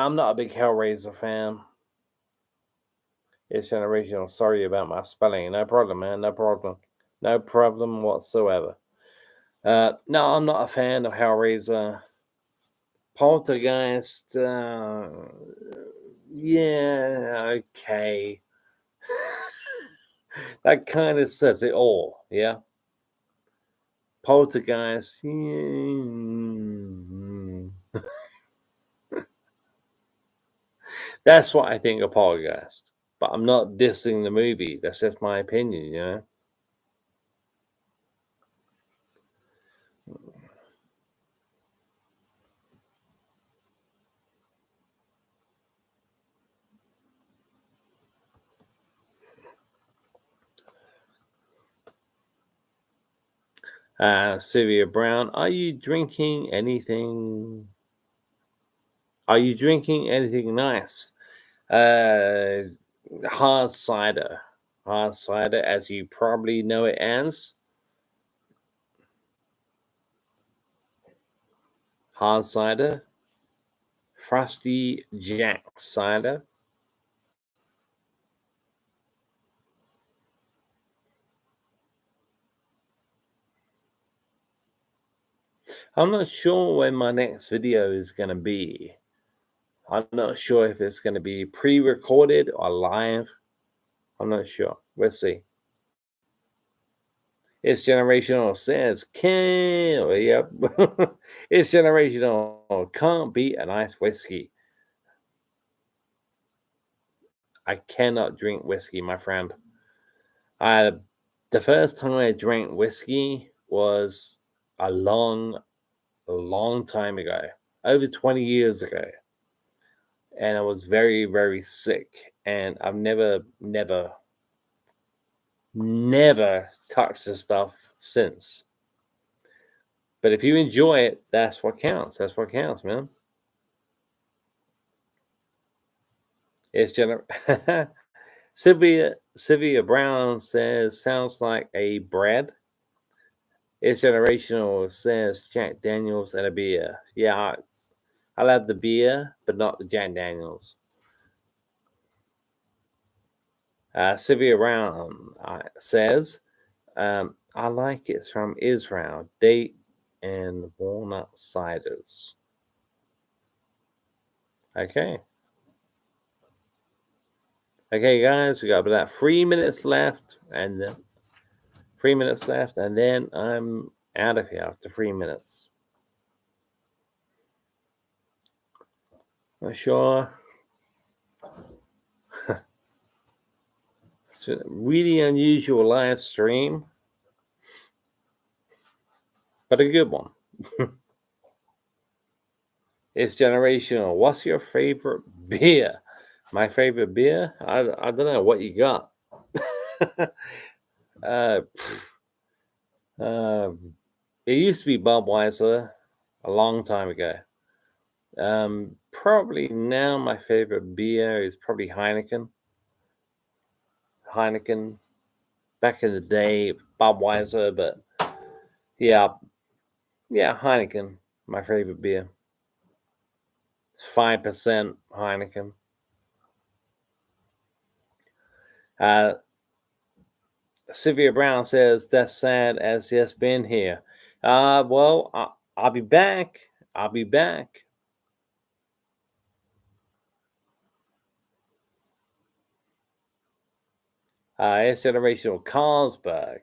I'm not a big Hellraiser fan. It's generational. Sorry about my spelling. No problem, man. No problem. No problem whatsoever. No, I'm not a fan of Hellraiser. Poltergeist, yeah, okay. That kind of says it all, yeah. Poltergeist, that's what I think of Poltergeist. But I'm not dissing the movie. That's just my opinion, Sylvia Brown, are you drinking anything? Are you drinking anything nice? Uh, Hard cider. Hard cider, as you probably know it as. Hard cider. Frosty Jack cider. I'm not sure when my next video is going to be. I'm not sure if it's going to be pre-recorded or live. I'm not sure. We'll see. It's generational says can't. Yep. It's generational. Can't beat a nice whiskey. I cannot drink whiskey, my friend. The first time I drank whiskey was a long time ago, over 20 years ago. And I was very, very sick. And I've never never touched the stuff since. But if you enjoy it, that's what counts. That's what counts, man. It's Sylvia Brown says, sounds like a Brad. It's generational, says Jack Daniels and a beer. Yeah, I love the beer, but not the Jack Daniels. Sylvia Brown says, I like it. It's from Israel. Date and walnut ciders. Okay. Okay, guys, we got about 3 minutes left, and then 3 minutes left, and then I'm out of here after 3 minutes. Not sure. It's a really unusual live stream, but a good one. It's generational. What's your favorite beer? My favorite beer? I don't know what you got. It used to be Budweiser a long time ago. Probably now my favorite beer is probably Heineken. Back in the day, Budweiser, but yeah, Heineken, my favorite beer. 5% Heineken. Sylvia Brown says, that's sad as just been here. Well, I'll be back. I'll be back. It's generational Carlsberg.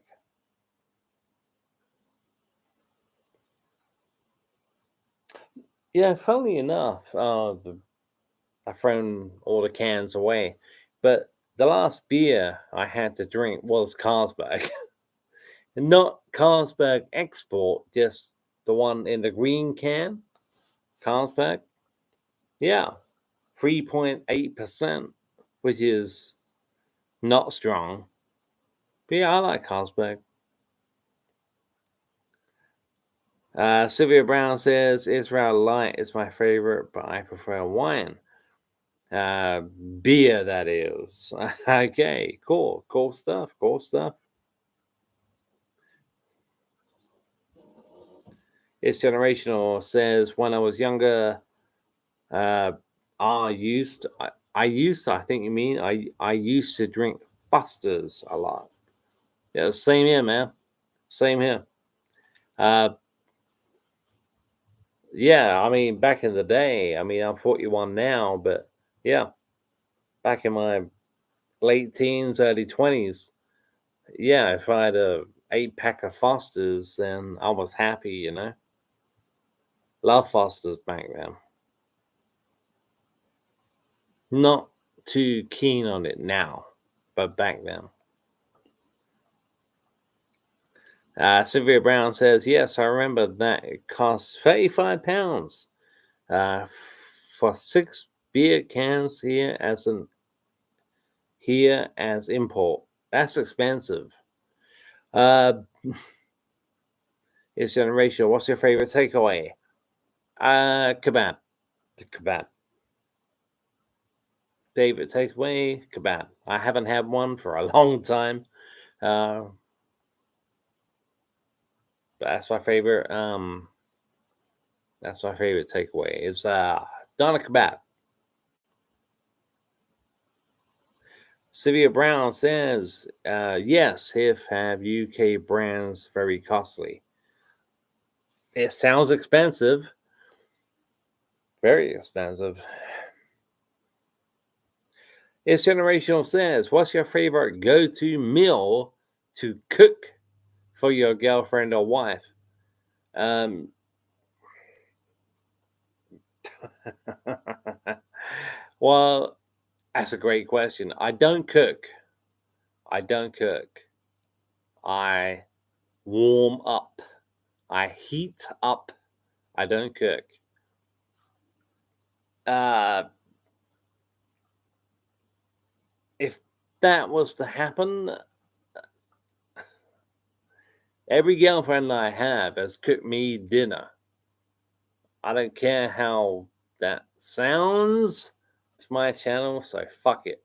Yeah, funnily enough, I've thrown all the cans away, but the last beer I had to drink was Carlsberg. Not Carlsberg Export, just the one in the green can. Carlsberg. Yeah, 3.8%, which is not strong. But yeah, I like Carlsberg. Sylvia Brown says Israel Light is my favorite, but I prefer wine. Beer, that is. Okay, cool stuff. It's generational. Says when I was younger, I used. I think you mean I used to drink Busters a lot. Yeah, same here, man. Same here. Yeah, I mean, back in the day, I mean, I'm 41 now, but yeah, back in my late teens, early 20s, yeah, if I had a 8-pack of Fosters, then I was happy, you know. Love Fosters back then. Not too keen on it now, but back then. Sylvia Brown says, yes, I remember that it cost £35 for 6 beer cans here as import. That's expensive. It's generational. What's your favorite takeaway? Kebab. The kebab. Favorite takeaway? Kebab. I haven't had one for a long time. But that's my favorite. That's my favorite takeaway. It's doner kebab. Sylvia Brown says, yes, have UK brands very costly. It sounds expensive. Very expensive. It's generational says, what's your favorite go-to meal to cook for your girlfriend or wife? Well, that's a great question. I don't cook. I warm up. I heat up. I don't cook. If that was to happen, Every girlfriend I have has cooked me dinner. I don't care how that sounds. It's my channel, so fuck it.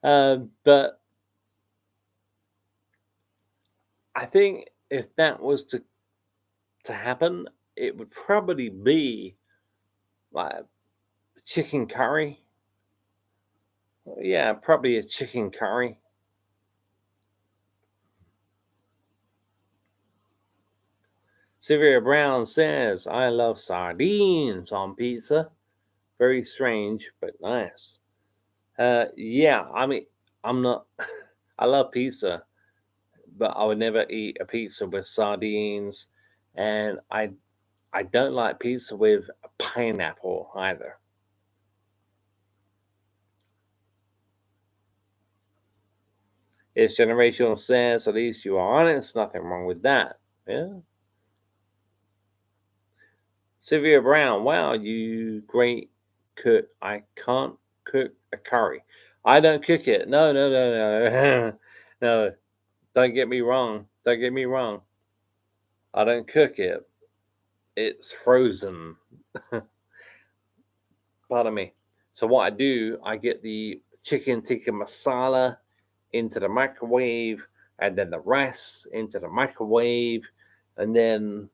But I think if that was to happen, it would probably be like chicken curry. Yeah, probably a chicken curry. Sylvia Brown says, I love sardines on pizza. Very strange, but nice. Yeah, I mean, I'm not, I love pizza, but I would never eat a pizza with sardines. And I don't like pizza with pineapple either. It's generational says, at least you are honest. Nothing wrong with that. Yeah. Sylvia Brown, wow, you great cook. I can't cook a curry. I don't cook it. No, no, no, no. No, don't get me wrong. Don't get me wrong. I don't cook it. It's frozen. Pardon me. So what I do, I get the chicken tikka masala into the microwave, and then the rice into the microwave, and then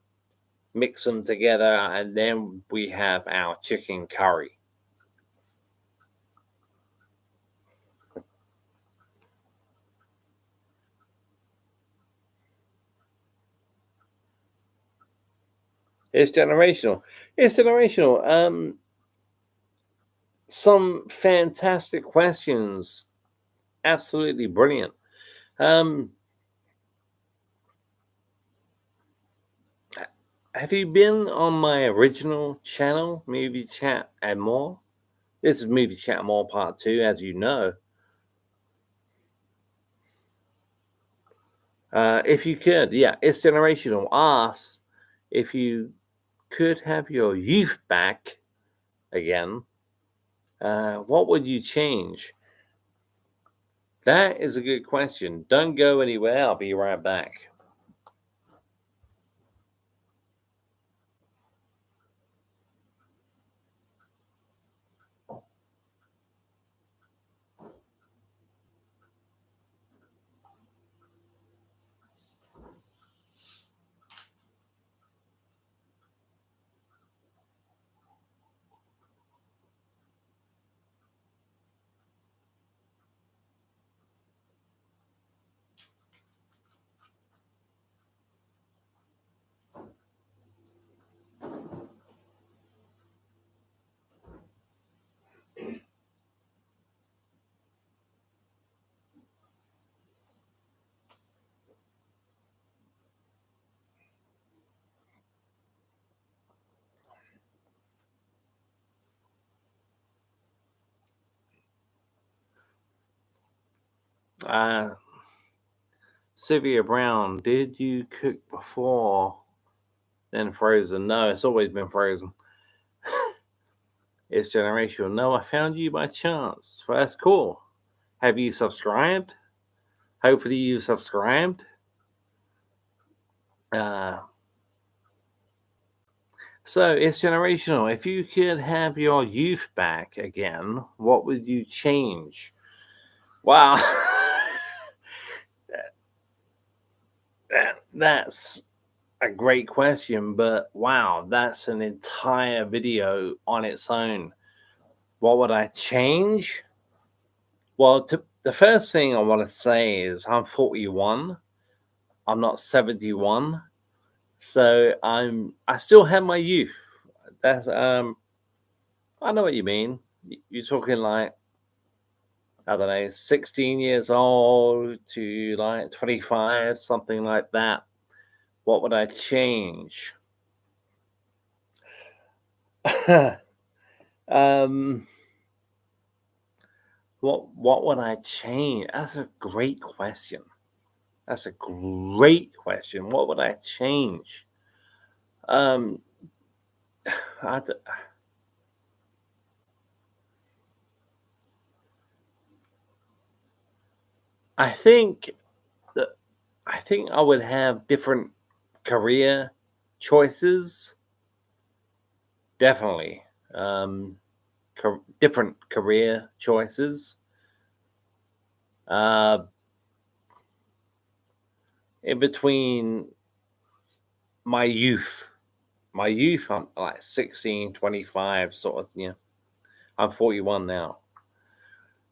mix them together, and then we have our chicken curry. It's generational. It's generational. Some fantastic questions. Absolutely brilliant. Um, have you been on my original channel, Movie Chat and More? This is Movie Chat and More Part 2, as you know. If you could, yeah, it's generational. Ask if you could have your youth back again, what would you change? That is a good question. Don't go anywhere. I'll be right back. Uh, Sylvia Brown, did you cook before then frozen? No, it's always been frozen. It's generational. No, I found you by chance. Well, that's cool. Have you subscribed? Hopefully, you subscribed. Uh, so it's generational. If you could have your youth back again, what would you change? Wow. That's a great question, but wow, that's an entire video on its own. What would I change? Well, the first thing I want to say is I'm 41. I'm not 71. So I still have my youth. That's I know what you mean. You're talking like, I don't know, 16 years old to like 25, something like that. What would I change? um what would I change? That's a great question. That's a great question. What would I change? Um, I, d- I think that. I think I would have different career choices. Definitely. Different career choices. Uh, in between my youth. My youth, I'm like 16, 25, sort of, I'm 41 now.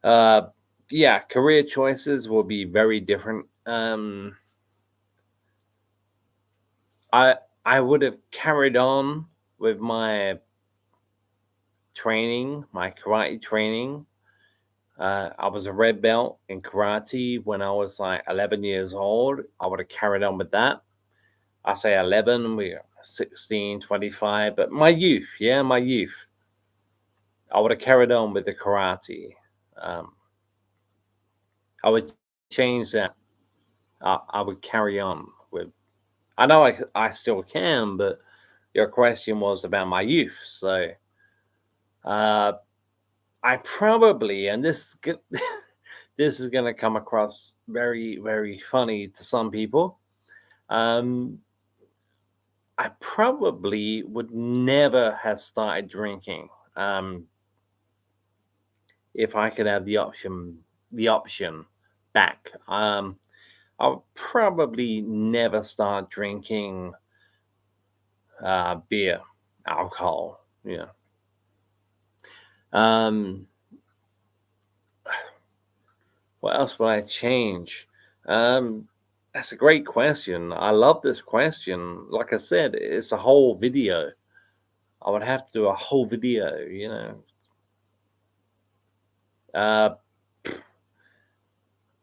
Uh, yeah, career choices will be very different. I I would have carried on with my training, my karate training. I was a red belt in karate when I was like 11 years old. I would have carried on with that. I say 11, we are 16, 25, but my youth, yeah, my youth. I would have carried on with the karate. Um, I would change that. I would carry on with. I know I still can, but your question was about my youth. So uh, I probably, and this is going to come across very, very funny to some people. Um, I probably would never have started drinking if I could have the option back. I'll probably never start drinking beer, alcohol. Yeah. Um, what else would I change? Um, that's a great question. I love this question. Like I said, it's a whole video. I would have to do a whole video. Uh,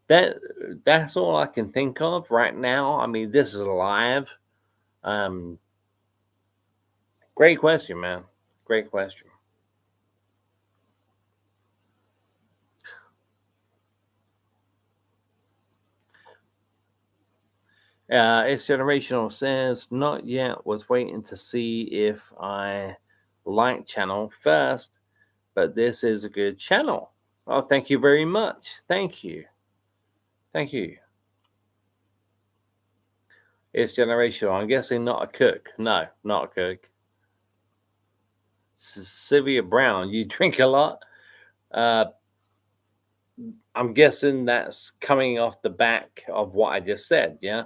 that that's all I can think of right now. I mean, this is live. Um, Great question, man. Great question. It's generational says not yet. Was waiting to see if I like channel first, but this is a good channel. Oh, thank you very much. Thank you. Thank you. It's generational. I'm guessing not a cook. No, not a cook. Sylvia Brown, you drink a lot. Uh, I'm guessing that's coming off the back of what I just said. Yeah,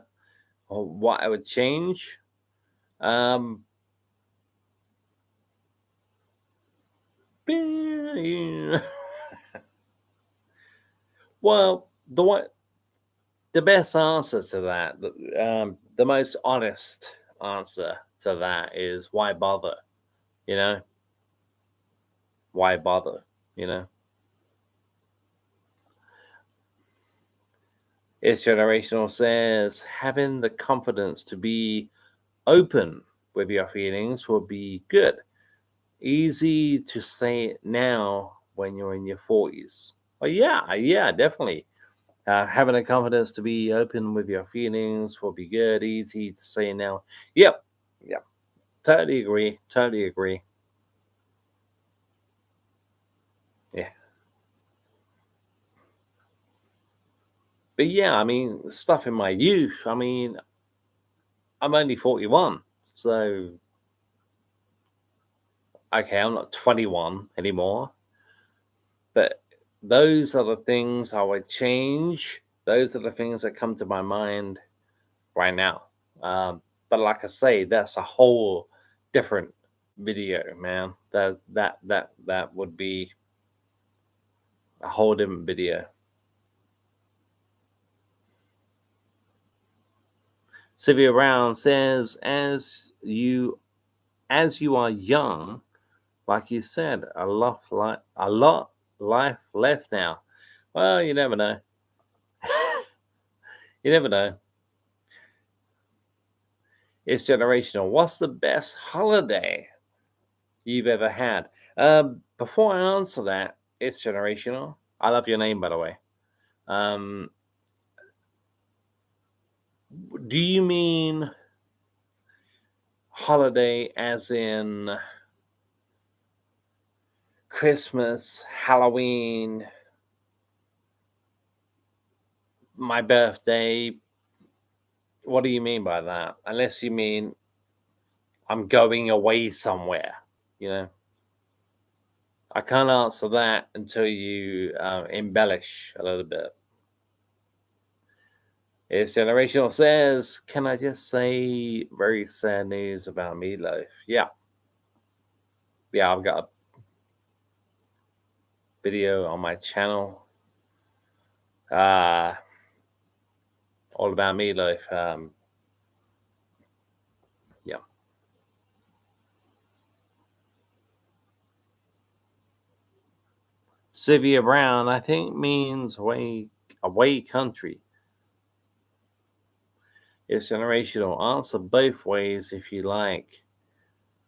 or what I would change. Um, well, the best answer to that, the most honest answer to that is why bother? You know, why bother? You know, it's generational says having the confidence to be open with your feelings will be good. Easy to say it now when you're in your 40s. Oh, yeah, definitely. Having the confidence to be open with your feelings will be good. Easy to say now. Yep, yep. Totally agree. Totally agree. Yeah. But yeah, I mean, stuff in my youth. I mean, I'm only 41. So, okay, I'm not 21 anymore. But those are the things I would change. Those are the things that come to my mind right now. But like I say, that's a whole different video, man. That would be a whole different video. Sylvia Brown says, as you are young, like you said, a lot life left now. Well, you never know. You never know. It's generational. What's the best holiday you've ever had? Before I answer that, it's generational. I love your name, by the way. Um, do you mean holiday as in Christmas, Halloween, my birthday, What do you mean by that? Unless you mean I'm going away somewhere, you know. I can't answer that until you embellish a little bit. It's Generational says, can I just say very sad news about Meatloaf? Yeah. Yeah, I've got a video on my channel all about Meatloaf. Yeah. Sylvia Brown, I think, means away country. It's generational. Answer both ways if you like.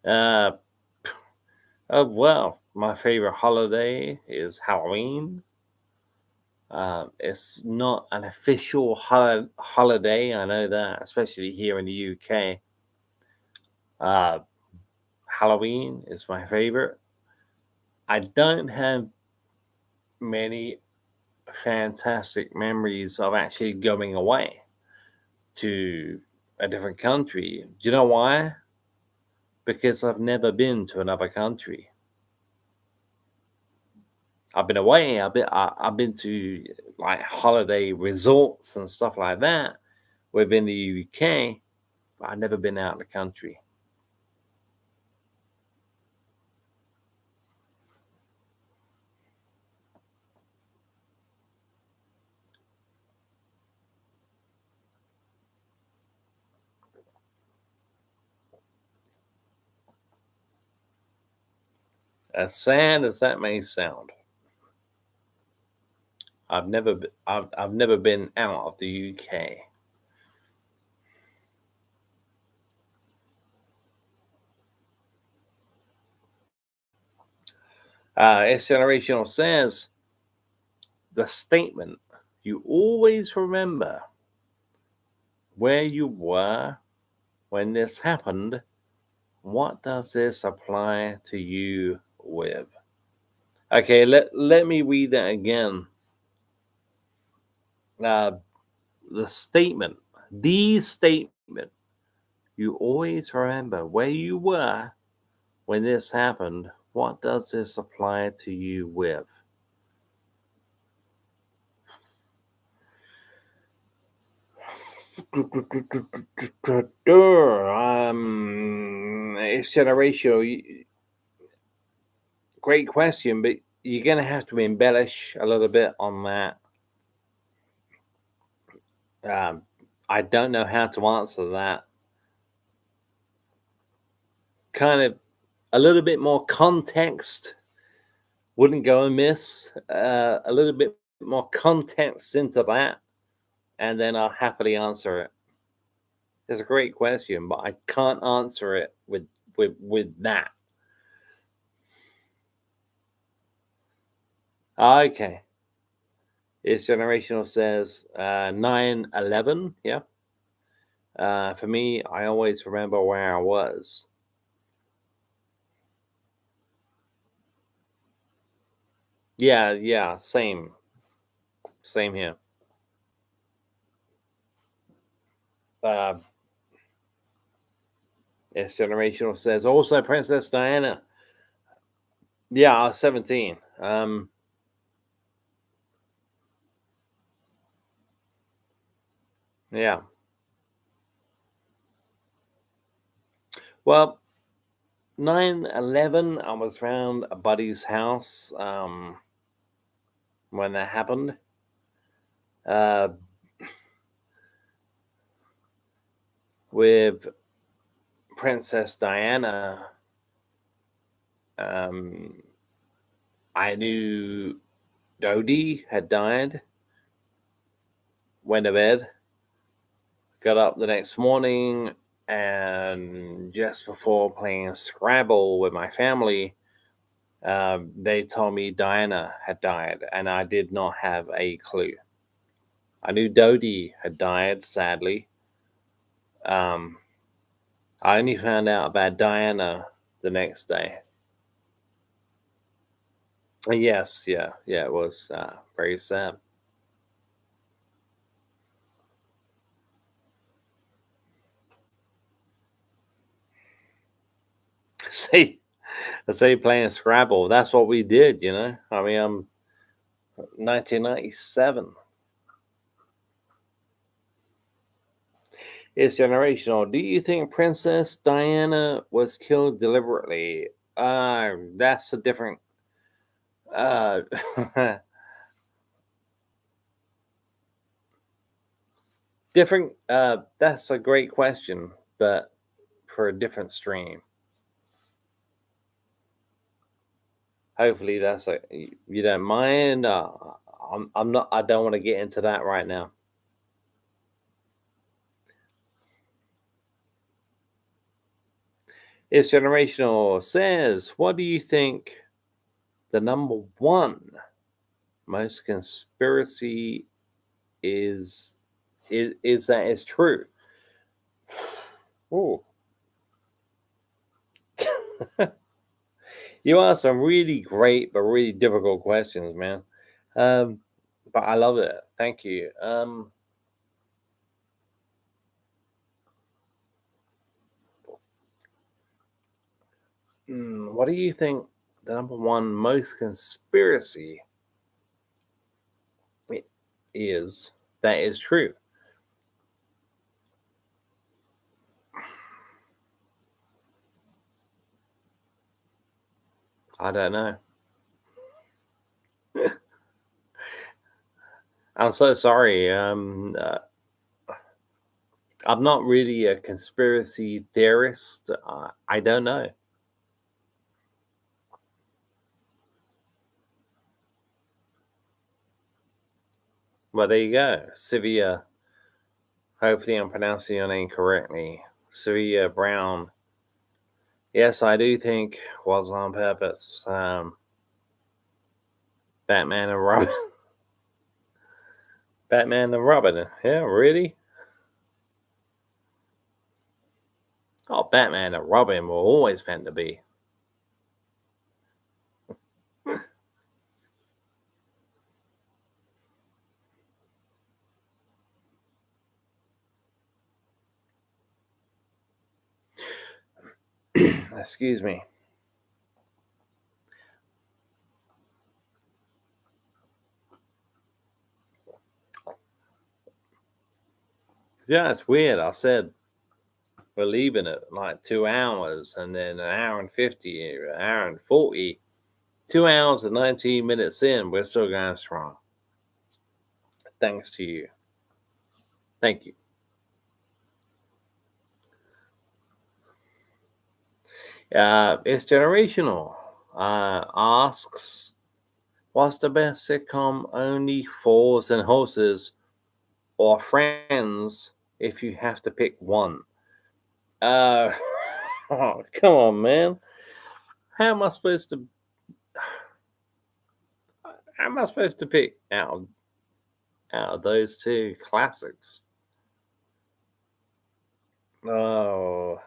Oh, well, my favorite holiday is Halloween. It's not an official holiday, I know that, especially here in the UK. Halloween is my favorite. I don't have many fantastic memories of actually going away to a different country. Do you know why? Because I've never been to another country. I've been away. I've been to like holiday resorts and stuff like that within the UK, but I've never been out of the country. As sad as that may sound, I've never been out of the UK. S Generational says the statement, you always remember where you were when this happened. What does this apply to you with? Okay, let me read that again. Uh, the statement, you always remember where you were when this happened. What does this apply to you with? It's generational. Great question, but you're going to have to embellish a little bit on that. I don't know how to answer that. Kind of a little bit more context wouldn't go amiss. A little bit more context into that, and then I'll happily answer it. It's a great question, but I can't answer it with that. Okay. It's generational says 9/11. Yeah. For me, I always remember where I was. Yeah, same here. Uh, it's generational says also Princess Diana. Yeah, I was 17. Yeah. Well, 9/11, I was around a buddy's house when that happened. Uh, with Princess Diana, um, I knew Dodie had died, went to bed, got up the next morning, and just before playing Scrabble with my family, they told me Diana had died, and I did not have a clue. I knew Dodie had died, sadly. Um, I only found out about Diana the next day. Yes, yeah, it was very sad. See, I say playing Scrabble. That's what we did, I mean, 1997. It's generational. Do you think Princess Diana was killed deliberately? That's a different. Uh, different. That's a great question, but for a different stream. Hopefully, you don't mind. I'm not. I don't want to get into that right now. It's generational. Says, what do you think the number one most conspiracy is that it's true? Oh, you asked some really great but really difficult questions, man. But I love it. Thank you. What do you think the number one most conspiracy is that is true? I don't know. I'm so sorry. I'm not really a conspiracy theorist. I don't know. Well, there you go. Sylvia, hopefully I'm pronouncing your name correctly. Sylvia Brown. Yes, I do think was on purpose. Batman and Robin. Batman and Robin. Yeah, really? Oh, Batman and Robin were always meant to be. Excuse me. Yeah, it's weird. I said we're leaving at like 2 hours and then an hour and 50, an hour and 40. 2 hours and 19 minutes in, we're still going strong. Thanks to you. Thank you. It's generational. Asks, what's the best sitcom? Only Fools and Horses or Friends if you have to pick one? Oh, come on, man. How am I supposed to? How am I supposed to pick out of those two classics? Oh,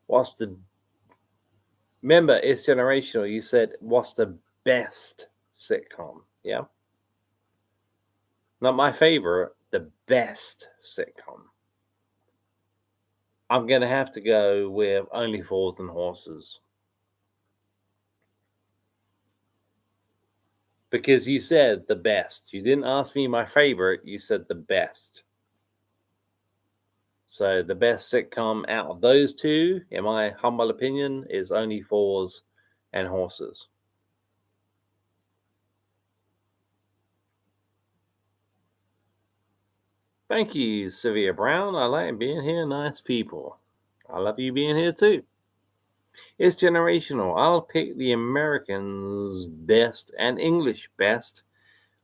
what's the? Remember, it's generational. You said, what's the best sitcom? Yeah, not my favorite. The best sitcom. I'm gonna have to go with Only Fools and Horses. Because you said the best. You didn't ask me my favorite, you said the best. So the best sitcom out of those two, in my humble opinion, is Only Fools and Horses. Thank you, Sylvia Brown. I like being here. Nice people. I love you being here too. It's generational. I'll pick the Americans best and English best.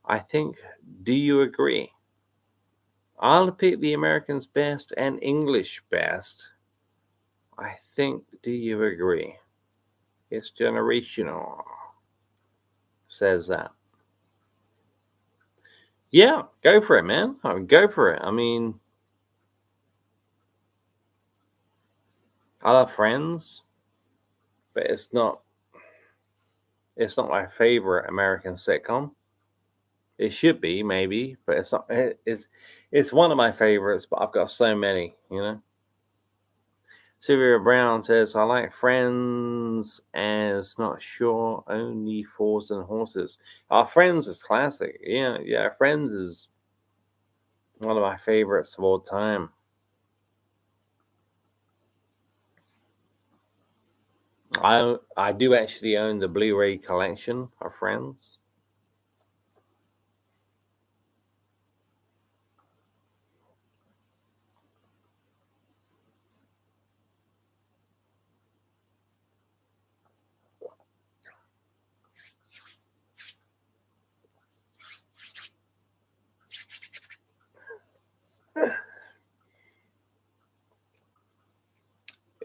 I think. Do you agree? I'll pick the Americans best and English best. I think. Do you agree? It's generational. Says that. Yeah, go for it, man. Go for it. I mean, I love Friends, but it's not. It's not my favorite American sitcom. It should be, maybe, but it's not. It's one of my favorites, but I've got so many. Sylvia Brown says, I like Friends as not sure, only Fools and Horses. Our Friends is classic. Yeah, Friends is one of my favorites of all time. I do actually own the Blu-ray collection of Friends.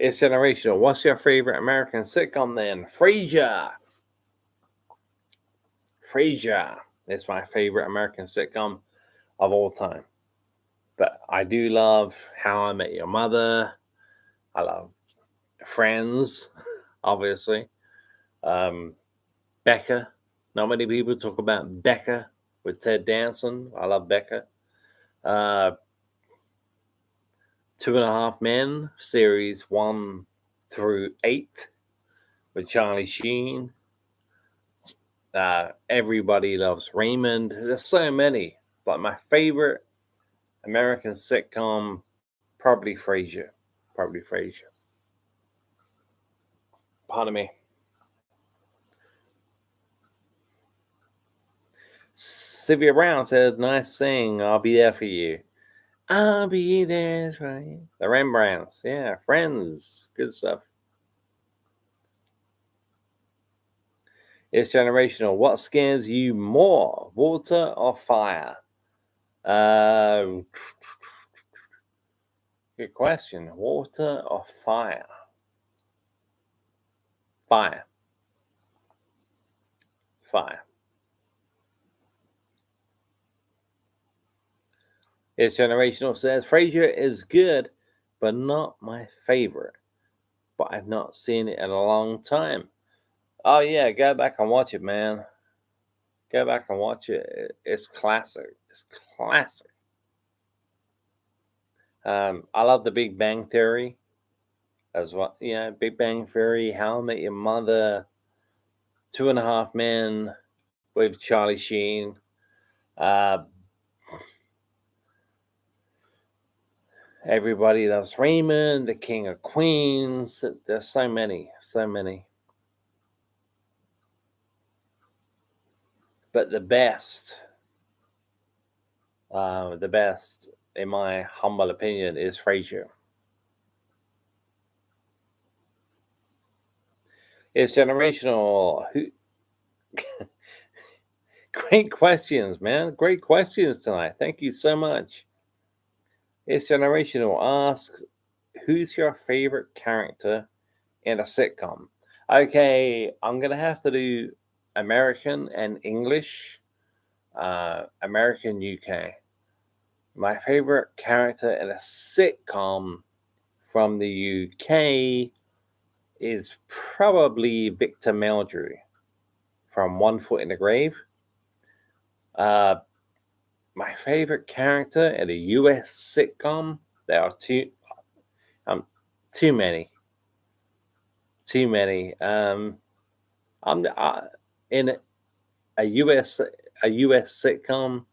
It's generational. What's your favorite American sitcom then? Frasier. Frasier is my favorite American sitcom of all time. But I do love How I Met Your Mother. I love Friends, obviously. Becca. Not many people talk about Becca with Ted Danson. I love Becca. Two and a Half Men, series 1 through 8 with Charlie Sheen. Everybody Loves Raymond. There's so many. But my favorite American sitcom, probably Frasier. Probably Frasier. Pardon me. Sylvia Brown said, nice sing. I'll be there for you. I'll be there for you. The Rembrandts. Yeah, Friends. Good stuff. It's generational. What scares you more, water or fire? Good question. Water or fire? Fire. Fire. It's generational says Frasier is good, but not my favorite. But I've not seen it in a long time. Oh yeah, go back and watch it, man. Go back and watch it. It's classic. It's classic. I love The Big Bang Theory as well. Yeah, Big Bang Theory, How I Met Your Mother, Two and a Half Men with Charlie Sheen. Everybody Loves Raymond, The King of Queens. There's so many, so many. But the best, in my humble opinion, is Frasier. It's generational. Great questions, man. Great questions tonight. Thank you so much. It's generational. Asks, who's your favorite character in a sitcom? Okay, I'm gonna have to do American and English. American, UK. My favorite character in a sitcom from the UK is probably Victor Meldrew from One Foot in the Grave. My favorite character in a US sitcom, there are too many. Too many. I'm in a US sitcom.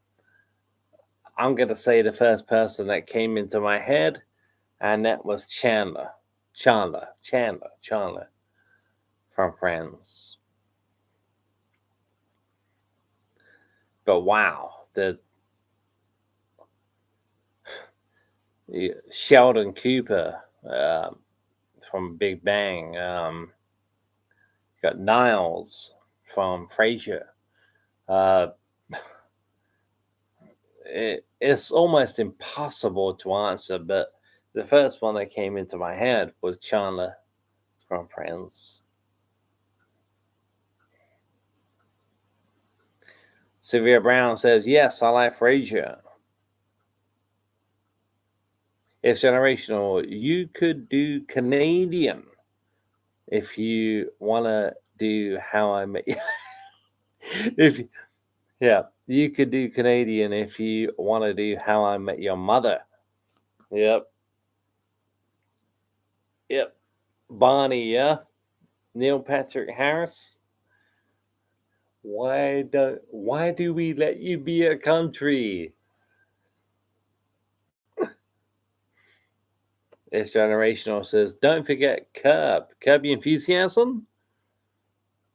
I'm gonna say the first person that came into my head, and that was Chandler from Friends. But wow, the Sheldon Cooper from Big Bang. Got Niles from Frasier. It's almost impossible to answer, but the first one that came into my head was Chandler from Friends. Sylvia Brown says, yes, I like Frasier. It's generational. You could do Canadian if you want to do How I Met You. You could do Canadian if you want to do How I Met Your Mother. Yep. Yep. Barney, yeah. Neil Patrick Harris. Why do we let you be a country? This generational says, don't forget Curb Your Enthusiasm.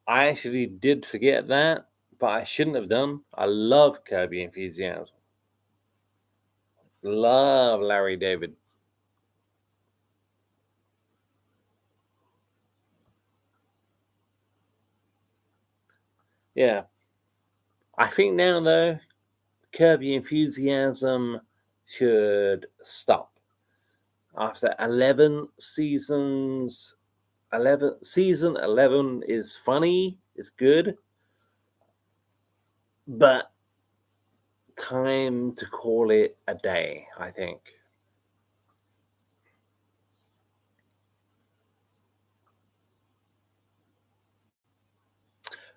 I actually did forget that, but I shouldn't have done. I love Curb Your Enthusiasm. Love Larry David. Yeah. I think now, though, Curb Your Enthusiasm should stop. After 11 seasons, 11 is funny, it's good, but time to call it a day, I think.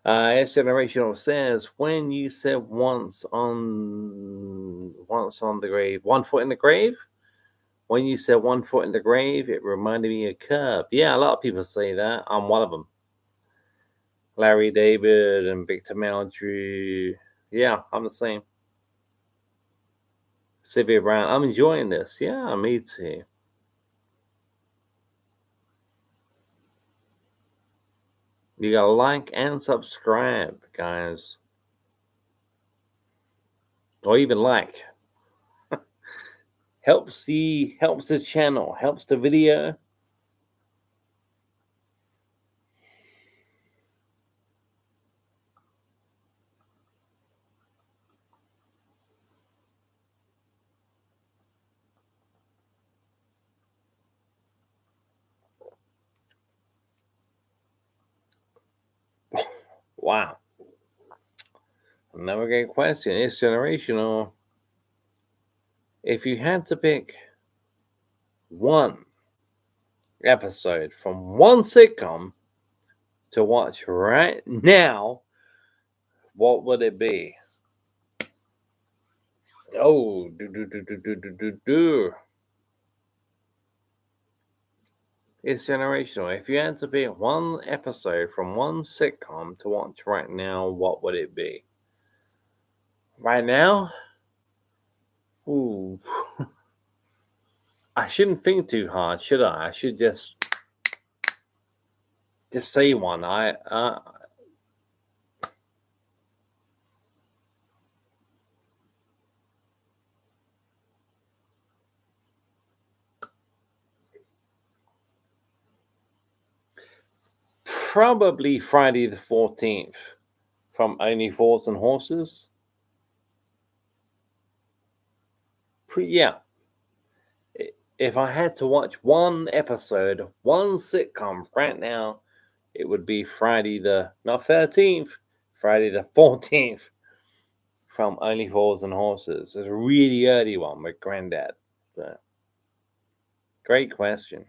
S Generational says, when you said once on the grave, one foot in the grave. When you said one foot in the grave, it reminded me of Curb. Yeah, a lot of people say that. I'm one of them. Larry David and Victor Meldrew. Yeah, I'm the same. Sylvia Brown. I'm enjoying this. Yeah, me too. You gotta like and subscribe, guys. Or even like. Helps the channel, helps the video. Wow. Another great question. It's generational. If you had to pick one episode from one sitcom to watch right now, what would it be? Oh, do. It's generational. If you had to pick one episode from one sitcom to watch right now, what would it be? Right now? Ooh. I shouldn't think too hard, should I? I should just say one. Probably Friday the 14th from Only Fools and Horses. Yeah. If I had to watch one episode, one sitcom right now, it would be Friday the not 13th, Friday the 14th from Only Fools and Horses. It's a really early one with Granddad. So, great question.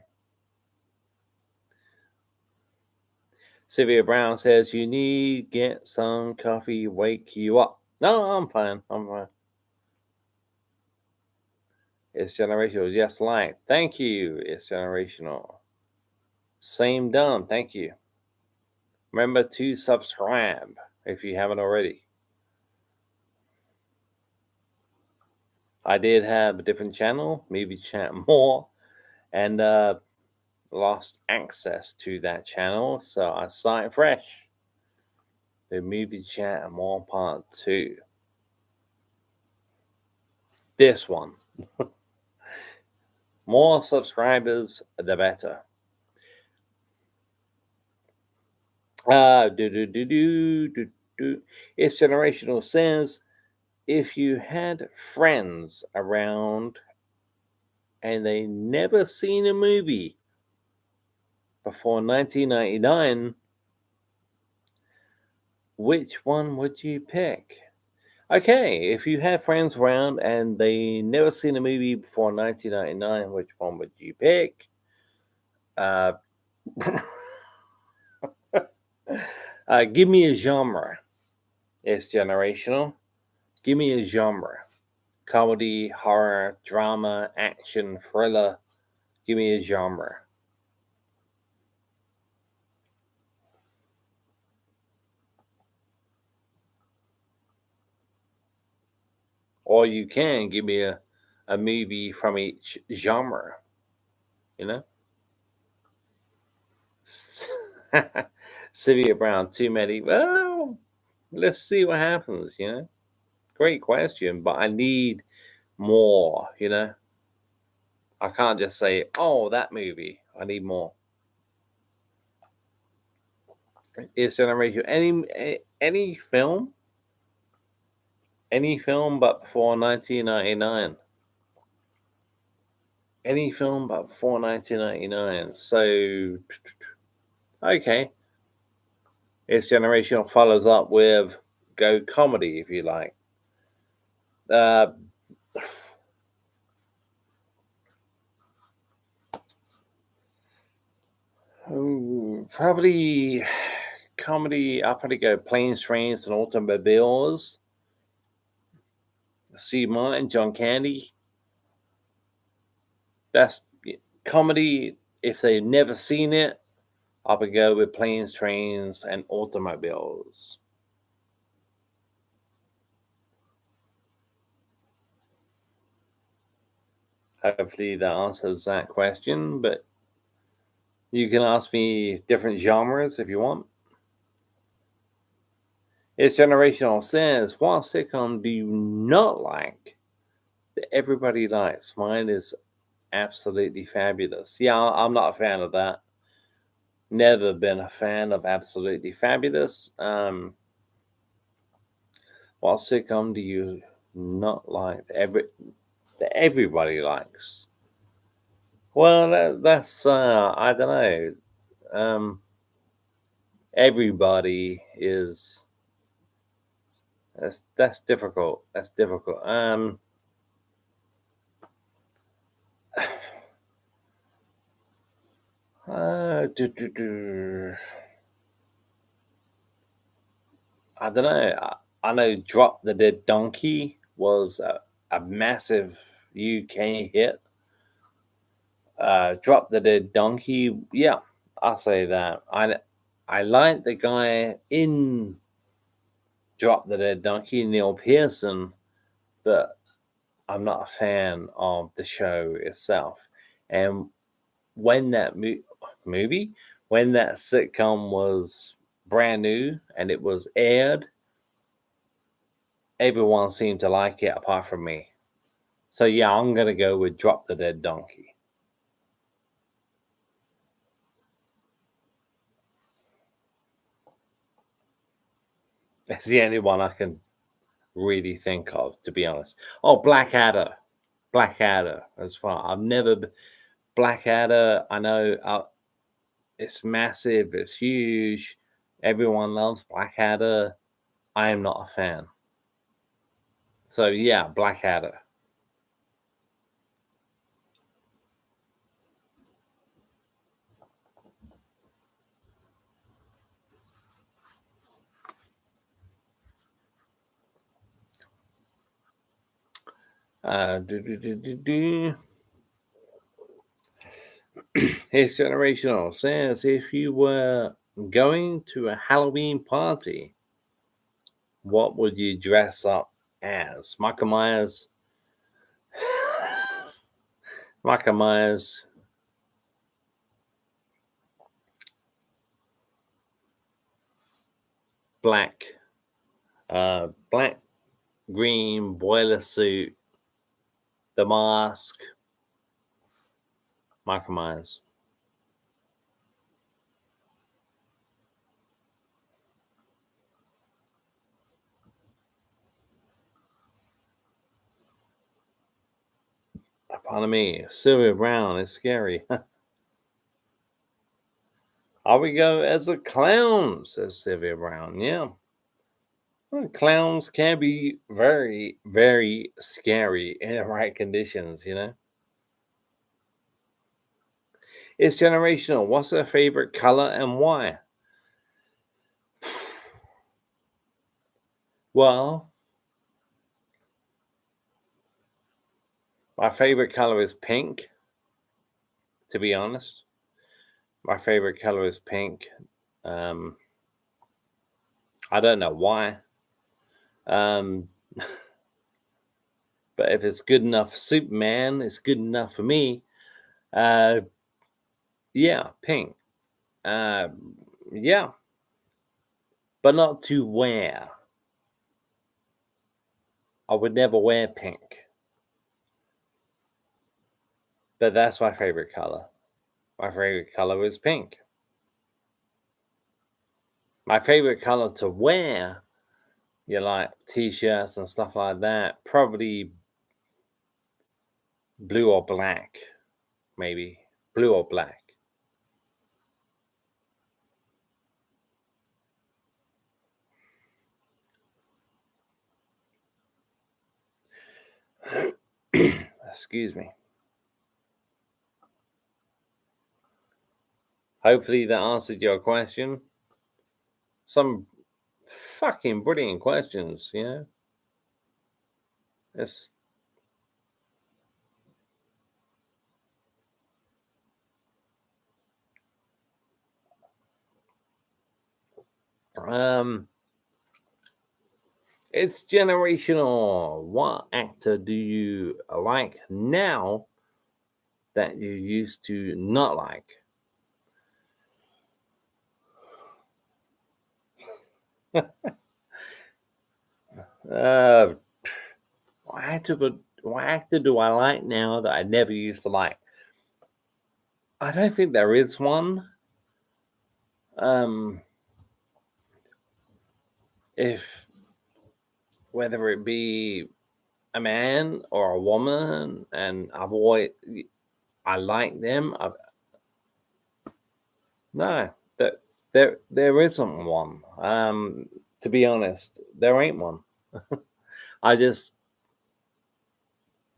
Sylvia Brown says you need get some coffee, wake you up. No, I'm fine. I'm fine. It's generational. Yes, like. Thank you. It's generational. Same done. Thank you. Remember to subscribe if you haven't already. I did have a different channel, maybe chat more, and lost access to that channel, so I started fresh. The movie chat and more part 2. This one. More subscribers, the better. It's generational says if you had friends around and they never seen a movie before 1999, which one would you pick? Okay, if you had friends around and they never seen a movie before 1999, which one would you pick? Give me a genre. It's generational. Give me a genre. Comedy, horror, drama, action, thriller. Give me a genre. or you can give me a movie from each genre, you know? Sylvia Brown, too many. Well, let's see what happens, you know? Great question, but I need more, you know? I can't just say, oh, that movie. I need more. It's generation. Any film? Any film but before 1999. Any film but before 1999. So, okay. Its generation follows up with go comedy, if you like. Uh, Probably comedy. I'll probably go Planes, Trains, and Automobiles. Steve Martin, John Candy. That's comedy. If they've never seen it, I would go with Planes, Trains, and Automobiles. Hopefully that answers that question, but you can ask me different genres if you want. It's Generational says, what sitcom do you not like that everybody likes? Mine is Absolutely Fabulous. Yeah, I'm not a fan of that. Never been a fan of Absolutely Fabulous. What sitcom do you not like that everybody likes? Well, that's I don't know. Everybody is that's difficult. That's difficult. I don't know. I know Drop the Dead Donkey was a massive UK hit. Drop the Dead Donkey. Yeah, I'll say that. I like the guy in Drop the Dead Donkey, Neil Pearson, but I'm not a fan of the show itself. And when that movie, when that sitcom was brand new and it was aired, everyone seemed to like it apart from me. So yeah, I'm gonna go with Drop the Dead Donkey. It's the only one I can really think of, to be honest. Oh, Blackadder. Blackadder as well. I've never Blackadder. I know it's massive. It's huge. Everyone loves Blackadder. I am not a fan. So yeah, Blackadder. Do, do, do, do, do. His generational says if you were going to a Halloween party, what would you dress up as? Michael Myers. Michael Myers. Black. Black, green, boiler suit, the mask. Michael Myers. Pardon me. Sylvia Brown is scary. I would go as a clown, says Sylvia Brown. Yeah. Well, clowns can be very, very scary in the right conditions, you know? It's generational. What's her favorite color and why? Well, my favorite color is pink, to be honest. My favorite color is pink. Um, I don't know why. Um, But if it's good enough for Superman, it's good enough for me. Yeah, pink. Yeah, but not to wear. I would never wear pink. But that's my favorite color. My favorite color is pink. My favorite color to wear, you like t-shirts and stuff like that, probably blue or black, maybe. Blue or black. Excuse me. Hopefully that answered your question. Some fucking brilliant questions, you know? It's it's generational. What actor do you like now that you used to not like? uh, what actor do I like now that I never used to like? I don't think there is one. Um, if whether it be a man or a woman, and I like them. No, that there isn't one. To be honest, there ain't one. I just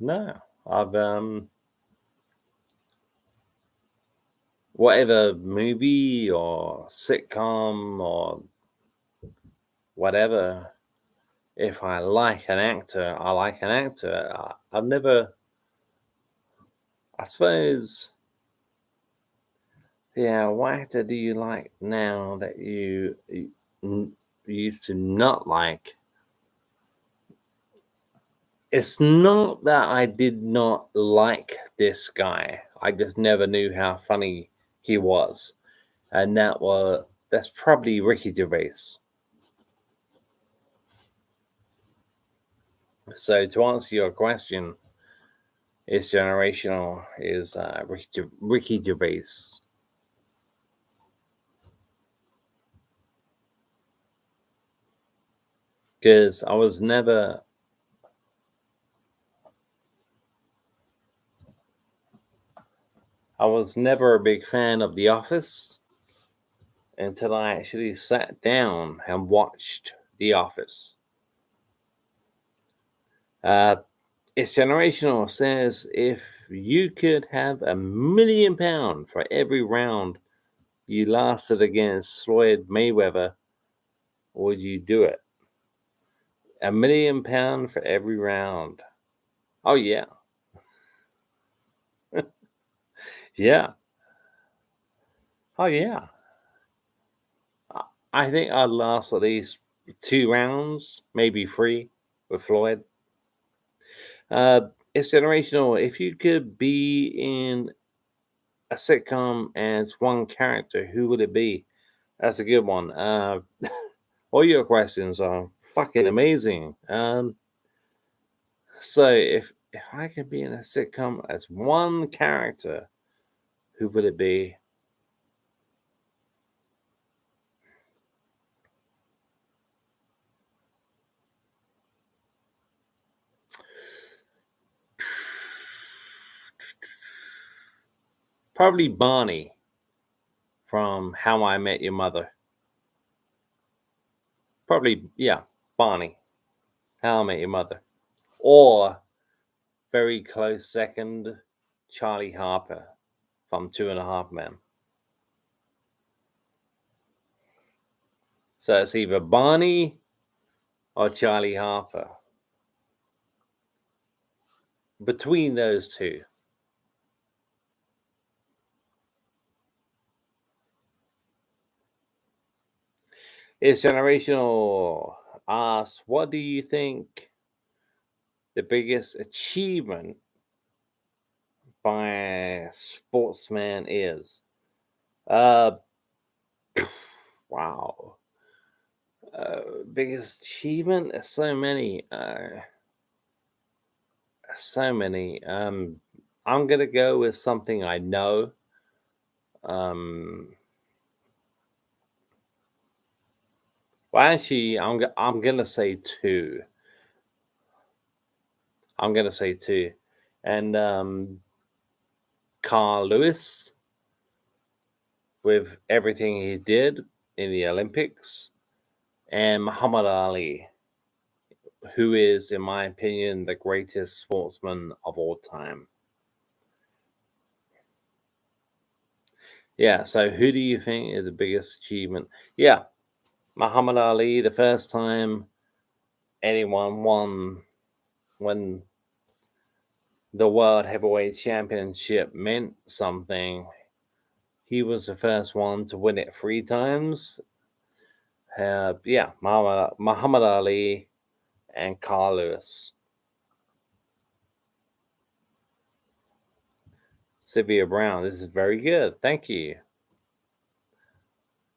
no. I've whatever movie or sitcom or whatever. If I like an actor, I like an actor. I've never. I suppose. Yeah, what actor do you like now that you used to not like? It's not that I did not like this guy. I just never knew how funny he was. And that's probably Ricky Gervais. So to answer your question, is generational is Ricky Gervais. Because I was never a big fan of The Office until I actually sat down and watched The Office. Uh, it's generational says if you could have £1 million for every round you lasted against Floyd Mayweather, would you do it? £1 million for every round. Oh yeah, yeah. Oh yeah. I think I'd last at least 2 rounds, maybe three, with Floyd. It's generational. If you could be in a sitcom as one character, who would it be? That's a good one. All your questions are fucking amazing. So if I could be in a sitcom as one character, who would it be? Probably Barney from How I Met Your Mother. Probably, yeah, Barney, How I Met Your Mother. Or very close second, Charlie Harper from Two and a Half Men. So it's either Barney or Charlie Harper. Between those two. It's generational. Asks, what do you think the biggest achievement by a sportsman is? Uh, wow. Biggest achievement? There's so many. So many. I'm gonna go with something I know. Um, well, actually, I'm gonna say two. I'm gonna say two, and Carl Lewis with everything he did in the Olympics, and Muhammad Ali, who is, in my opinion, the greatest sportsman of all time. Yeah, so who do you think is the biggest achievement? Yeah, Muhammad Ali, the first time anyone won when the World Heavyweight Championship meant something. He was the first one to win it 3 times. Yeah, Muhammad Ali and Carl Lewis. Sylvia Brown, this is very good. Thank you.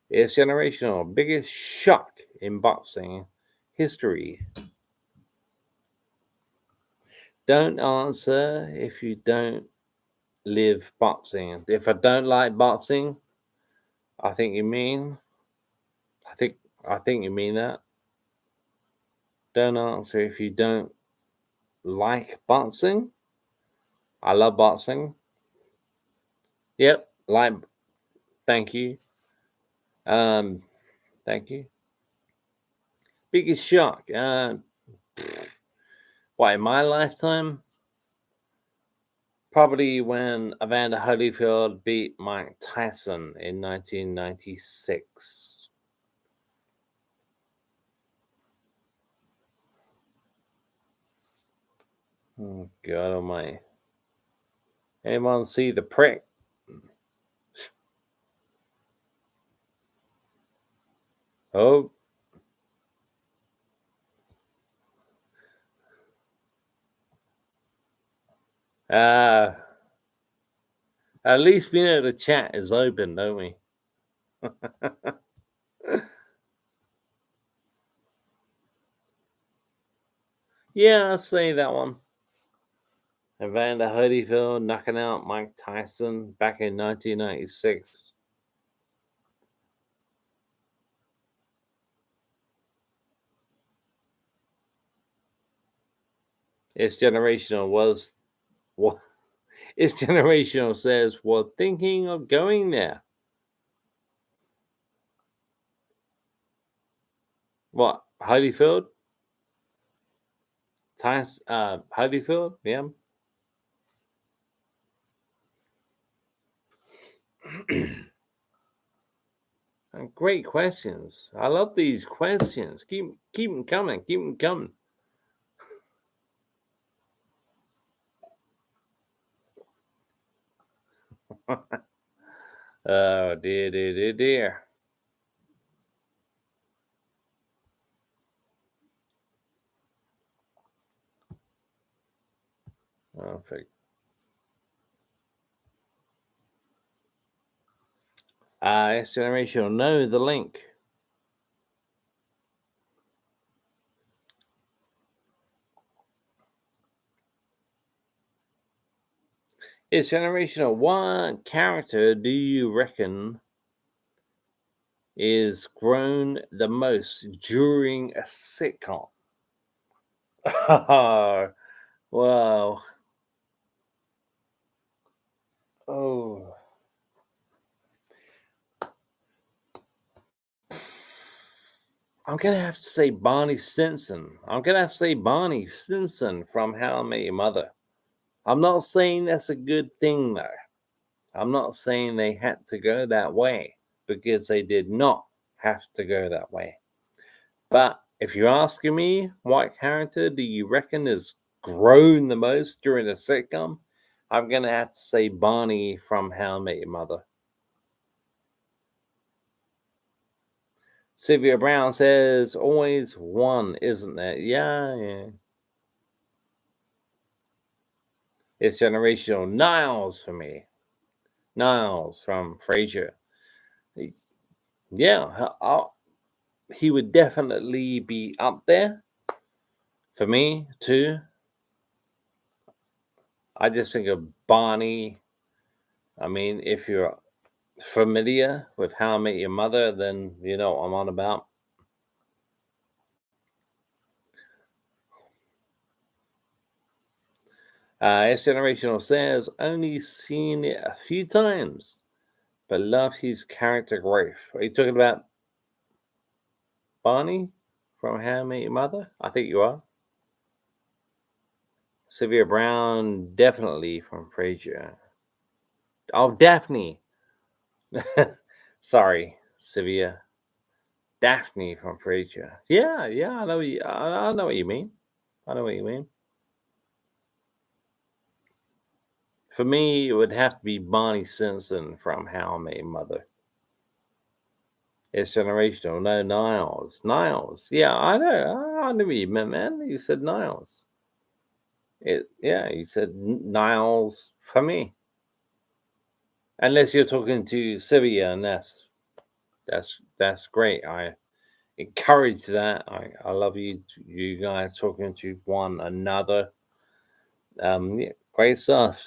It's generational. Biggest shock in boxing history. Don't answer if you don't live boxing. If I don't like boxing, I think you mean. I think you mean that. Don't answer if you don't like boxing. I love boxing. Yep, like. Thank you. Thank you. Biggest shock. Why in my lifetime? Probably when Evander Holyfield beat Mike Tyson in 1996. Oh, God almighty. Anyone see the prick? Oh. At least we know the chat is open, don't we? Yeah, I'll say that one. Evander Holyfield knocking out Mike Tyson back in 1996. It's generational. What? It's generational. Says we're thinking of going there. What? Holyfield? Holyfield? Yeah. Great questions. I love these questions. Keep them coming. Keep them coming. Oh dear. Perfect. It's generational. No, the link. It's generational. What character do you reckon is grown the most during a sitcom? Oh, wow. Oh. I'm going to have to say Barney Stinson. I'm going to have to say Barney Stinson from How I Met Your Mother. I'm not saying that's a good thing, though. I'm not saying they had to go that way because they did not have to go that way. But if you're asking me, what character do you reckon has grown the most during the sitcom? I'm going to have to say Barney from How I Met Your Mother. Sylvia Brown says, always one, isn't there? Yeah. It's generational. Niles for me. Niles from Frasier. Yeah, he would definitely be up there for me too. I just think of Barney. I mean, if you're familiar with How I Met Your Mother, then you know what I'm on about. S Generational says, only seen it a few times, but love his character growth. Are you talking about Barney from How I Met Your Mother? I think you are. Sylvia Brown, definitely from Frasier. Oh, Daphne. Sorry, Sylvia. Daphne from Frasier. Yeah, I know. I know what you mean. I know what you mean. For me, it would have to be Bonnie Simpson from How I Met Your Mother. It's generational. No, Niles. Niles. Yeah, I know. I knew what you meant, man. You said Niles. Yeah, you said Niles for me. Unless you're talking to Sylvia, and that's great. I encourage that. I love you guys talking to one another. Yeah, great stuff.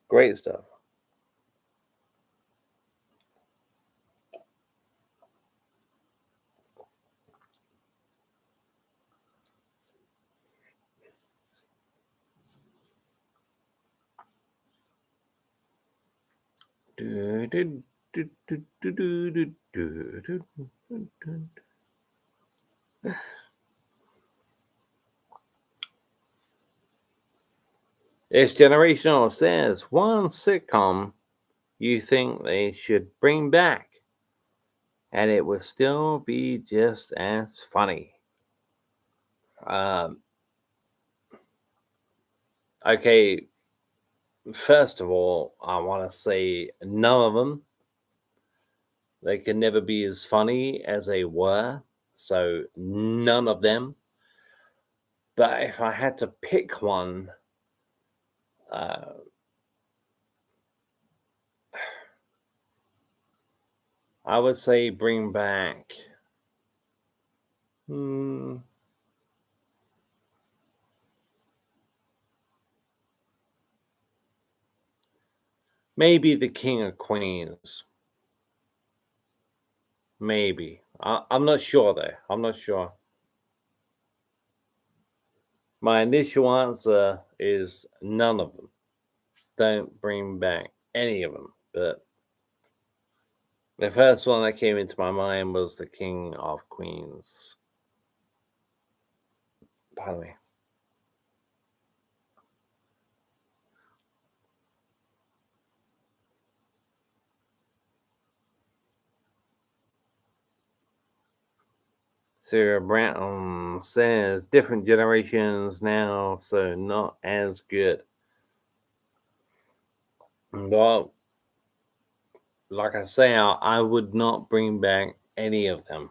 Great stuff. It's generational says one sitcom you think they should bring back and it will still be just as funny. Um, okay, first of all, I want to say none of them. They can never be as funny as they were. So none of them. But if I had to pick one, uh, I would say bring back. Hmm, maybe the King of Queens. Maybe. I'm not sure though. I'm not sure. My initial answer is none of them. Don't bring back any of them. But the first one that came into my mind was the King of Queens. Pardon me. Sarah Brown says different generations now, so not as good. Well, like I say, I would not bring back any of them.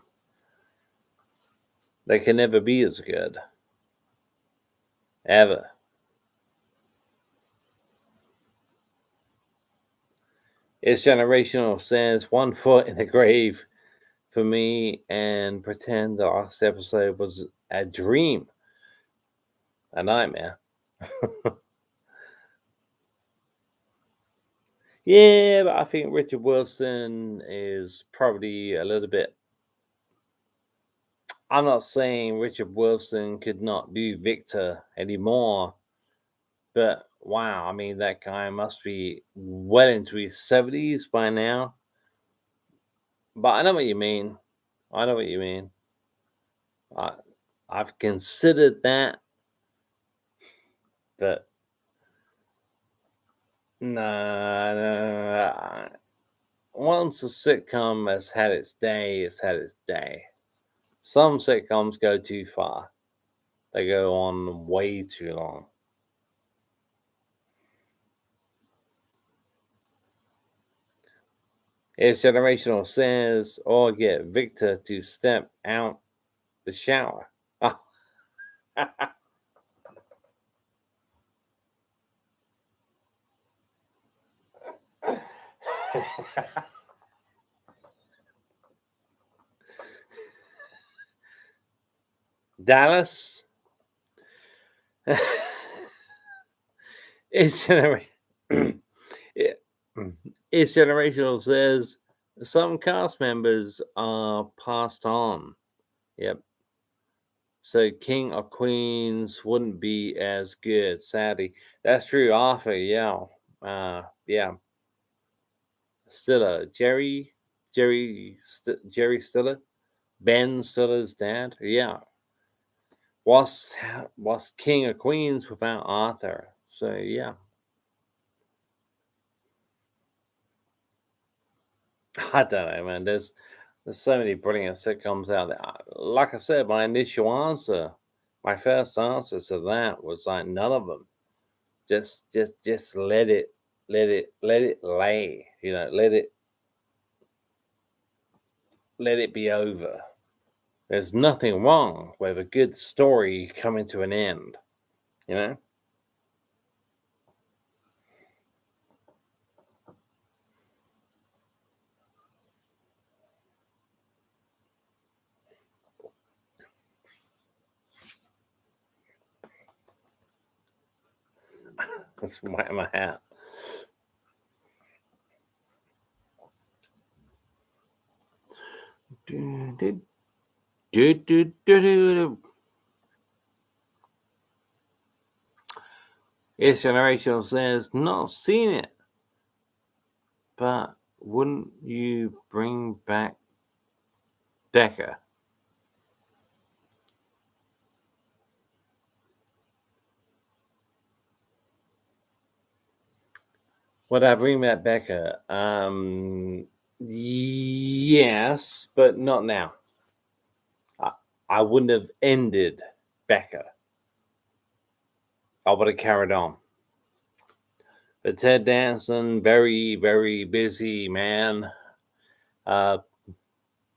They can never be as good. Ever. It's generational says one foot in the grave for me and pretend the last episode was a dream, a nightmare. Yeah, but I think Richard Wilson is probably a little bit. I'm not saying Richard Wilson could not do Victor anymore, but wow, I mean, that guy must be well into his 70s by now. But I know what you mean. I know what you mean. I, I've considered that, but nah, nah. Once a sitcom has had its day, it's had its day. Some sitcoms go too far. They go on way too long. It's generational says, or get Victor to step out the shower. Dallas. It's It's generational says some cast members are passed on. Yep. So King or Queens wouldn't be as good, sadly. That's true. Arthur, yeah. Yeah. Stiller. Jerry Stiller. Ben Stiller's dad. Yeah. Was King of Queens without Arthur. So yeah. I don't know, man. There's so many brilliant sitcoms out there. Like I said, my initial answer, my first answer to that was like none of them. Just let it lay. You know, let it be over. There's nothing wrong with a good story coming to an end. You know. That's wet my hat. This generation says not seen it, but wouldn't you bring back Becca? Would I bring back Becca? Yes, but not now. I wouldn't have ended Becca. I would have carried on. But Ted Danson, very, very busy man. I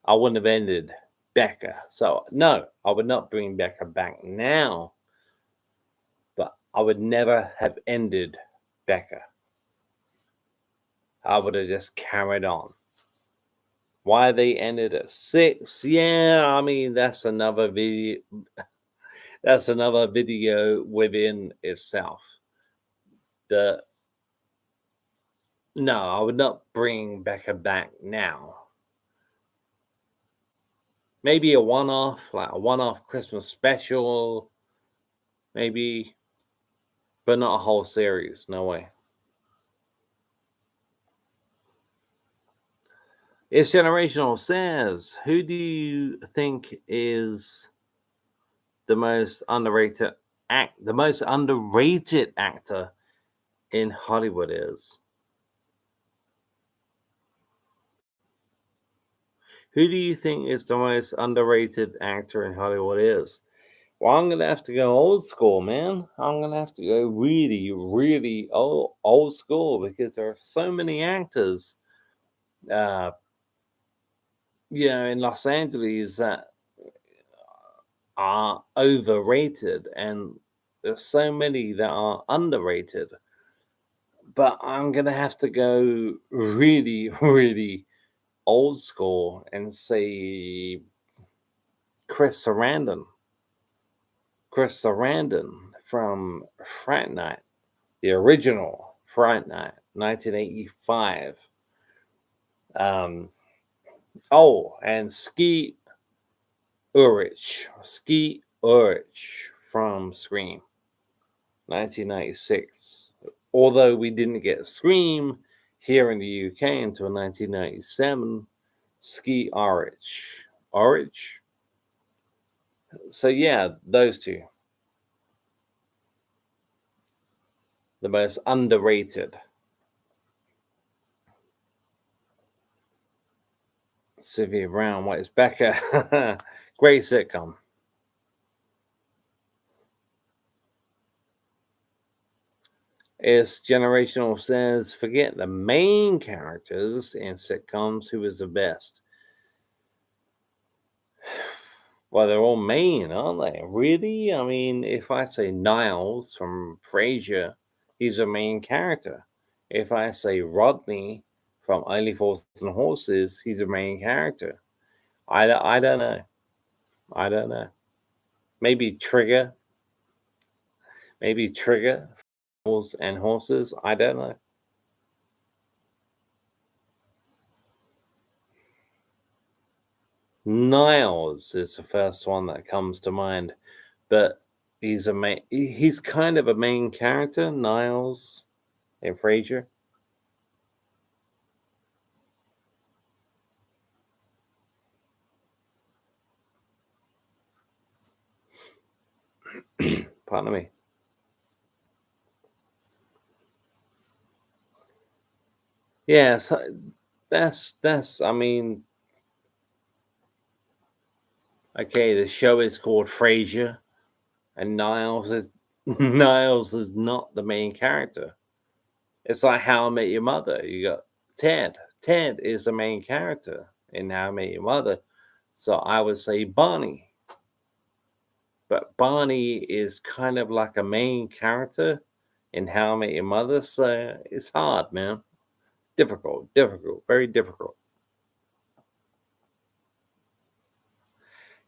wouldn't have ended Becca. So, no, I would not bring Becca back now. But I would never have ended Becca. I would have just carried on. Why they ended at 6? Yeah, I mean that's another video. That's another video within itself. No, I would not bring Becca back now. Maybe a one-off, like a one-off Christmas special, maybe, but not a whole series. No way. It's Generational says, who do you think is the most underrated actor in Hollywood is? Who do you think is the most underrated actor in Hollywood is? Well, I'm gonna have to go old school, man. I'm gonna have to go really, really old school because there are so many actors, uh, in Los Angeles that are overrated, and there's so many that are underrated. But I'm gonna have to go really, really old school and say Chris Sarandon. Chris Sarandon from Fright Night, the original Fright Night, 1985. And Skeet Ulrich from Scream, 1996. Although we didn't get Scream here in the UK until 1997, Skeet Ulrich. So yeah, those two. The most underrated. Sylvia Brown, what is Becca? Great sitcom. It's Generational says, forget the main characters in sitcoms, who is the best? Well, they're all main, aren't they? Really? I mean, if I say Niles from Frasier, he's a main character. If I say Rodney from Only Fools and Horses, he's a main character. I don't know. I don't know. Maybe Trigger. Maybe Trigger, Fools and Horses. I don't know. Niles is the first one that comes to mind, but he's kind of a main character, Niles in Frasier. Pardon me. Yeah, so that's I mean, okay, the show is called Frasier, and Niles is Niles is not the main character. It's like How I Met Your Mother. You got Ted. Ted is the main character in How I Met Your Mother. So I would say Barney. But Barney is kind of like a main character in How I Met Your Mother. So it's hard, man. Difficult, very difficult.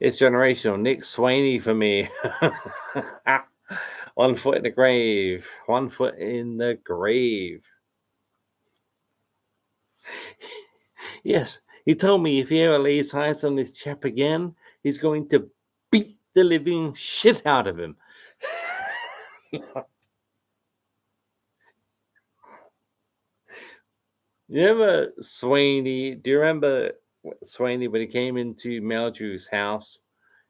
It's generational. Nick Swaney for me. 1 foot in the grave. 1 foot in the grave. Yes, he told me if he ever lays eyes on this chap again, he's going to beat the living shit out of him. You remember Swaney? Do you remember Swaney when he came into Meldrew's house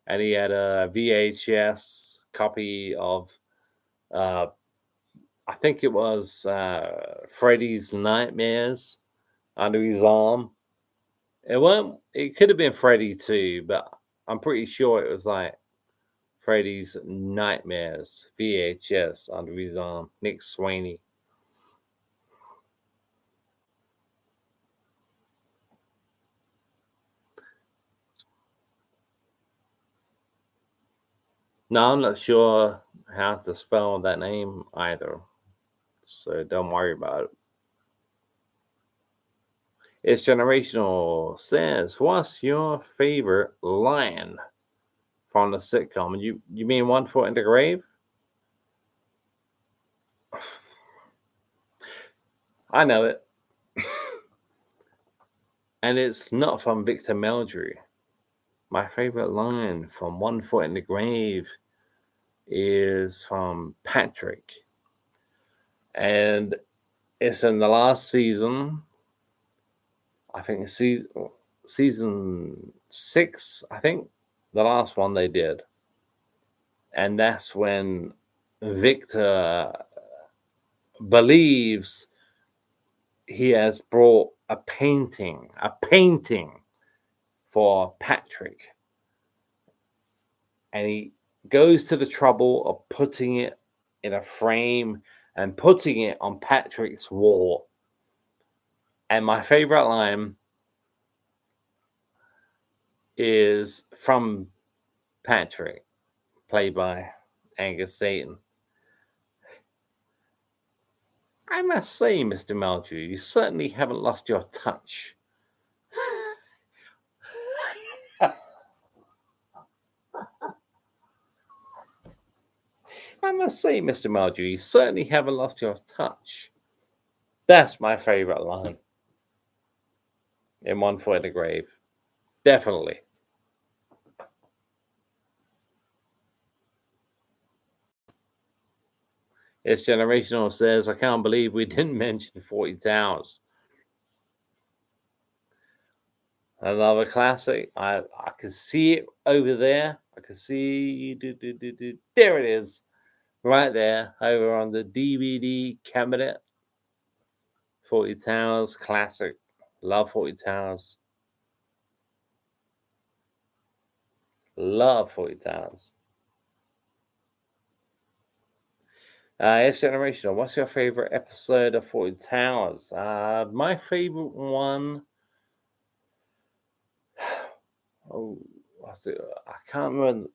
and he had a VHS copy of, uh, I think it was Freddy's Nightmares under his arm? It won't. It could have been Freddy too, but I'm pretty sure it was like Freddy's Nightmares VHS under his arm. Nick Swaney. No, I'm not sure how to spell that name either, so don't worry about it. It's generational. Says, what's your favorite line from the sitcom? You mean 1 foot in the grave? I know it, and it's not from Victor Meldrew. My favorite line from 1 foot in the grave is from Patrick, and it's in the last season. I think it's season 6. I think the last one they did, and that's when Victor believes he has brought a painting for Patrick, and he goes to the trouble of putting it in a frame and putting it on Patrick's wall. And my favorite line is from Patrick, played by Angus Satan. I must say, Mr. Meldrew, you certainly haven't lost your touch. I must say, Mr. Meldrew, you certainly haven't lost your touch. That's my favorite line in 1 foot in the grave. Definitely. It's generational. Says, I can't believe we didn't mention 40 Towers. Another classic. I can see it over there. I can see. There it is. Right there. Over on the DVD cabinet. 40 Towers. Classic. Love 40 Towers. Love 40 Towers. It's generational. What's your favorite episode of 40 Towers? My favorite one. Oh, what's it? I can't remember.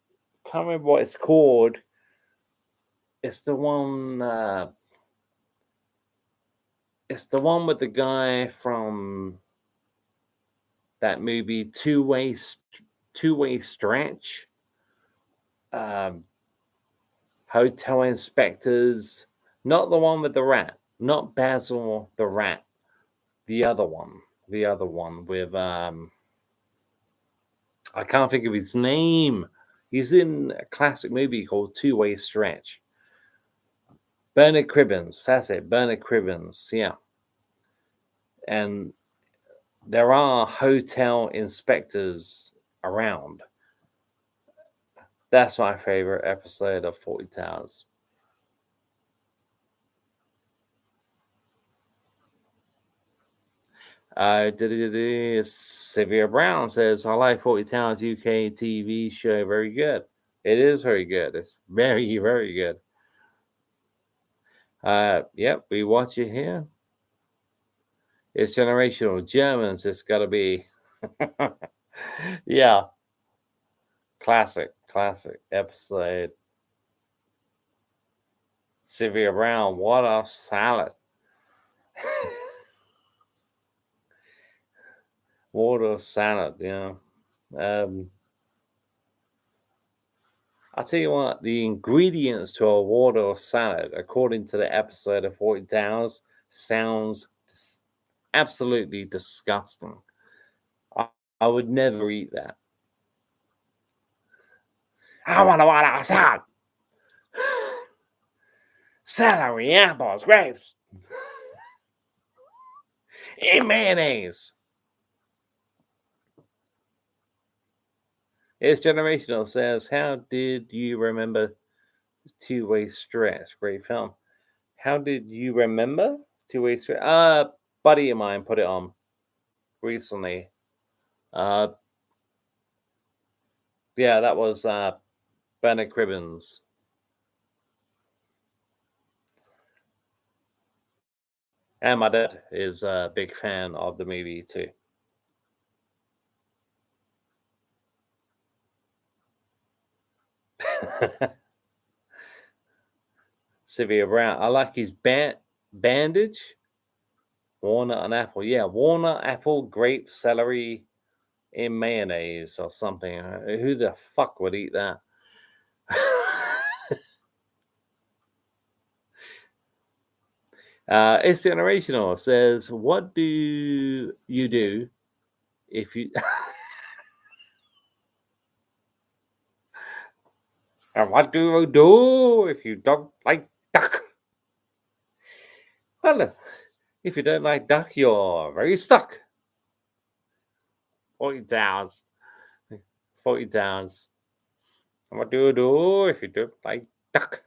Can't remember what it's called. It's the one. It's the one with the guy from that movie Two-Way Stretch. Um, Hotel Inspectors. Not the one with the rat. Not Basil the rat. The other one. The other one with I can't think of his name. He's in a classic movie called Two-Way Stretch. Bernard Cribbins. That's it. Bernard Cribbins. Yeah. And there are hotel inspectors around. That's my favorite episode of 40 Towers. Sylvia Brown says, I like 40 Towers UK TV show. Very good. It is very good. It's very, very good. Yep, we watch it here. It's generational. Germans, it's got to be. Yeah. Classic episode. Sylvia Brown, what a salad. Water salad, yeah. I'll tell you what, the ingredients to a water salad, according to the episode of 40 Towers, sounds absolutely disgusting. I would never eat that. I want a water salad. Celery, apples, grapes, and mayonnaise. It's generational. Says, how did you remember Two-Way Stretch? Great film. How did you remember Two-Way Stretch? Buddy of mine put it on recently. Yeah, that was Bernard Cribbins. And my dad is a big fan of the movie too. Sylvia Brown. I like his bandage. Walnut and apple. Yeah, walnut, apple, grape, celery in mayonnaise or something. Who the fuck would eat that? It's generational. Says, what do you do if you... And what do you do if you don't like duck? Well, if you don't like duck, you're very stuck. 40 Towers. 40 Towers. And what do you do if you don't like duck?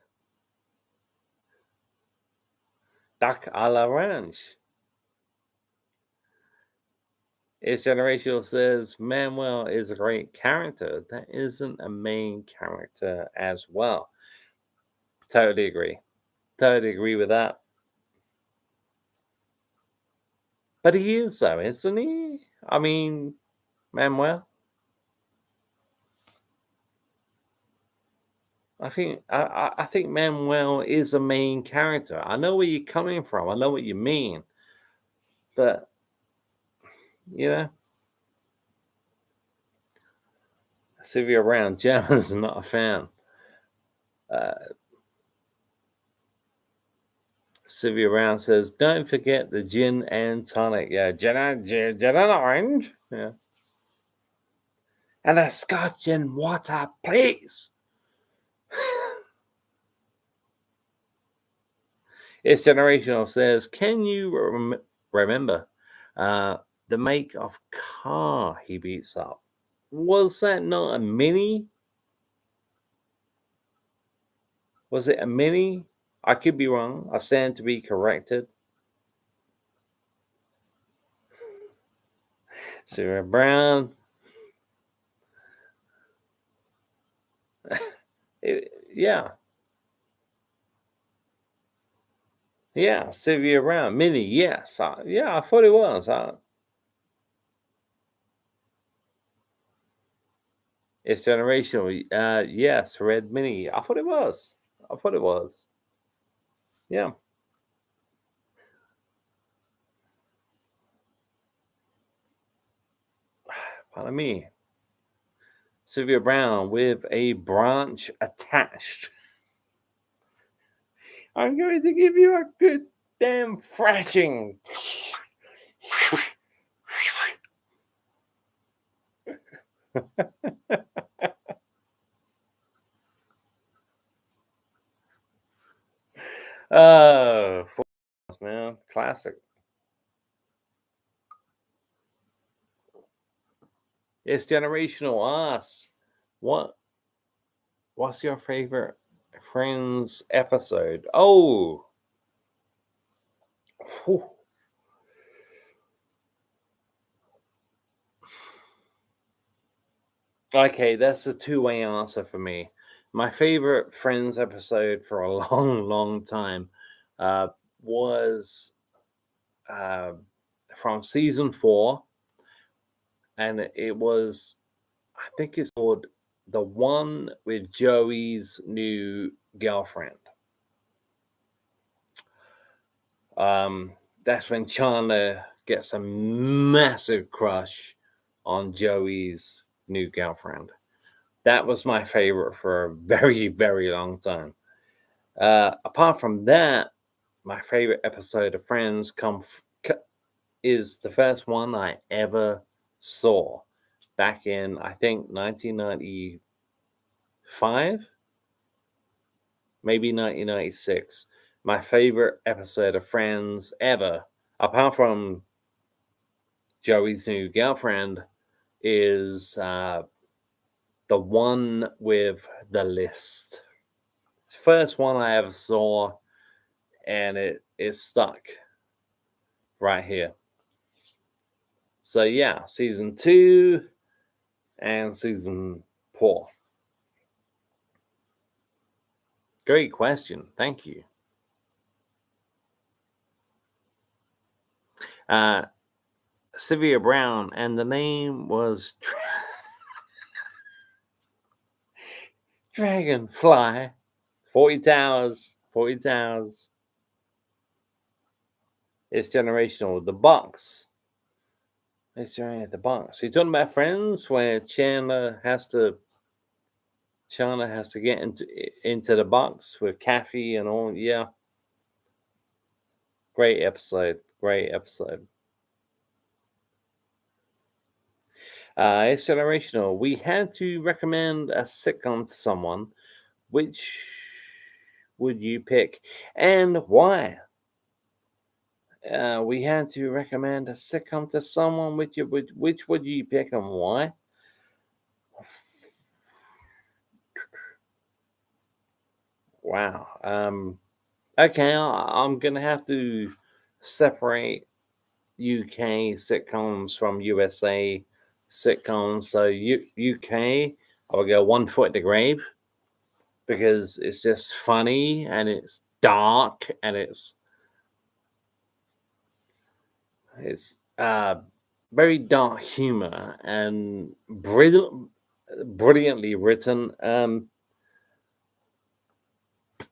Duck à la ranch. It's generational. Says, Manuel is a great character. That isn't a main character as well. Totally agree. Totally agree with that. But he is, though, isn't he? I mean, Manuel. I think Manuel is a main character. I know where you're coming from. I know what you mean. But, you know, Sylvia Brown, German's not a fan. Sylvia Brown says, don't forget the gin and tonic. Yeah, gin and orange. Yeah. And a scotch and water, please. It's generational. Says, can you remember the make of car he beats up? Was that not a Mini? Was it a Mini? I could be wrong. I stand to be corrected. Sarah Brown. Yeah. Yeah, Sylvia Brown. Mini, yes. Yeah, I thought it was. It's generational. Yes, Red Mini. I thought it was. Yeah. Pardon me. Sylvia Brown with a branch attached. I'm going to give you a good damn thrashing. Oh, man, classic. It's generational. Us. What's your favorite Friends episode? Oh, whew. Okay, that's a two-way answer for me. My favorite Friends episode for a long, long time was uh, from season 4, and it was, I think it's called the one with Joey's new girlfriend. That's when Chandler gets a massive crush on Joey's new girlfriend. That was my favorite for a very, very long time. Apart from that, my favorite episode of Friends is the first one I ever saw back in, I think, 1995, maybe 1996. My favorite episode of Friends ever, apart from Joey's new girlfriend, is the one with the list. It's the first one I ever saw, and it is stuck right here. So yeah, season 2 and season 4. Great question. Thank you. Sylvia Brown, and the name was Dragonfly. 40 Towers. 40 Towers. It's generational. The box. It's generational. The box. You're talking about Friends where Chandler has to get into the box with Kathy and all. Yeah. Great episode. Great episode. It's generational. We had to recommend a sitcom to someone. Which would you pick and why? We had to recommend a sitcom to someone. Which would you pick and why? Wow. Okay, I'm gonna have to separate UK sitcoms from USA sitcoms. So UK, I would go One Foot in the Grave because it's just funny and it's dark and it's very dark humor and brilliantly written.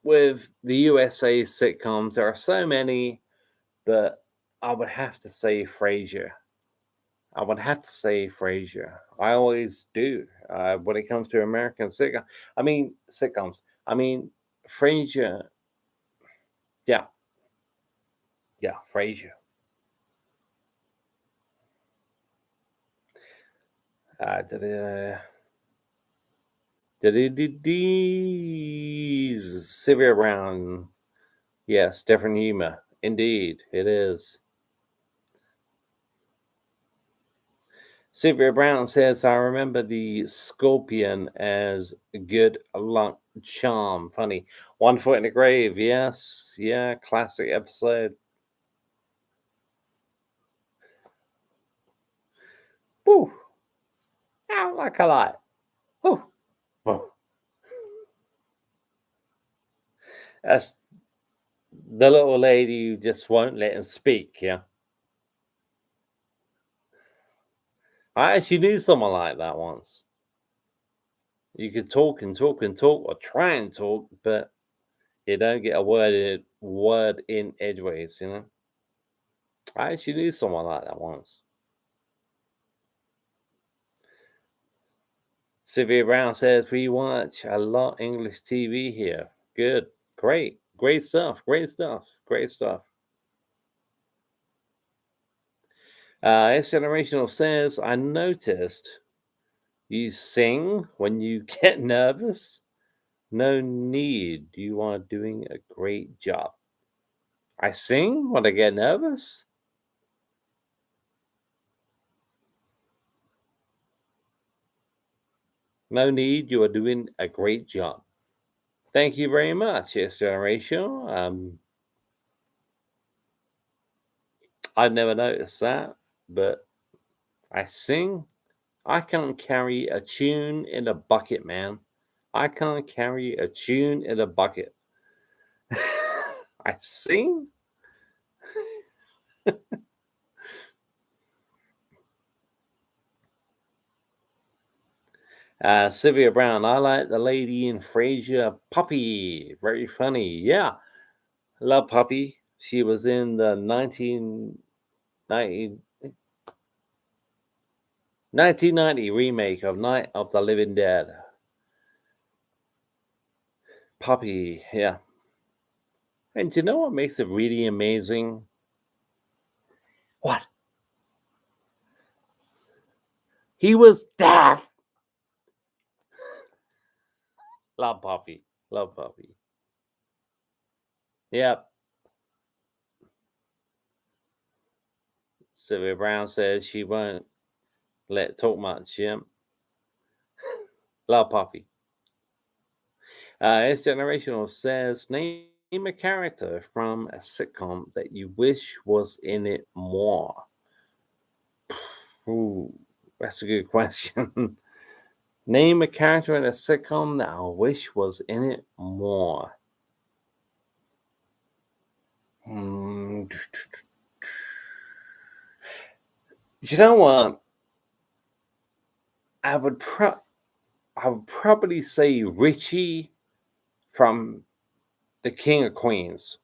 With the USA sitcoms, there are so many that I would have to say Frasier. I would have to say Frasier. I always do when it comes to American sitcoms. Sitcoms. Frasier. Yeah, yeah, Frasier. Sylvia Brown. Yes, different humor. Indeed, it is. Sylvia Brown says, I remember the scorpion as good luck charm. Funny. One Foot in the Grave. Yes. Yeah. Classic episode. Woo. Out like a light. Woo. Woo. That's the little lady who just won't let him speak. Yeah. I actually knew someone like that once. You could talk and talk and talk, or try and talk, but you don't get a word in edgeways. You know. I actually knew someone like that once. Sylvia Brown says, we watch a lot English TV here. Good. Great. Great stuff. Great stuff. Great stuff. S Generational says, I noticed you sing when you get nervous. No need. You are doing a great job. I sing when I get nervous? No need. You are doing a great job. Thank you very much, S Generational. I've never noticed that, but I sing. I can't carry a tune in a bucket, man. I can't carry a tune in a bucket. I sing? Sylvia Brown, I like the lady in Frasier, Puppy. Very funny. Yeah, love Puppy. She was in the 1990 remake of Night of the Living Dead. Puppy, yeah. And do you know what makes it really amazing? What? He was deaf. Love Puppy. Love Puppy. Yep. Sylvia Brown says she won't let talk much. Yep. Love Puppy. S Generational says, name a character from a sitcom that you wish was in it more. Ooh, that's a good question. Name a character in a sitcom that I wish was in it more. You know what? I would probably say Richie from The King of Queens.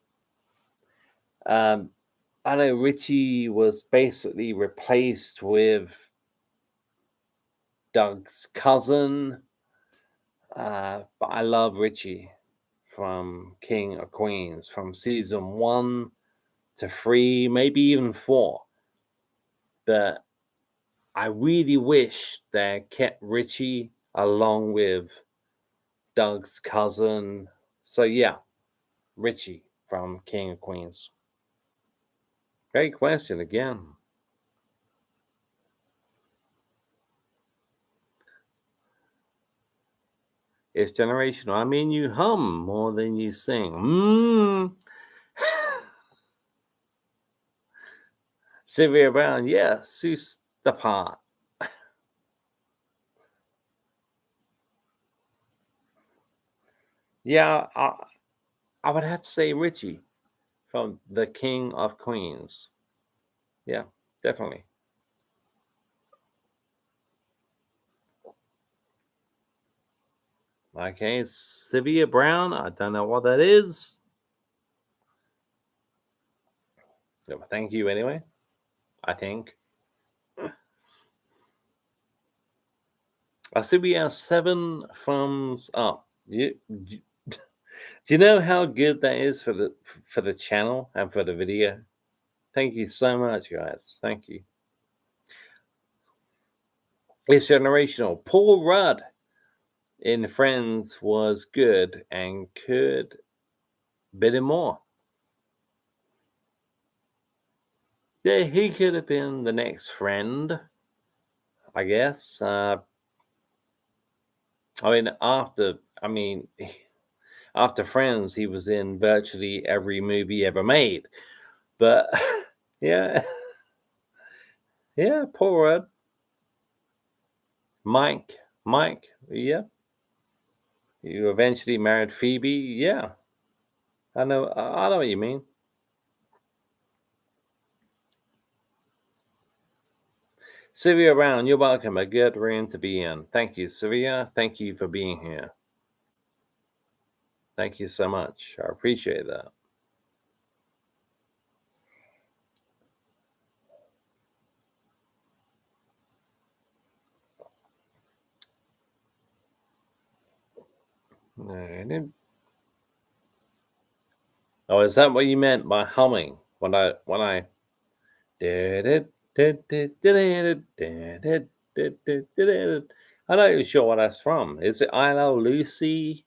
I know Richie was basically replaced with Doug's cousin, but I love Richie from King of Queens from season 1 to 3, maybe even 4. But I really wish they kept Richie along with Doug's cousin. So yeah, Richie from King of Queens. Great question again. It's generational. I mean, you hum more than you sing. Sylvia Brown, yeah, Seuss the part. Yeah, I would have to say Richie from The King of Queens. Yeah, definitely. Okay, Sylvia Brown, I don't know what that is. Yeah, but thank you anyway, I think. I see we have 7 thumbs up. Do you know how good that is for the channel and for the video? Thank you so much, guys. Thank you. It's generational. Paul Rudd in Friends was good and could bit more. Yeah, he could have been the next friend, I guess. After Friends, he was in virtually every movie ever made. But yeah, yeah, Paul Rudd. Mike, yeah. You eventually married Phoebe, yeah. I know what you mean. Sylvia Brown, you're welcome. A good room to be in. Thank you, Sylvia. Thank you for being here. Thank you so much. I appreciate that. Oh, is that what you meant by humming? When I did it, I'm not even sure what that's from. Is it I Love Lucy?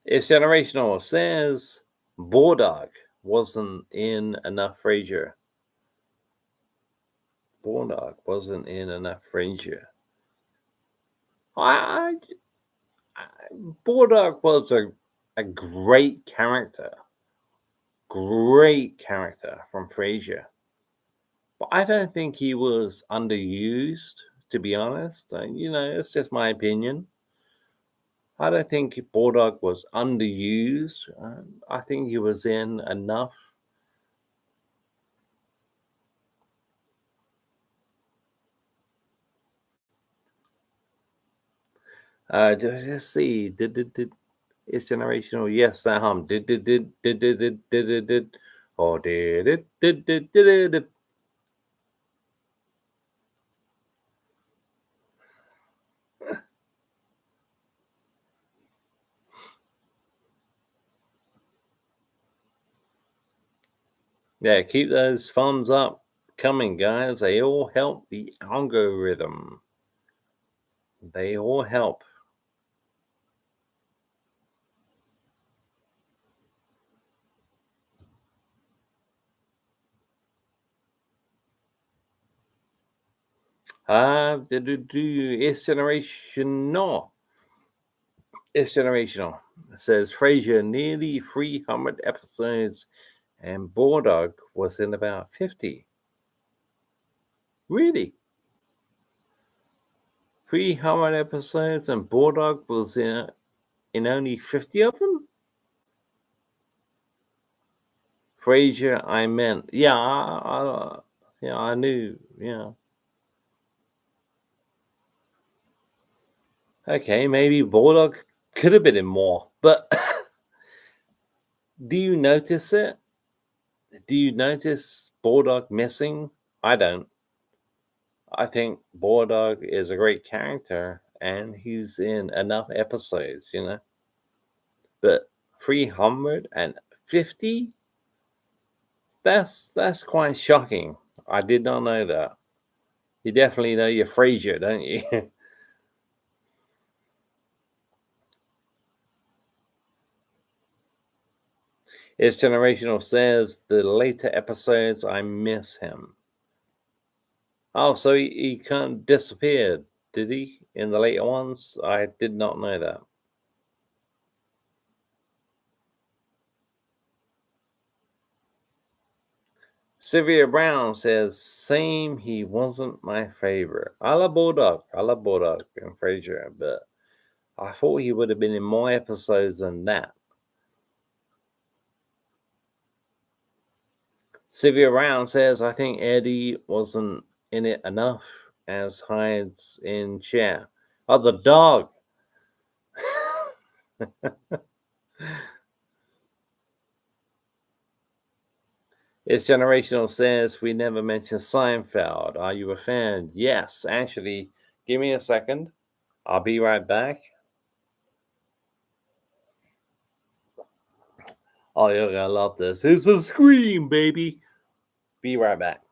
It's generational. It says Bordog wasn't in enough Frasier. Bordog wasn't in enough Frasier. I, I Bordog was a great character. Great character from Frasier. But I don't think he was underused, to be honest. It's just my opinion. I don't think Bulldog was underused. I think he was in enough. Let's see. Did it's generational? Yes, that hum. Did. Or did it? Did. Yeah, keep those thumbs up coming, guys. They all help the algorithm. They all help. It's generational. It's generational. It says Frasier nearly 300 episodes and Bulldog was in about 50. Really? 300 episodes and Bulldog was in only 50 of them? Frasier, I meant. Yeah, yeah, I knew. Yeah. Okay, maybe Bulldog could have been in more. But do you notice it? Do you notice Bulldog missing? I don't. I think Bulldog is a great character and he's in enough episodes. But 350? That's quite shocking. I did not know that. You definitely know your Frasier, don't you? His generational says the later episodes I miss him. Oh, so he kind of disappeared, did he? In the later ones? I did not know that. Sylvia Brown says, same, he wasn't my favorite. I love Bulldog. I love Bulldog and Frasier, but I thought he would have been in more episodes than that. Sylvia Brown says, I think Eddie wasn't in it enough as hides in chair. Oh, the dog. It's generational says, we never mentioned Seinfeld. Are you a fan? Yes, actually, give me a second. I'll be right back. Oh, you're gonna love this. It's a scream, baby. Be right back.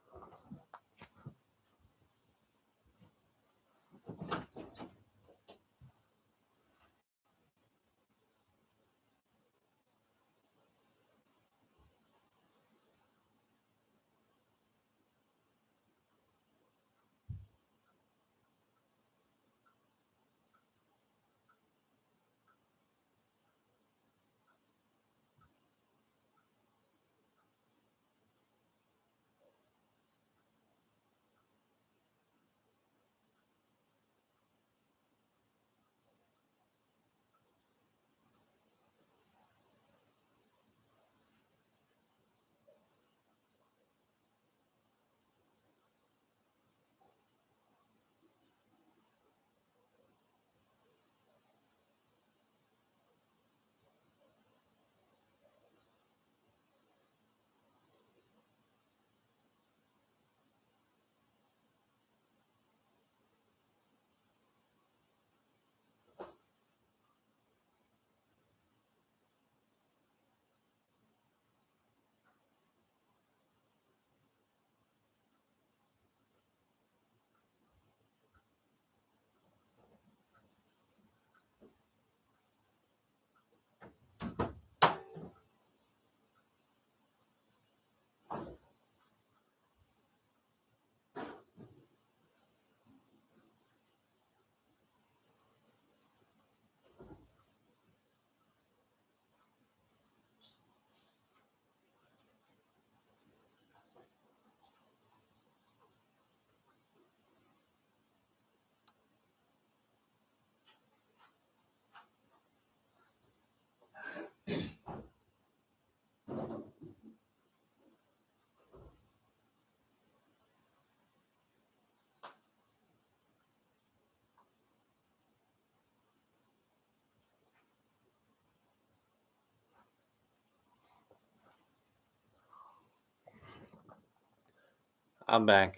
I'm back.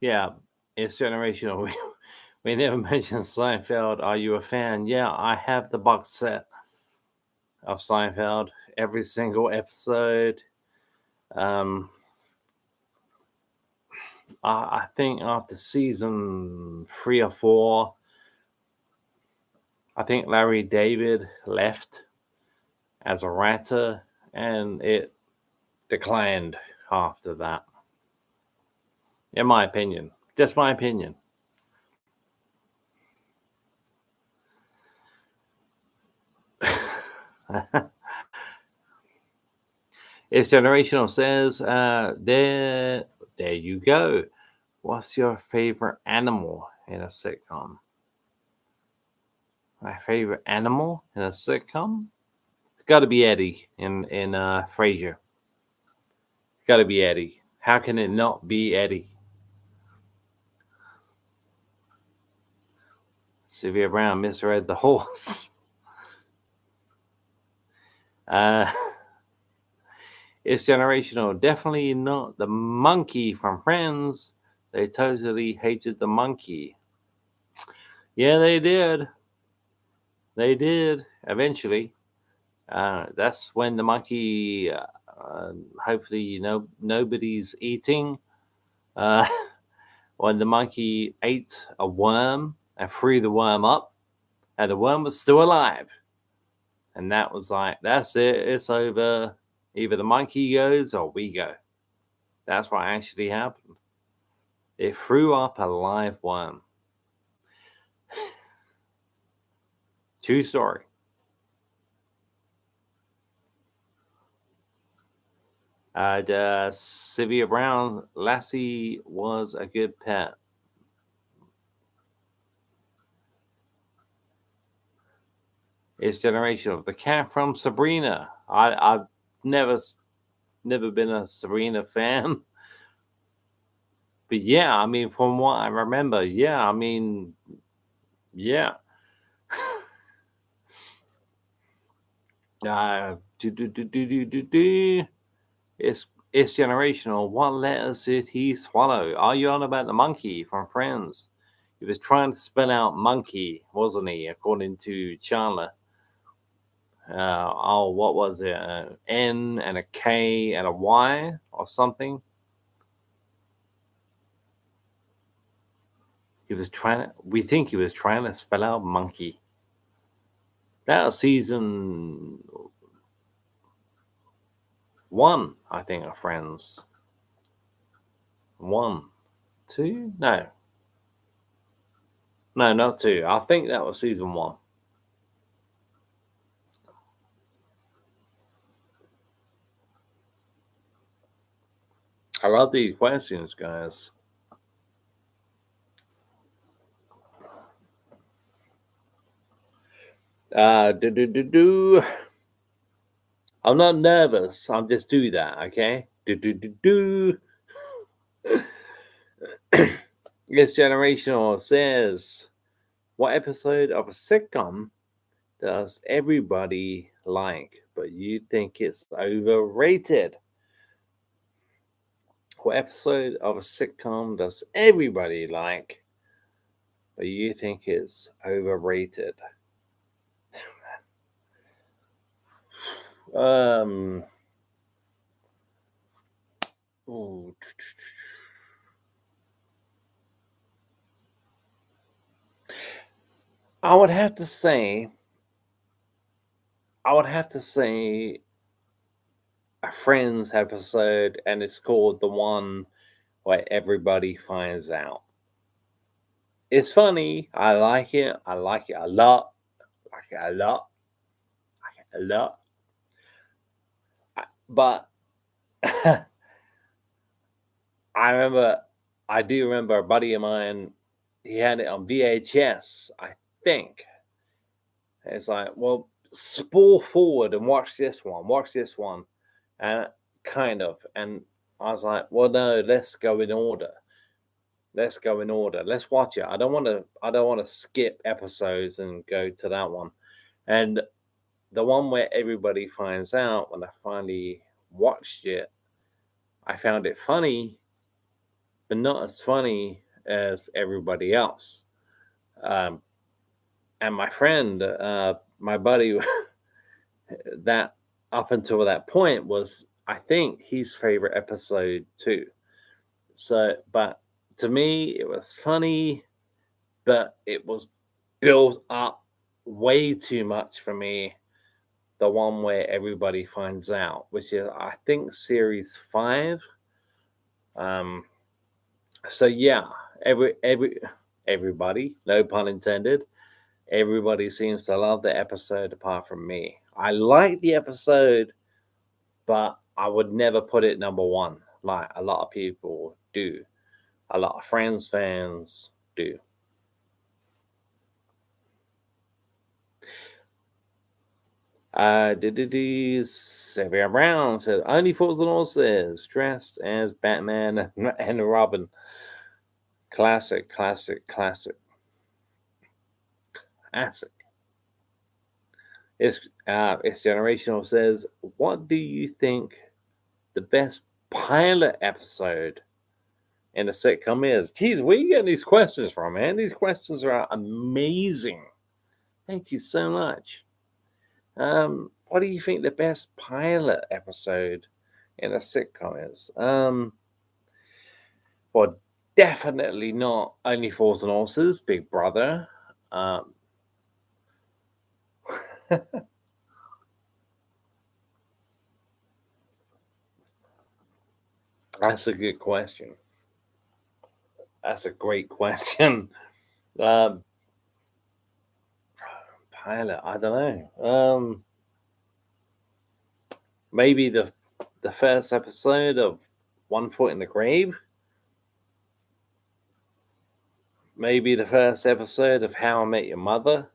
Yeah, it's generational. We never mentioned Seinfeld. Are you a fan? Yeah, I have the box set of Seinfeld, every single episode. I think after season 3 or 4, I think Larry David left as a writer, and it declined after that. In my opinion, just my opinion. It's generational. Says there you go. What's your favorite animal in a sitcom? My favorite animal in a sitcom? It's got to be Eddie in Frasier. Got to be Eddie. How can it not be Eddie? Sylvia Brown misread the horse. It's generational. Definitely not the monkey from Friends. They totally hated the monkey. Yeah, they did. They did eventually. That's when the monkey. Hopefully, nobody's eating. When the monkey ate a worm and threw the worm up, and the worm was still alive. And that was like, that's it. It's over. Either the monkey goes or we go. That's what actually happened. It threw up a live worm. True story. Sylvia Brown, Lassie was a good pet. It's generational. The cat from Sabrina. I've never been a Sabrina fan. But yeah, I mean, from what I remember, yeah, I mean, yeah. It's generational. What letters did he swallow? Are you on about the monkey from Friends? He was trying to spell out monkey, wasn't he? According to Chandler. What was it? N and a K and a Y or something. We think he was trying to spell out monkey. That was season 1, I think, of Friends. 1, 2? No, not 2. I think that was season 1. I love these questions, guys. I'm not nervous. I'll just do that, okay? This generational says, what episode of a sitcom does everybody like, but you think it's overrated? What episode of a sitcom does everybody like, but you think it's overrated? Ooh. I would have to say a Friends episode, and it's called the one where everybody finds out. It's funny. I like it. I like it a lot. Like it a lot. Like it a lot. But I do remember a buddy of mine, he had it on VHS, I think. And it's like, well, spool forward and watch this one. And kind of. And I was like, well, no, let's go in order. Let's watch it. I don't want to skip episodes and go to that one. And the one where everybody finds out, when I finally watched it, I found it funny, but not as funny as everybody else. Um, and my friend, my buddy, that up until that point was, I think, his favorite episode too. So, but to me, it was funny, but it was built up way too much for me. The one where everybody finds out, which is, I think, series 5. Um, so yeah, everybody, no pun intended, everybody seems to love the episode apart from me. I like the episode, but I would never put it number one like a lot of people do. A lot of Friends fans do. Sylvia Brown says, only Fools and Horses, dressed as Batman and Robin. Classic, classic, classic, classic. It's generational says, what do you think the best pilot episode in a sitcom is? Geez, where you getting these questions from, man? These questions are amazing. Thank you so much. What do you think the best pilot episode in a sitcom is? Well, definitely not Only Fools and Horses, Big Brother. That's a good question. That's a great question. Pilot, I don't know. Maybe the first episode of One Foot in the Grave. Maybe the first episode of How I Met Your Mother.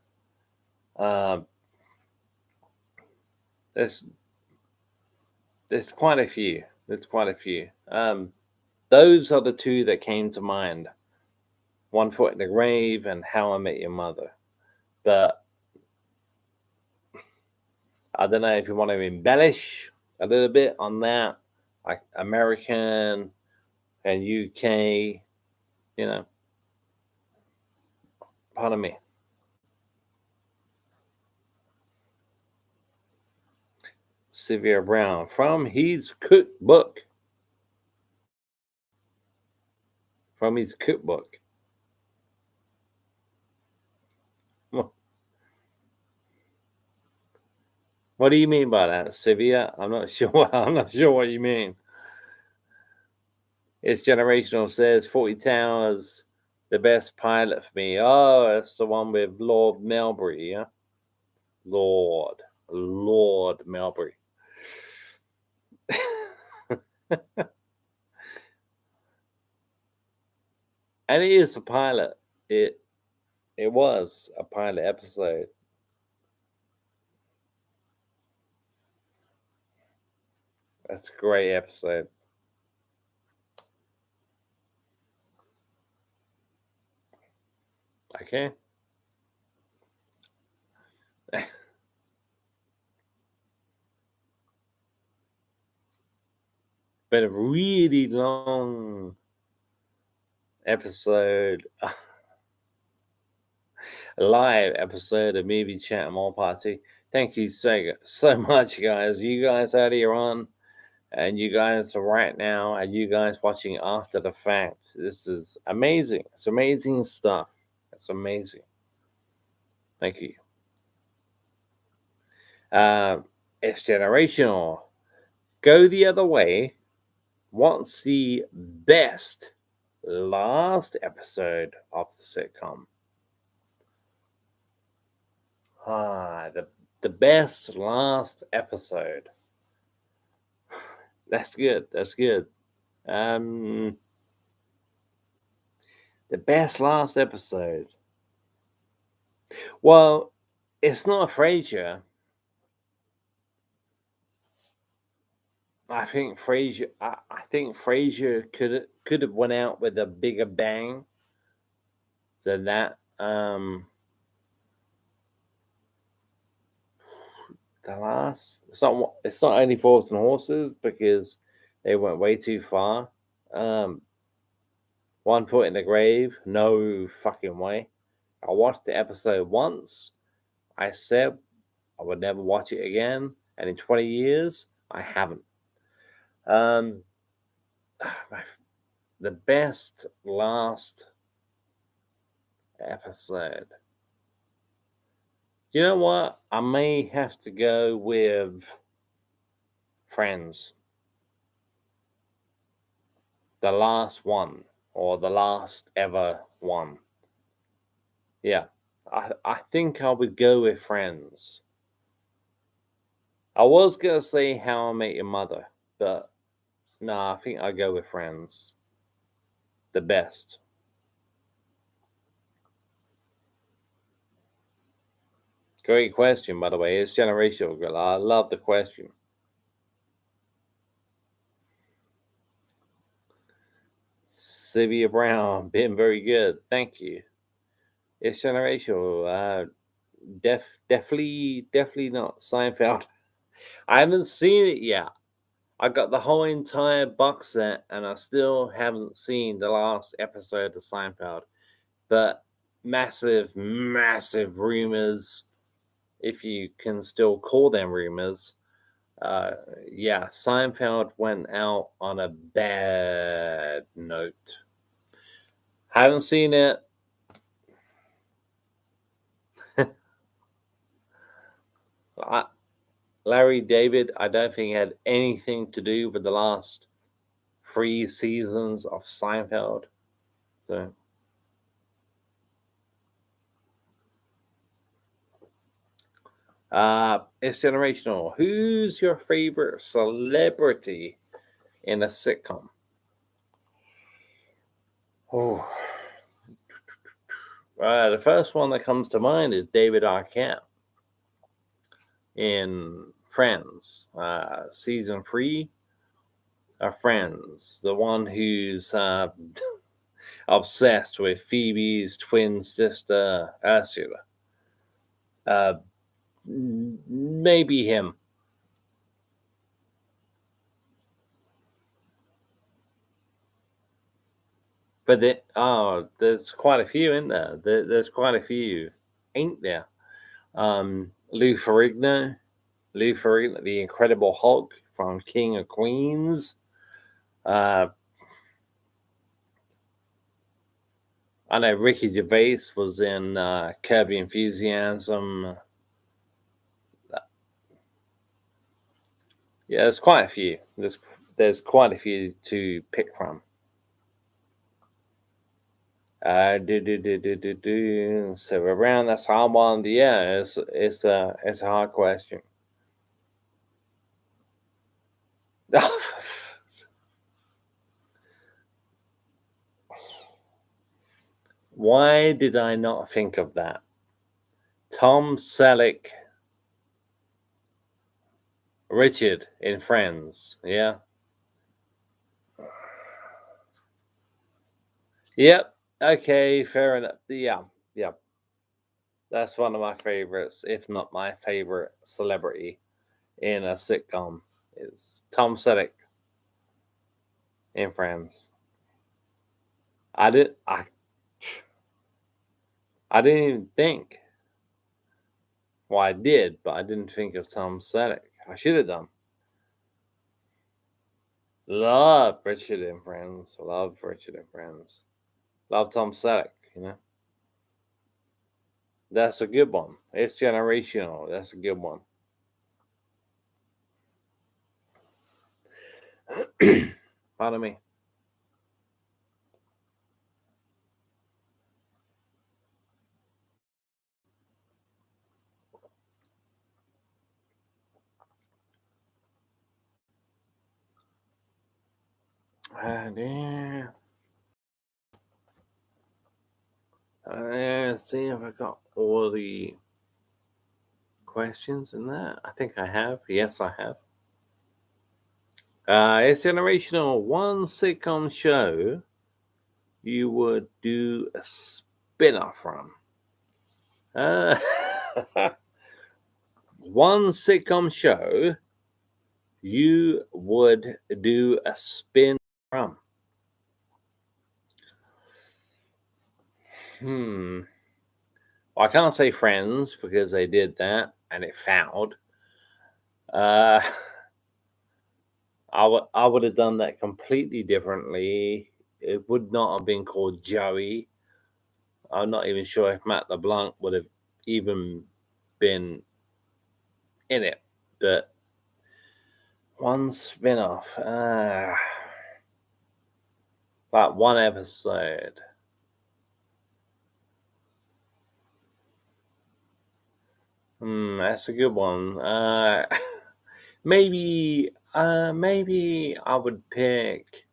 There's quite a few. There's quite a few. Those are the two that came to mind. One Foot in the Grave and How I Met Your Mother. But I don't know if you want to embellish a little bit on that, like American and UK, you know. Pardon me. Sylvia Brown from his cookbook. From his cookbook. What do you mean by that, Sylvia? I'm not sure. I'm not sure what you mean. It's generational says 40 Towers, the best pilot for me. Oh, that's the one with Lord Melbury, yeah? Lord Melbury. And it is a pilot. It was a pilot episode. That's a great episode. Okay. Been a really long episode, a live episode of Movie Chat and More Party. Thank you so much, guys. You guys out here on, and you guys are right now, and you guys watching after the fact. This is amazing. It's amazing stuff. It's amazing. Thank you. It's generational. Go the other way. What's the best last episode of the sitcom? The best last episode. That's good. That's good. The best last episode. Well, it's not Frasier. I think Frasier. I think Frasier could have went out with a bigger bang than that. the last. It's not only Horse and Horses because they went way too far. One Foot in the Grave, no fucking way. I watched the episode once. I said I would never watch it again, and in 20 years, I haven't. Um, the best last episode. You know what? I may have to go with Friends. The last one, or the last ever one. Yeah, I think I would go with Friends. I was gonna say How I Met Your Mother, but no, I think I'll go with Friends. The best. Great question, by the way. It's generational, girl. I love the question. Sylvia Brown, been very good. Thank you. It's generational. Definitely not Seinfeld. I haven't seen it yet. I got the whole entire box set, and I still haven't seen the last episode of Seinfeld. But massive, massive rumors, if you can still call them rumors. Yeah, Seinfeld went out on a bad note. Haven't seen it. Larry David, I don't think had anything to do with the last 3 seasons of Seinfeld. So, it's generational. Who's your favorite celebrity in a sitcom? Oh, the first one that comes to mind is David Arquette in Friends, season 3 of Friends. The one who's obsessed with Phoebe's twin sister Ursula. Maybe him. But there's quite a few in there. There's quite a few, ain't there? Lou Ferrigno, the Incredible Hulk from King of Queens. I know Ricky Gervais was in Curb Your Enthusiasm. Yeah, there's quite a few. There's quite a few to pick from. So around that's hard one. Yeah, it's a hard question. Why did I not think of that? Tom Selleck, Richard in Friends. Yeah. Yep. Okay, fair enough. Yeah. That's one of my favorites, if not my favorite celebrity in a sitcom is Tom Selleck in Friends. I did I didn't even think. Well, I did, but I didn't think of Tom Selleck. I should have done. Love Richard and Friends. Love Richard and Friends. Love Tom Selleck, you know. That's a good one. It's generational. That's a good one. Pardon me. Yeah. Let's see if I got all the questions in that. I think I have. Yes, I have. It's generational. One sitcom show you would do a spin off from. Uh, one sitcom show you would do a spin from. Well, I can't say Friends because they did that and it failed. I would have done that completely differently. It would not have been called Joey. I'm not even sure if Matt LeBlanc would have even been in it. But one spin-off, like one episode. That's a good one. Maybe I would pick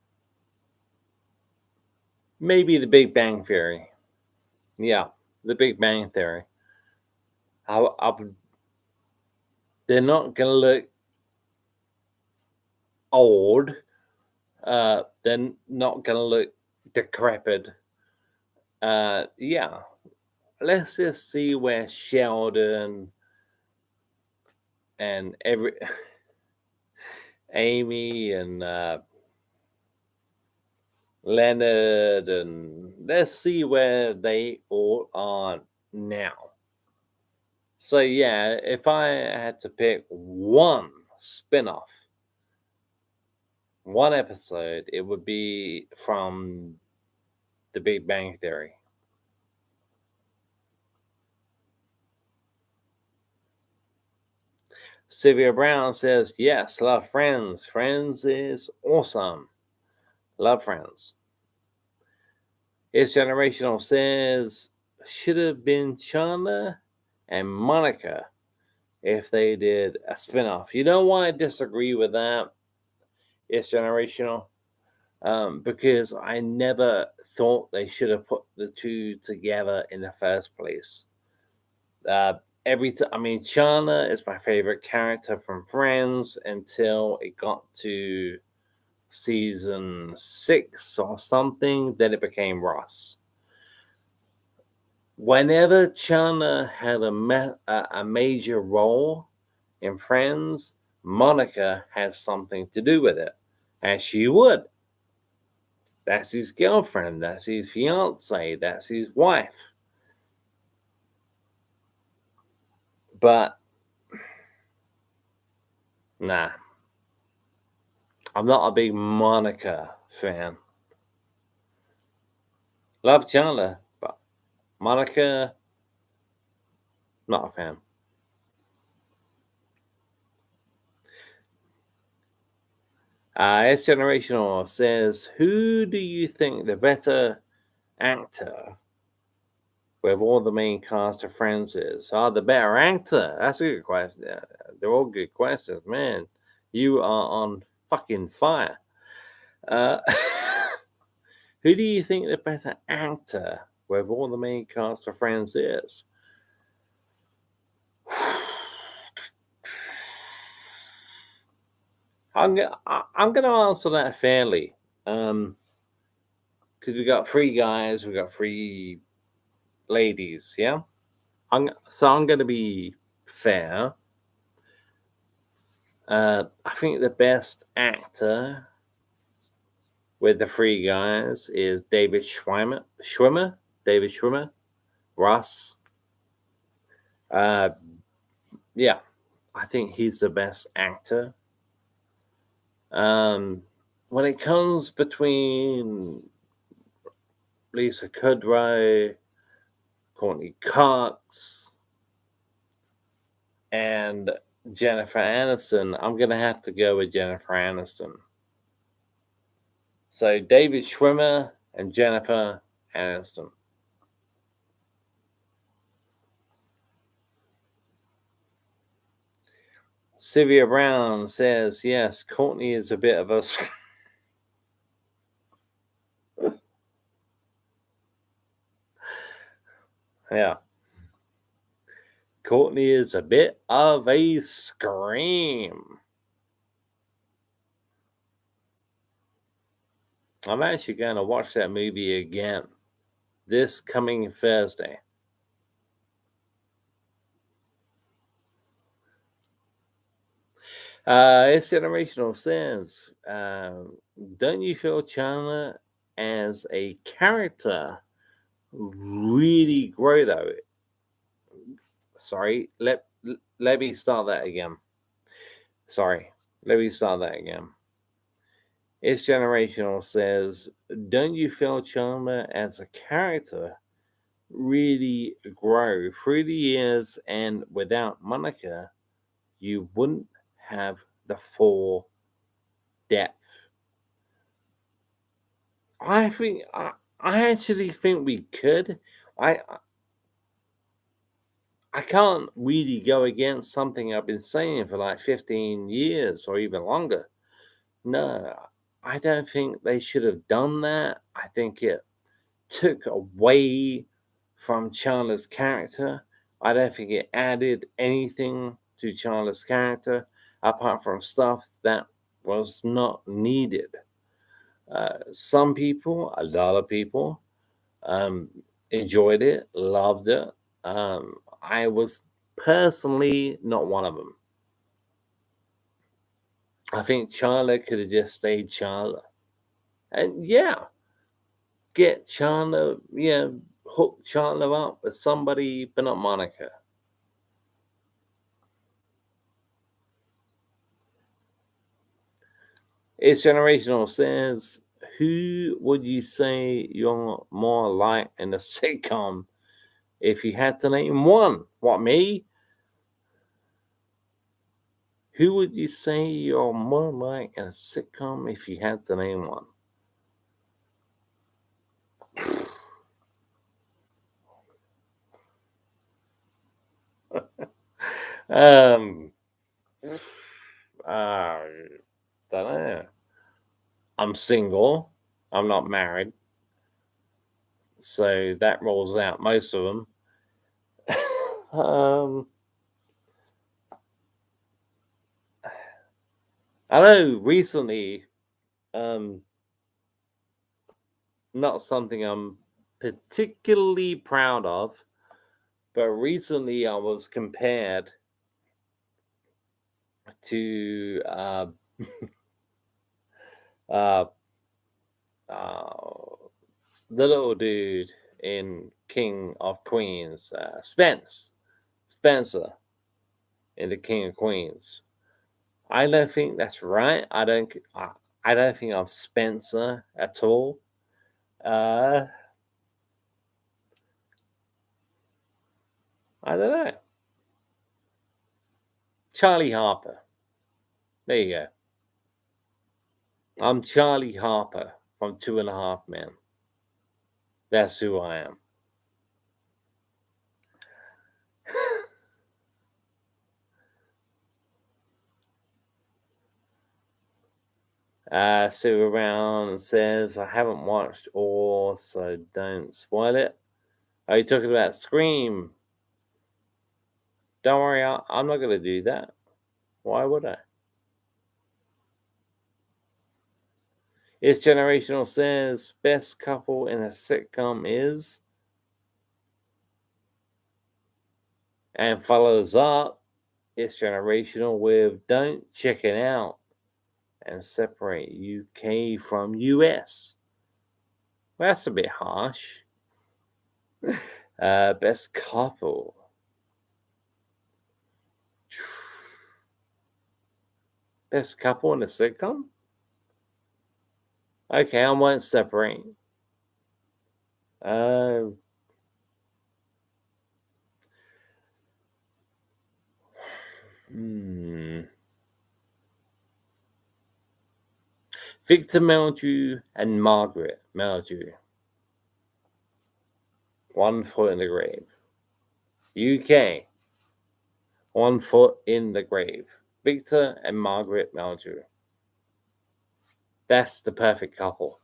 maybe The Big Bang Theory. Yeah, The Big Bang Theory. They're not gonna look old. They're not gonna look decrepit. Yeah. Let's just see where Sheldon and Amy and Leonard, and let's see where they all are now. So yeah, if I had to pick one spin-off, one episode, it would be from The Big Bang Theory. Sylvia Brown says, yes, love Friends. Friends is awesome. Love Friends. It's Generational says, should have been Chandler and Monica if they did a spinoff. You know why I disagree with that? It's Generational. Because I never thought they should have put the two together in the first place. Chandler is my favorite character from Friends until it got to season 6 or something. Then it became Ross. Whenever Chandler had a major role in Friends, Monica had something to do with it, as she would. That's his girlfriend. That's his fiance. That's his wife. But nah, I'm not a big Monica fan. Love Chandler, but Monica, not a fan. S Generational says, who do you think the better actor with all the main cast of Friends is? The better actor? That's a good question. They're all good questions, man. You are on fucking fire. Who do you think the better actor with all the main cast of Friends is? I'm gonna answer that fairly, because we got 3 guys, we got 3 ladies, yeah. I'm gonna be fair. I think the best actor with the 3 guys is David Schwimmer, Ross. Yeah, I think he's the best actor. When it comes between Lisa Kudrow, Courtney Cox, and Jennifer Aniston, I'm going to have to go with Jennifer Aniston. So David Schwimmer and Jennifer Aniston. Sylvia Brown says, yes, Courtney is a bit of a... yeah. Courtney is a bit of a scream. I'm actually going to watch that movie again this coming Thursday. It's generational sense. Don't you feel Chandler as a character really grow though? Sorry, let me start that again. Sorry, let me start that again. It's generational says, don't you feel Chandler as a character really grow through the years, and without Monica, you wouldn't have the full depth. I actually think we could. I I can't really go against something I've been saying for like 15 years or even longer. No, I don't think they should have done that. I think it took away from Chandler's character. I don't think it added anything to Chandler's character apart from stuff that was not needed. Some people, a lot of people, um, enjoyed it, loved it. I was personally not one of them. I think Chandler could have just stayed Chandler. And yeah, get Chandler, hook Chandler up with somebody, but not Monica. It's generational says, who would you say you're more like in a sitcom if you had to name one? What, me? Who would you say you're more like in a sitcom if you had to name one? um, don't know. I'm single. I'm not married, so that rules out most of them. um, I know recently, um, not something I'm particularly proud of, but recently I was compared to uh, uh, the little dude in King of Queens, Spencer in the King of Queens. I don't think that's right. I don't think I'm Spencer at all. Uh, I don't know. Charlie Harper. There you go. I'm Charlie Harper from Two and a Half Men. That's who I am. Sue around says, I haven't watched all, so don't spoil it. Are you talking about Scream? Don't worry, I'm not going to do that. Why would I? It's Generational says, best couple in a sitcom is, and follows up, it's Generational with don't check it out and separate UK from US. Well, that's a bit harsh. Best couple. Best couple in a sitcom? Okay, I won't separate. Uh, hmm. Victor Meldrew and Margaret Meldrew. One foot in the grave. UK. One foot in the grave. Victor and Margaret Meldrew. That's the perfect couple.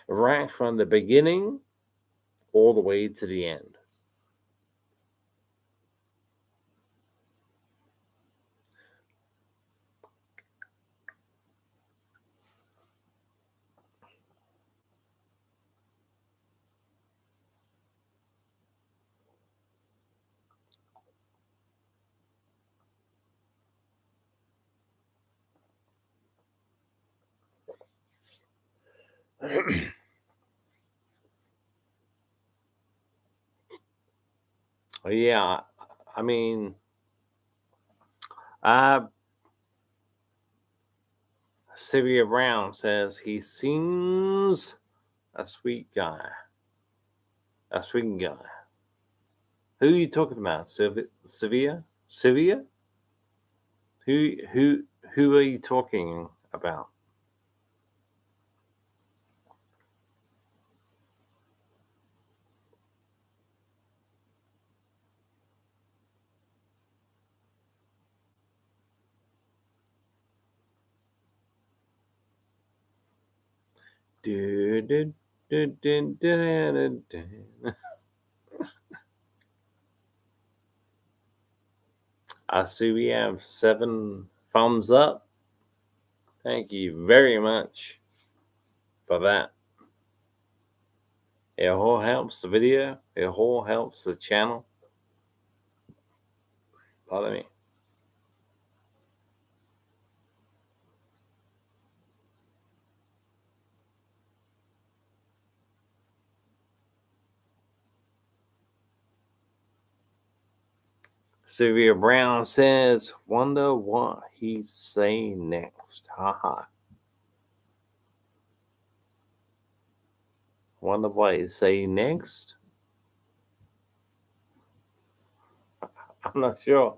Right from the beginning all the way to the end. Yeah, I mean, uh, Sylvia Brown says he seems a sweet guy. A sweet guy. Who are you talking about? Sylvia? Sylvia? Who who who are you talking about? Do, do, do, do, do, do, do. I see we have 7 thumbs up. Thank you very much for that. It all helps the video. It all helps the channel. Pardon me. Sylvia Brown says, wonder what he'd say next. Haha. Wonder what he'd say next? I'm not sure.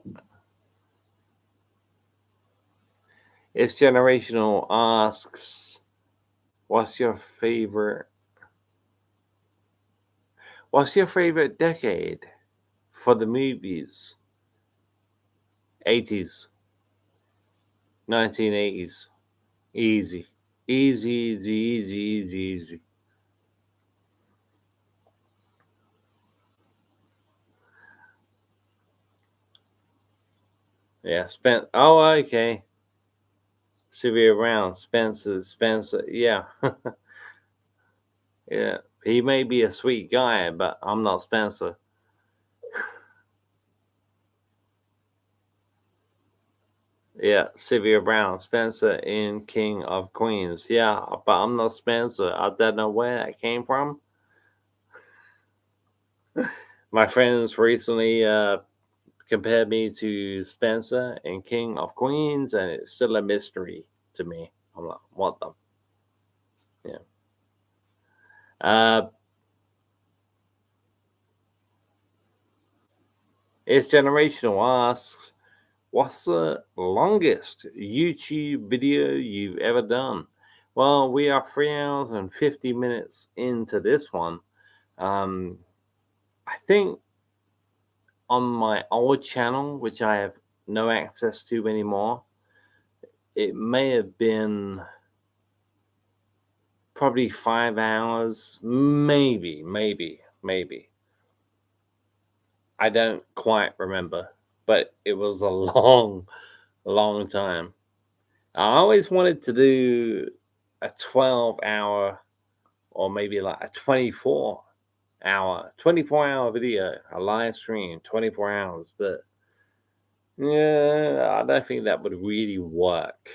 It's Generational asks, what's your favorite decade for the movies? 80s, 1980s. Easy. Easy, easy, easy, easy, easy. Yeah, oh, okay. Sylvia Brown, Spencer, yeah. Yeah. He may be a sweet guy, but I'm not Spencer. Yeah, Sylvia Brown, Spencer in King of Queens. Yeah, but I'm not Spencer. I don't know where that came from. My friends recently compared me to Spencer in King of Queens, and it's still a mystery to me. I'm like, what the? Yeah. Uh, it's Generational asks, what's the longest YouTube video you've ever done? Well, we are 3 hours and 50 minutes into this one. I think on my old channel, which I have no access to anymore, it may have been probably 5 hours, maybe. I don't quite remember, but it was a long time. I always wanted to do a 12-hour or maybe like a 24-hour video, a live stream, 24 hours, but yeah, I don't think that would really work.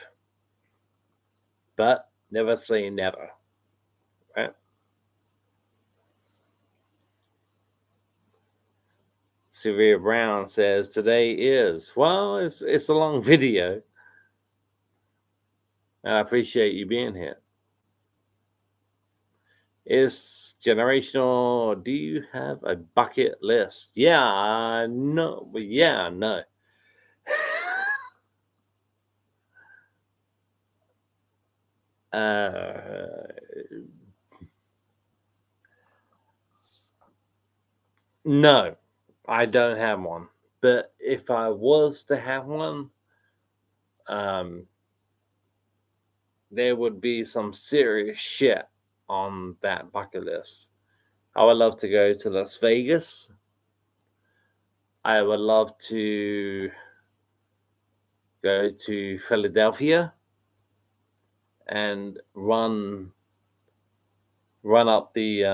But never say never, right? Sylvia Brown says today is, well, it's a long video. And I appreciate you being here. It's Generational. Do you have a bucket list? Yeah, no. Yeah, no. uh, no, I don't have one. But if I was to have one, um, there would be some serious shit on that bucket list. I would love to go to Las Vegas. I would love to go to Philadelphia and run up the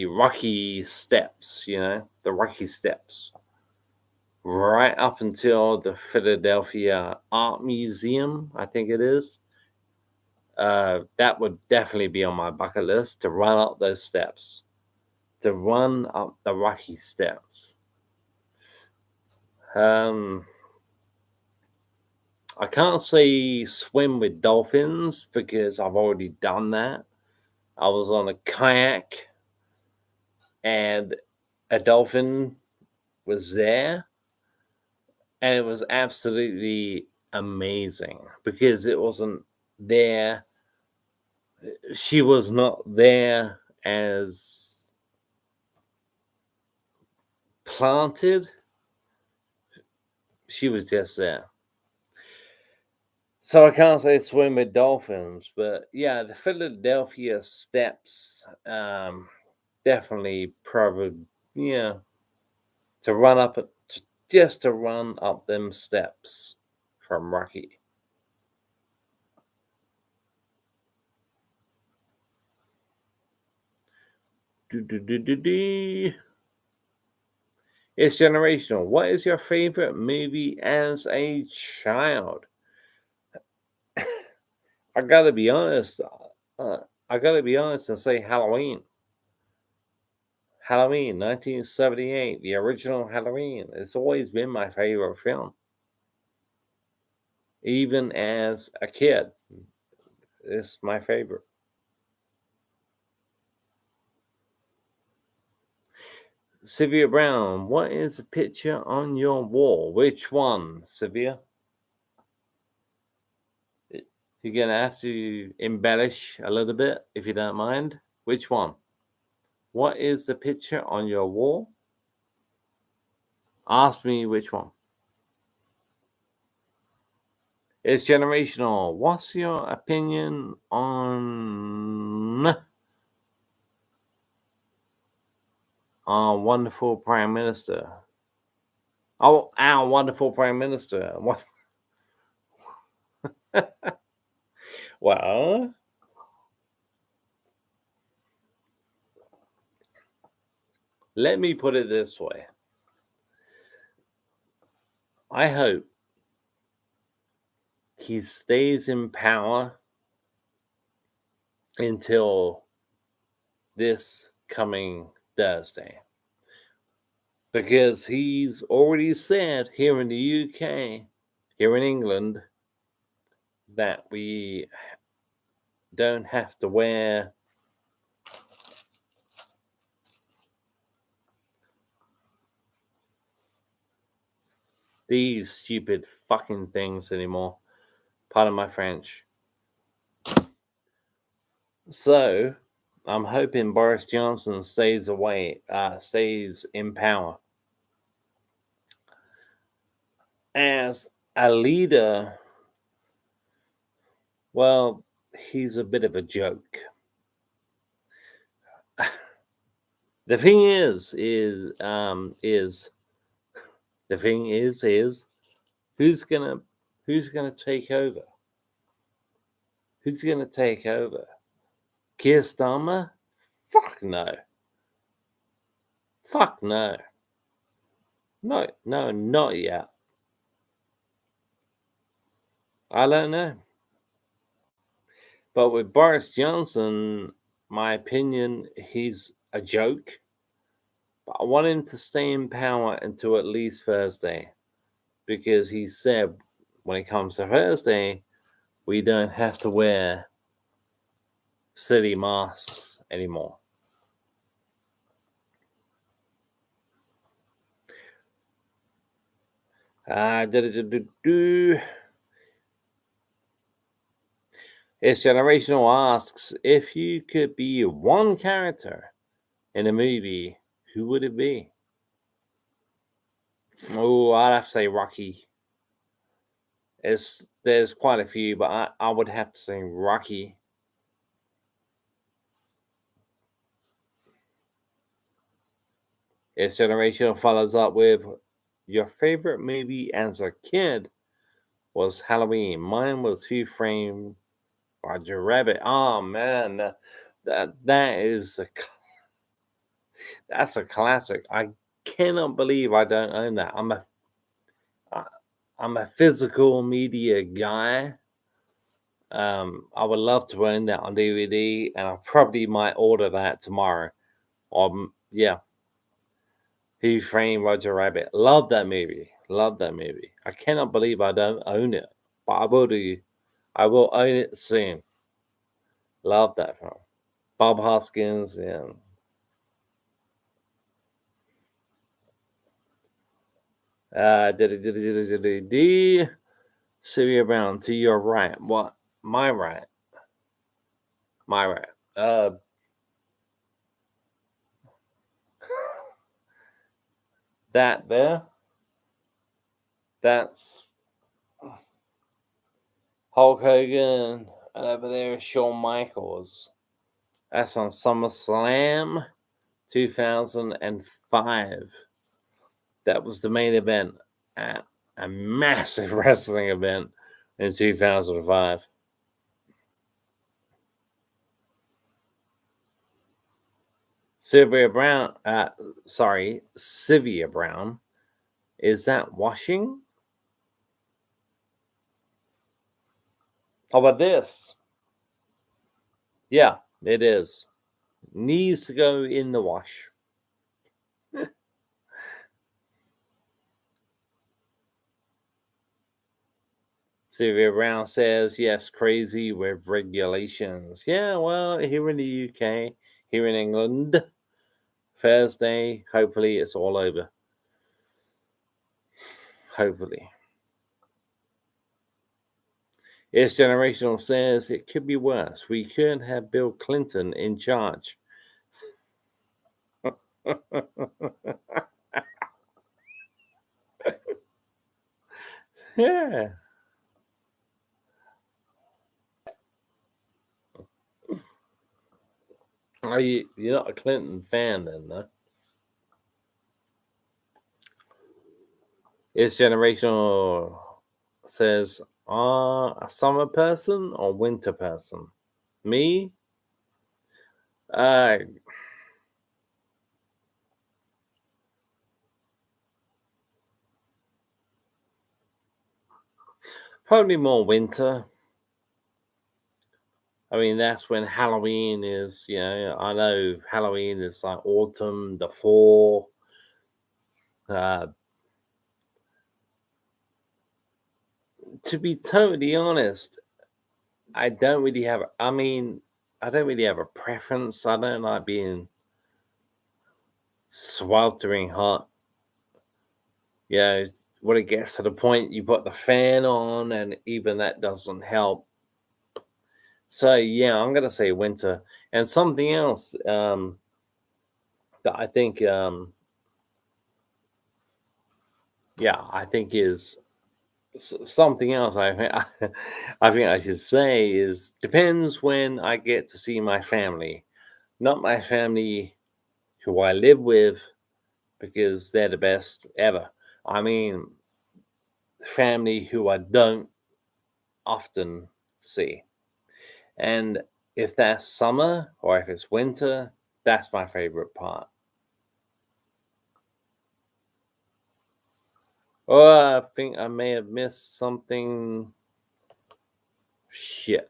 Rocky steps, the Rocky steps, right up until the Philadelphia Art Museum, I think it is. that would definitely be on my bucket list, to run up those steps, to run up the rocky steps. I can't say swim with dolphins because I've already done that. I was on a kayak and a dolphin was there, and it was absolutely amazing because it wasn't there. She was not there as planted. She was just there. So I can't say swim with dolphins, but yeah, the Philadelphia steps, definitely probably, yeah, to run up, just to run up them steps from Rocky. It's generational. What is your favorite movie as a child? I gotta be honest. I gotta be honest and say Halloween. Halloween, 1978, the original Halloween. It's always been my favorite film. Even as a kid, it's my favorite. Sylvia Brown, what is the picture on your wall? Which one, Sylvia? You're going to have to embellish a little bit, if you don't mind. Which one? What is the picture on your wall? Ask me which one. It's generational. What's your opinion on our wonderful Prime Minister? Oh, our wonderful Prime Minister. What? Well, let me put it this way. I hope he stays in power until this coming Thursday. Because he's already said here in the UK, here in England, that we don't have to wear these stupid fucking things anymore. Pardon my French. So, I'm hoping Boris Johnson stays in power. As a leader, well, he's a bit of a joke. The thing is who's gonna take over? Who's gonna take over? Keir Starmer? Fuck no. Fuck no. No, not yet. I don't know. But with Boris Johnson, my opinion, he's a joke. But I want him to stay in power until at least Thursday. Because he said when it comes to Thursday, we don't have to wear city masks anymore. It's Generational asks, if you could be one character in a movie, who would it be? Oh, I'd have to say Rocky. There's quite a few, but I would have to say Rocky. It's Generational follows up with, your favorite movie as a kid was Halloween. Mine was Who Framed Roger Rabbit. Oh man, that's a classic. I cannot believe I don't own that. I'm a physical media guy. I would love to own that on DVD, and I probably might order that tomorrow. Yeah, Who Framed Roger Rabbit? Love that movie. Love that movie. I cannot believe I don't own it, but I will do. I will own it soon. Love that film. Bob Hoskins, yeah. Sylvia Brown, to your right. What? My right. My right. That there. That's Hulk Hogan. And over there is Shawn Michaels. That's on SummerSlam 2005. That was the main event at a massive wrestling event in 2005. Sylvia Brown, Sylvia Brown. Is that washing? How about this? Yeah, it is. Needs to go in the wash. Sylvia Brown says, yes, crazy with regulations. Yeah, well, here in the UK, here in England, Thursday, hopefully it's all over. Hopefully. It's Generational says it could be worse. We could have Bill Clinton in charge. Yeah. Oh, you're not a Clinton fan then, though. It's Generational says, a summer person or winter person? Me? Uh, Probably more winter. I mean, that's when Halloween is, I know Halloween is like autumn, the fall. To be totally honest, I don't really have a preference. I don't like being sweltering hot. When it gets to the point you put the fan on, and even that doesn't help. So, yeah, I'm going to say winter. And something else that I think, I think is something else I think I should say is depends when I get to see my family. Not my family who I live with, because they're the best ever. I mean, family who I don't often see. And if that's summer or if it's winter, that's my favorite part. Oh, I think I may have missed something. Shit.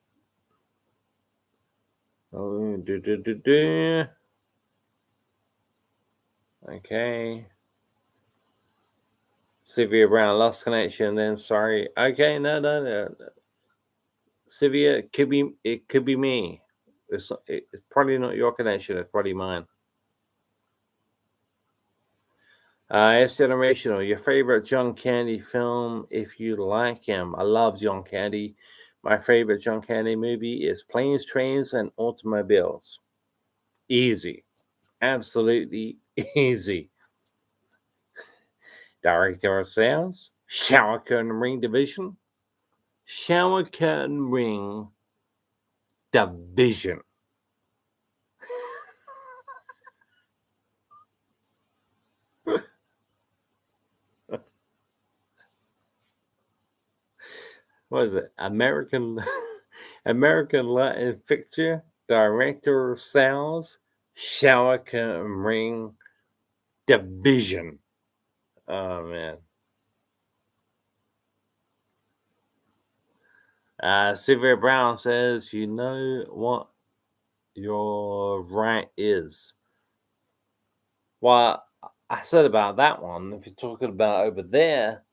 Oh, Okay. Sylvia Brown lost connection. Then sorry. Okay, no. Sylvia, it could be me. It's probably not your connection. It's probably mine. It's generational. Your favorite John Candy film, if you like him. I love John Candy. My favorite John Candy movie is Planes, Trains, and Automobiles. Easy. Absolutely easy. Director of Sales, Shower Curtain Ring Division. Shower Curtain Ring Division. What is it? American Latin Picture, Director of Sales, Shower Curtain Ring Division. Oh man. Sylvia Brown says, you know what your right is. Well, I said about that one, if you're talking about over there,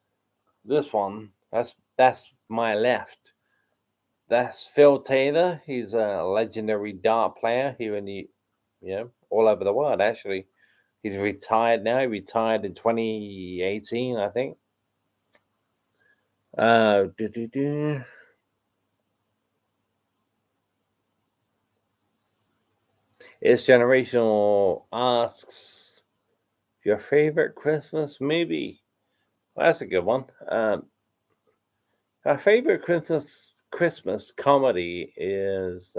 this one, that's my left. That's Phil Taylor. He's a legendary dart player here in all over the world, actually. He's retired now. He retired in 2018, I think. It's Generational asks, your favorite Christmas movie? Well, that's a good one. Our favorite Christmas comedy is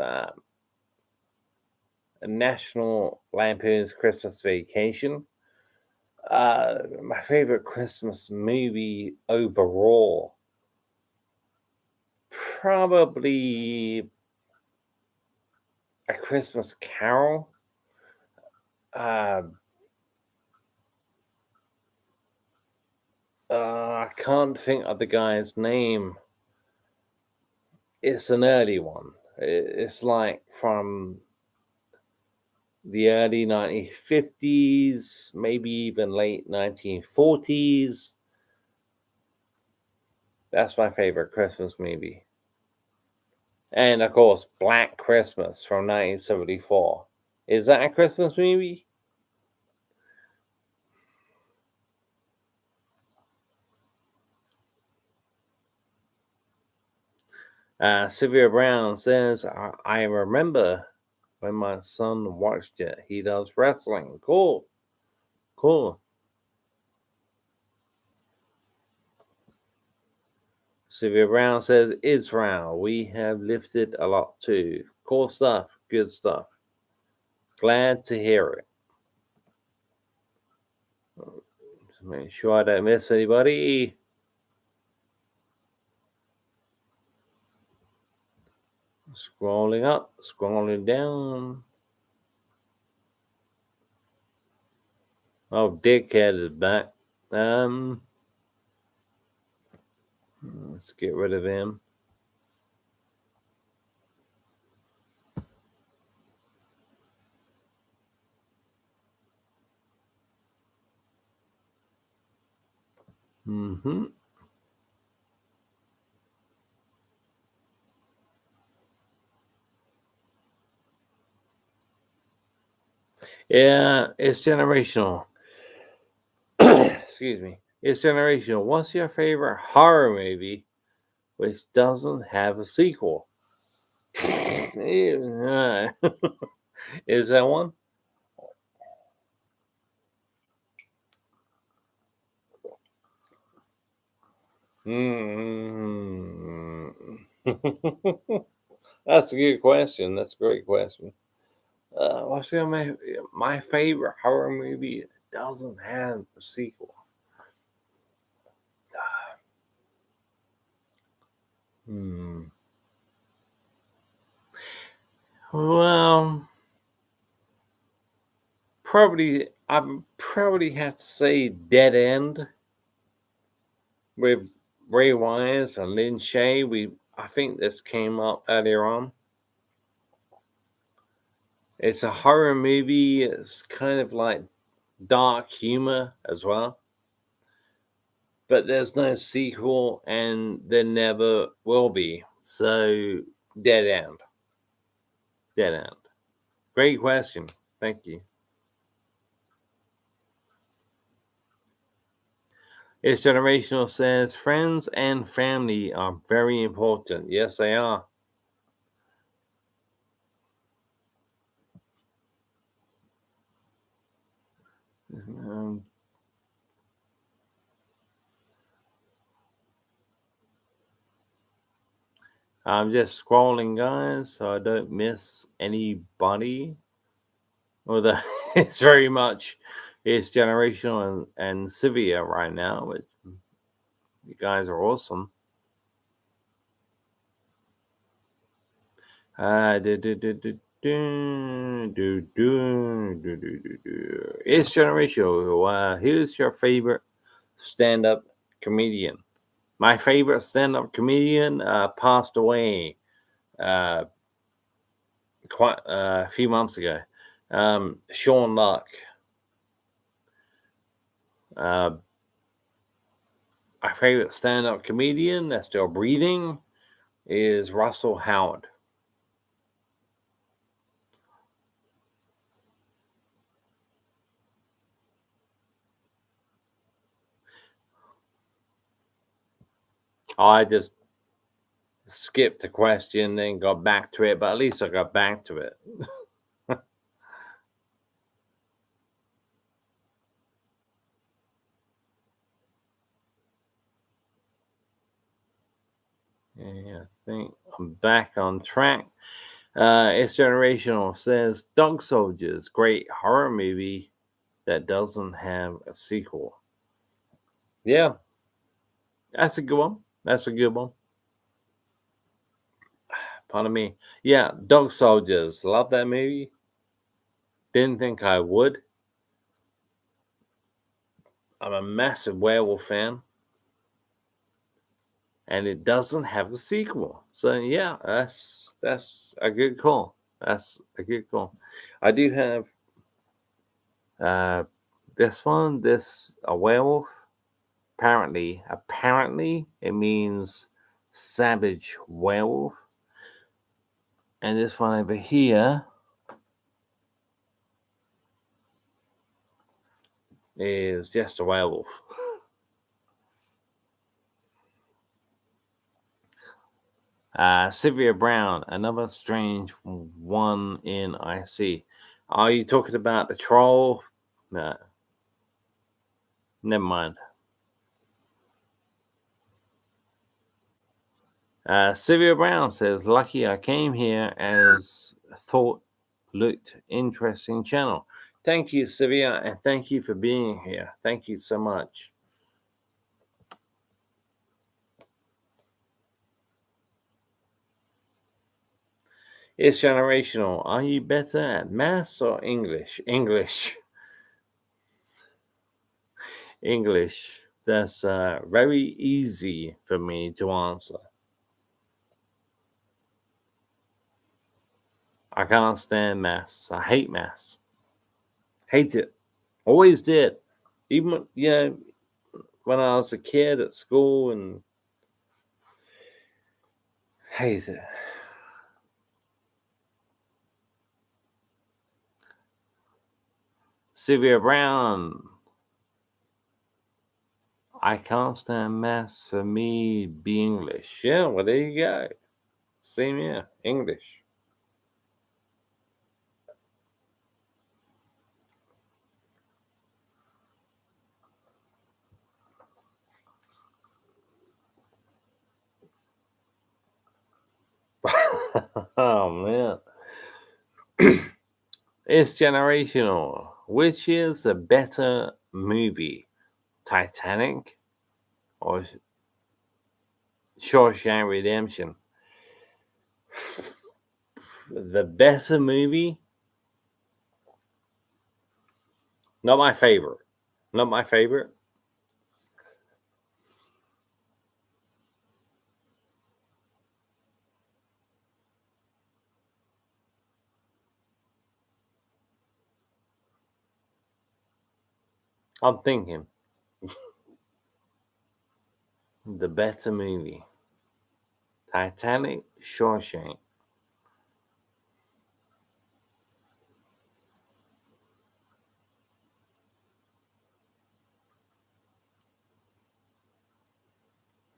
National Lampoon's Christmas Vacation. My favorite Christmas movie overall, probably A Christmas Carol. I can't think of the guy's name. It's an early one. It's like from the early 1950s, maybe even late 1940s. That's my favorite Christmas movie. And of course, Black Christmas from 1974. Is that a Christmas movie? Sylvia Brown says, I remember when my son watched it. He does wrestling. Cool. Sylvia Brown says, Israel, we have lifted a lot too. Cool stuff. Good stuff. Glad to hear it. Just make sure I don't miss anybody. Scrolling up, scrolling down. Oh, Dickhead is back. Let's get rid of him. Yeah, it's generational. Excuse me. It's generational. What's your favorite horror movie which doesn't have a sequel? Is that one? That's a good question. That's a great question. What's my favorite horror movie that doesn't have a sequel? Well, I probably have to say Dead End with Ray Wise and Lin Shaye. I think this came up earlier on. It's a horror movie. It's kind of like dark humor as well. But there's no sequel and there never will be. So, Dead End. Dead End. Great question. Thank you. It's Generational says friends and family are very important. Yes, they are. I'm just scrolling, guys, so I don't miss anybody. Although it's very much it's Generational and Sylvia right now, which you guys are awesome. It's Generational. Who's your favorite stand-up comedian? My favorite stand-up comedian passed away quite a few months ago. Sean Luck. My favorite stand-up comedian that's still breathing is Russell Howard. I just skipped the question, then got back to it, but at least I got back to it. Yeah, I think I'm back on track. It's Generational says Dog Soldiers, great horror movie that doesn't have a sequel. Yeah, that's a good one. That's a good one. Pardon me. Yeah, Dog Soldiers. Love that movie. Didn't think I would. I'm a massive werewolf fan. And it doesn't have a sequel. So yeah, that's a good call. That's a good call. I do have this one, this a werewolf. Apparently it means savage werewolf. And this one over here is just a werewolf. Sylvia Brown, another strange one in IC. Are you talking about the troll? No. Never mind. Sylvia Brown says, lucky I came here as thought looked interesting channel. Thank you, Sylvia, and thank you for being here. Thank you so much. It's generational. Are you better at maths or English? English. English. That's very easy for me to answer. I can't stand maths. I hate maths. Hate it. Always did. Even, when I was a kid at school and hate it. Sylvia Brown. I can't stand maths. For me, be English. Yeah, well, there you go. Same here. English. Oh, man. It's generational. Which is a better movie? Titanic or Shawshank Redemption? The better movie? Not my favorite. Not my favorite. I'm thinking the better movie. Titanic, Shawshank.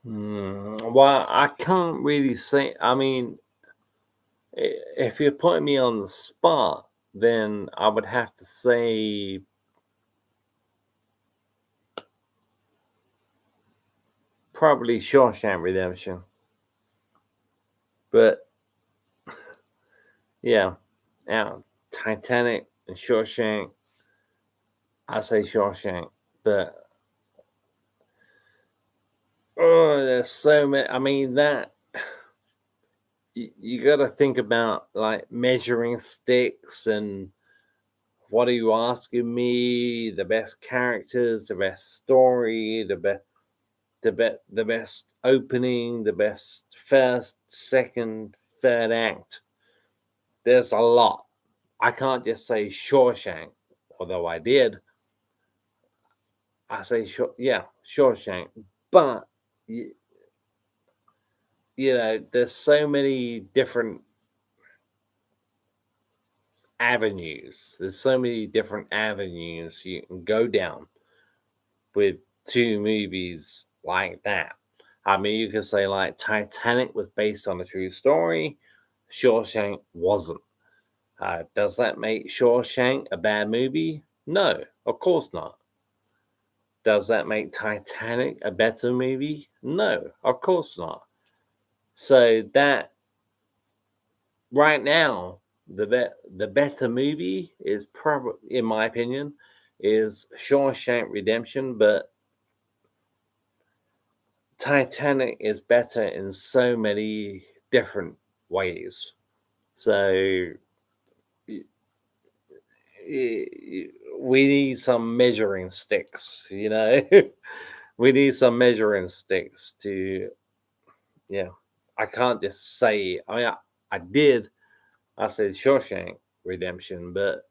Well, I can't really say. I mean, if you're putting me on the spot, then I would have to say probably Shawshank Redemption. But yeah, Titanic and Shawshank. I say Shawshank, but there's so many. I mean, that you got to think about like measuring sticks and what are you asking me? The best characters, the best story, the best. the best opening, the best first, second, third act. There's a lot. I can't just say Shawshank, although I did. I say Shawshank, but there's so many different avenues. There's so many different avenues you can go down with two movies like that. I mean, you could say like Titanic was based on a true story. Shawshank wasn't. Does that make Shawshank a bad movie? No, of course not. Does that make Titanic a better movie? No, of course not. So that right now, the better movie is probably, in my opinion, is Shawshank Redemption, but Titanic is better in so many different ways. So we need some measuring sticks, we need some measuring sticks to, yeah. I can't just say, I mean, I said Shawshank Redemption, but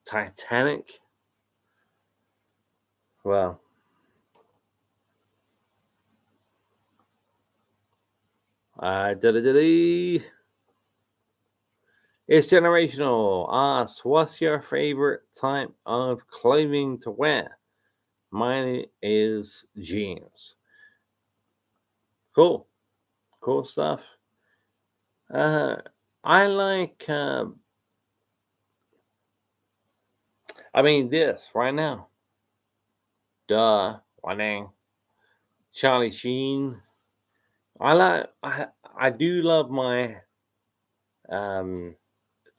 Titanic, well, it's generational. Ask, what's your favorite type of clothing to wear? Mine is jeans. Cool. Cool stuff. I like, this right now. Duh. Wanang. Charlie Sheen. I do love my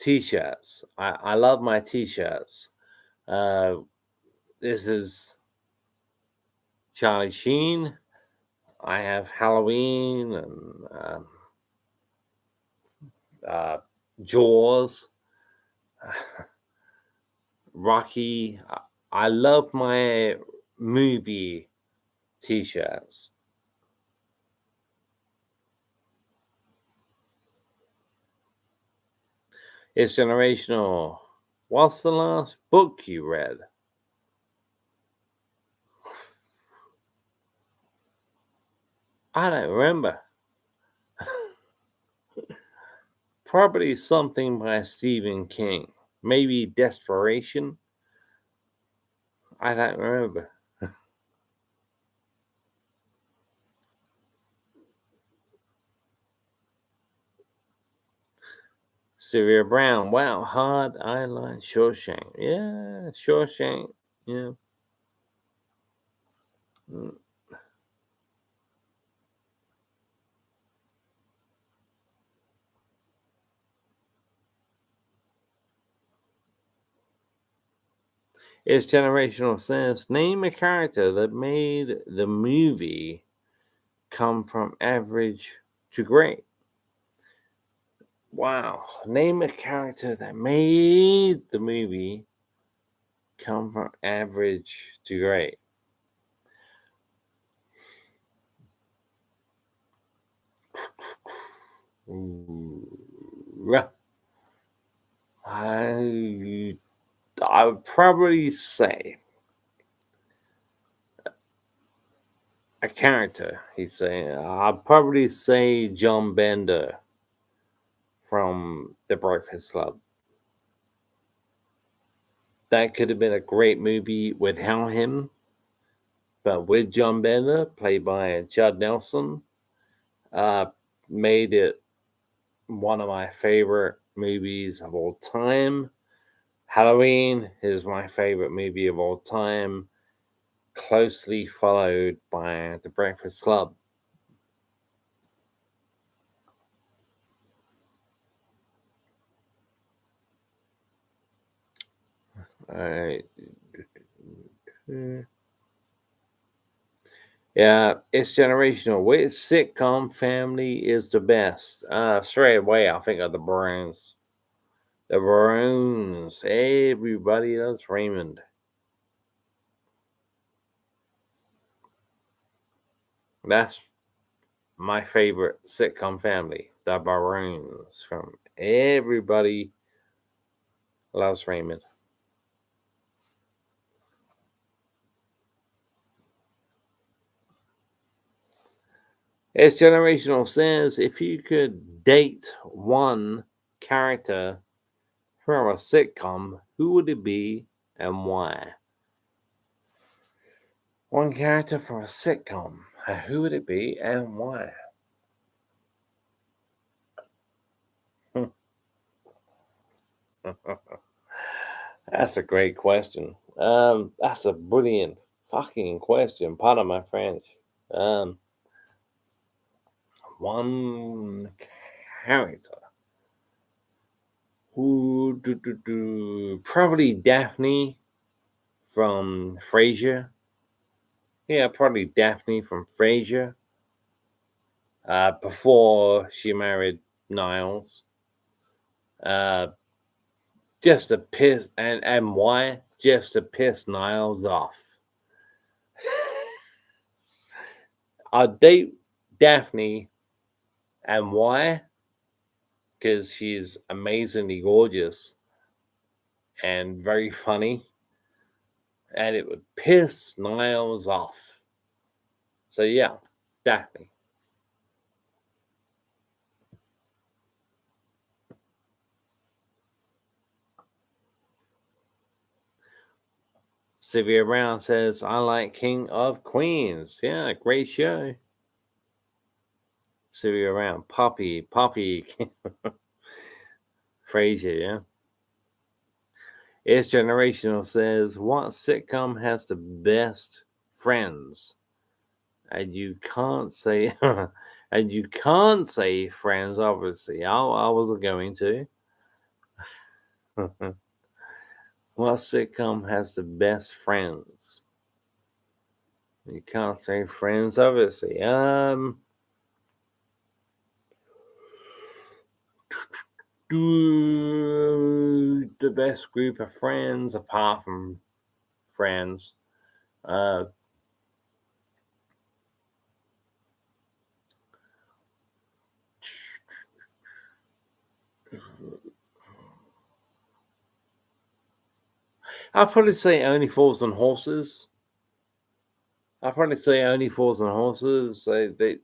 t-shirts. I love my t-shirts. This is Charlie Sheen. I have Halloween and Jaws, Rocky. I love my movie t-shirts. It's generational. What's the last book you read? I don't remember. Probably something by Stephen King. Maybe Desperation. I don't remember. Sylvia Brown. Wow, hard eyeline. Shawshank. Yeah, Shawshank. Yeah. Mm. It's generational sense. Name a character that made the movie come from average to great. Wow. Name a character that made the movie come from average to great. Ooh. I would probably say a character. He's saying I'd probably say John Bender from The Breakfast Club. That could have been a great movie without him, but with John Bender, played by Judd Nelson, uh, made it one of my favorite movies of all time. Halloween is my favorite movie of all time, closely followed by The Breakfast Club. All right. Yeah, it's generational. Which sitcom family is the best? Straight away, I think of the Browns. The Browns. Everybody loves Raymond. That's my favorite sitcom family, the Barons from Everybody Loves Raymond. It's Generational says if you could date one character from a sitcom, who would it be and why? One character from a sitcom, who would it be and why? That's a great question. That's a brilliant fucking question. Pardon my French. Um, one character. Probably Daphne from Frasier. Yeah, probably Daphne from Frasier. Before she married Niles. Uh, just to piss and why? Just to piss Niles off. I'll date Daphne, and why? Because she's amazingly gorgeous and very funny, and it would piss Niles off. So yeah, Daphne. Sylvia Brown says, I like King of Queens. Yeah, great show. Sylvia Brown, Poppy, Frasier, yeah. It's Generational says, what sitcom has the best friends? And you can't say, and you can't say Friends, obviously. I wasn't going to. What sitcom has the best friends? You can't say Friends, obviously. The best group of friends apart from Friends. Uh, I'll probably say Only Fools and Horses. I'll probably say Only Fools and Horses. The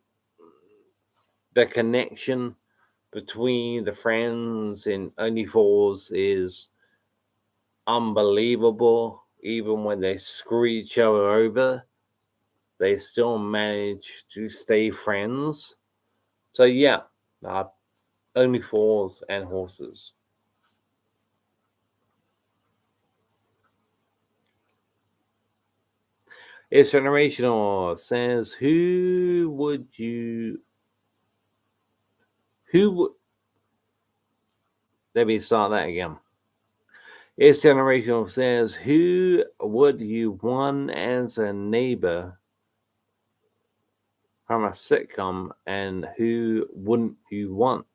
connection between the friends in Only Fools is unbelievable. Even when they screw each other over, they still manage to stay friends. So yeah, uh, Only Fools and Horses. It's Generational says, who would, let me start that again. It's Generational says, who would you want as a neighbor from a sitcom and who wouldn't you want?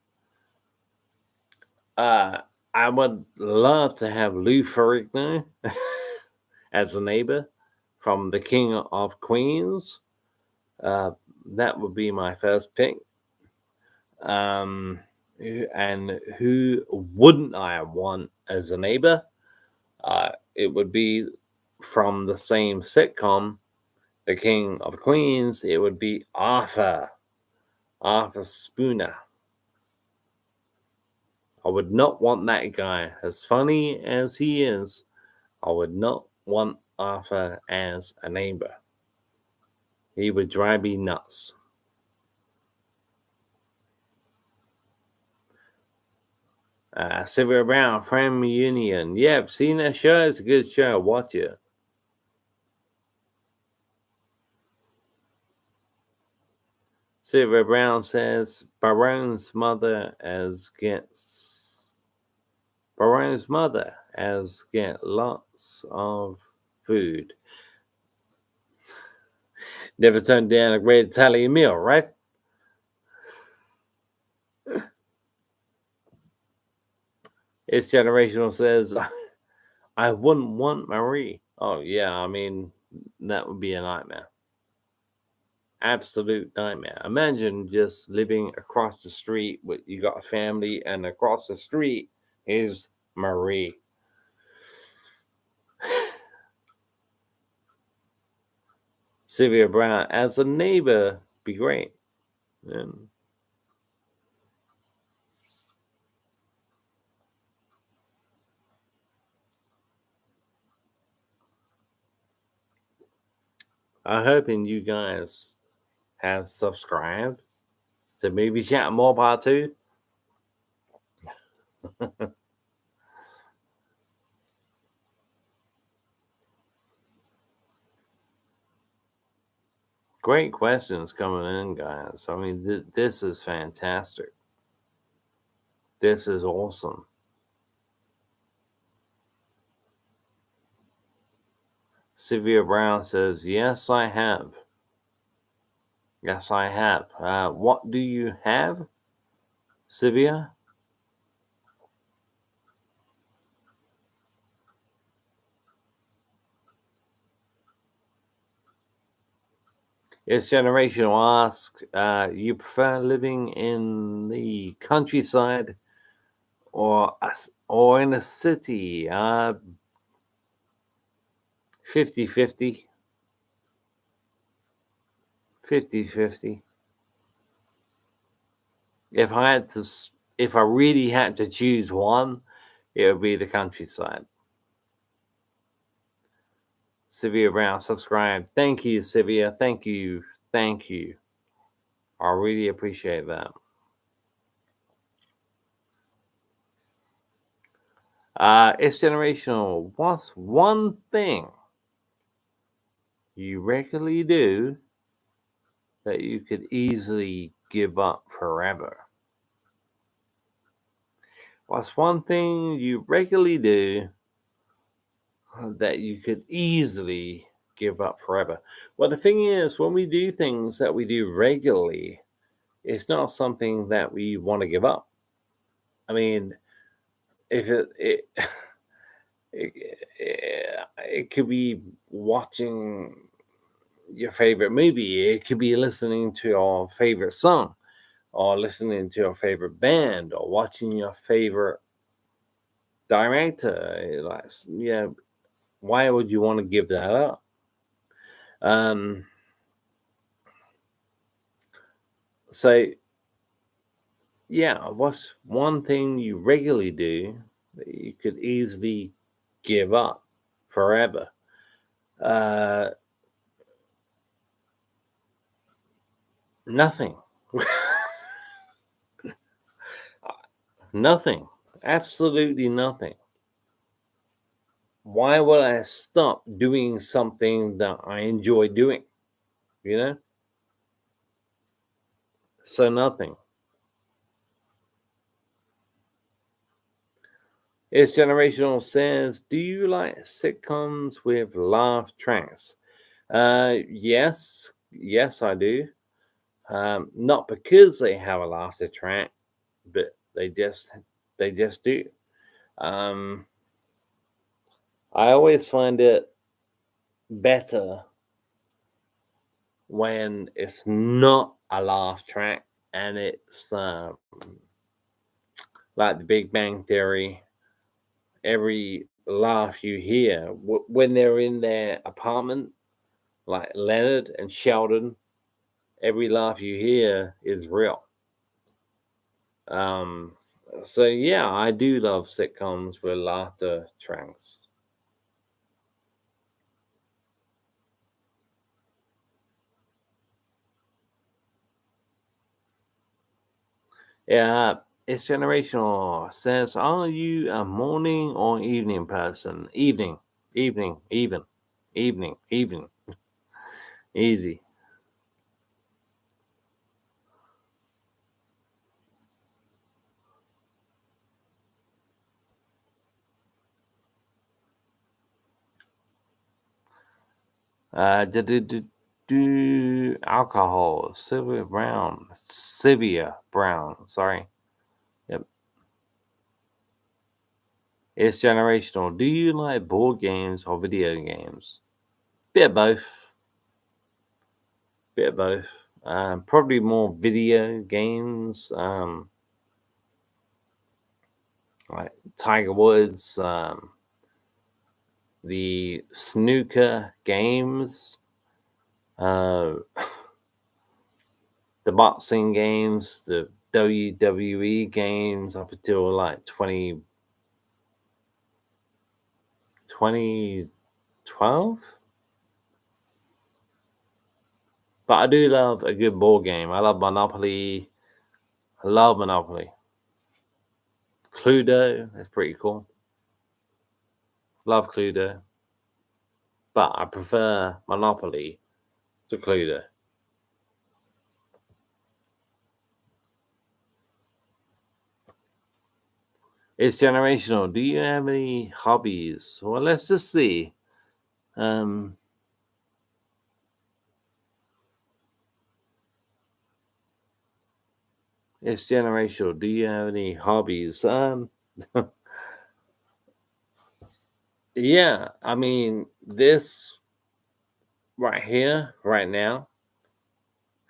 Uh, I would love to have Lou Ferrigno as a neighbor from The King of Queens. Uh, that would be my first pick. And who wouldn't I want as a neighbor? It would be from the same sitcom, The King of Queens. It would be Arthur Spooner. I would not want that guy. As funny as he is, I would not want Arthur as a neighbor. He would drive me nuts. Sylvia Brown, Friend Reunion. Yeah, I've seen that show. It's a good show. Watch it. Sylvia Brown says Baron's mother as get lots of food. Never turned down a great Italian meal, right? It's Generational says I wouldn't want Marie. Oh yeah, I mean that would be a nightmare. Absolute nightmare. Imagine just living across the street with you got a family, and across the street is Marie. Sylvia Brown as a neighbor be great. And I'm hoping you guys have subscribed to Movie Chat More Part 2. Great questions coming in, guys. I mean, this is fantastic. This is awesome. Sylvia Brown says, yes, I have. Yes, I have. What do you have, Sylvia? It's generational. Ask, you prefer living in the countryside or in a city? 50-50. 50-50. If I really had to choose one, it would be the countryside. Sylvia Brown, subscribe. Thank you, Sylvia. Thank you. Thank you. I really appreciate that. It's generational. What's one thing you regularly do that you could easily give up forever? What's one thing you regularly do that you could easily give up forever? Well, the thing is, when we do things that we do regularly, it's not something that we want to give up. I mean, if it could be watching your favorite movie, it could be listening to your favorite song, or listening to your favorite band, or watching your favorite director. Like, yeah, why would you want to give that up? So yeah, what's one thing you regularly do that you could easily give up forever? Nothing. Nothing. Absolutely nothing. Why would I stop doing something that I enjoy doing? You know? So nothing. It's Generational says, do you like sitcoms with laugh tracks? Yes. Yes, I do. Not because they have a laughter track, but they just do. I always find it better when it's not a laugh track and it's like The Big Bang Theory. Every laugh you hear when they're in their apartment, like Leonard and Sheldon, every laugh you hear is real. So yeah, I do love sitcoms with laughter tracks. Yeah, it's generational. Says, are you a morning or evening person? Evening, evening. Easy. Do alcohol? Sylvia Brown. Sorry. Yep. It's generational. Do you like board games or video games? Bit of both. Bit of both. Probably more video games, like Tiger Woods, the snooker games, uh, the boxing games, the WWE games up until like 2012. But I do love a good board game. I love Monopoly. I love Monopoly. Cluedo is pretty cool. Love Cluedo. But I prefer Monopoly to Cluedo. It's generational. Do you have any hobbies? Well, let's just see. Um, it's generational. Do you have any hobbies? Yeah, I mean, this right here, right now,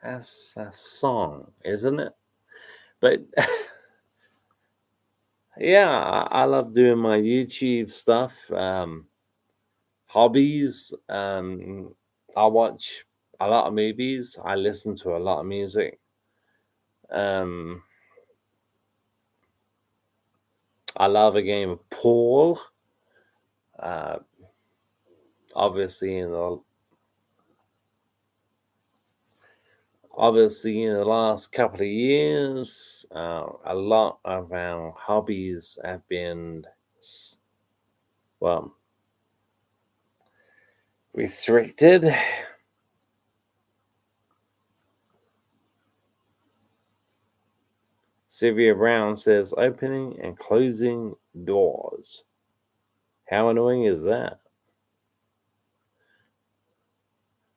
that's a song, isn't it? But yeah, I love doing my YouTube stuff. Hobbies. I watch a lot of movies. I listen to a lot of music. Um, I love a game of pool. Uh, obviously, in the last couple of years, a lot of our hobbies have been, well, restricted. Sylvia Brown says opening and closing doors. How annoying is that?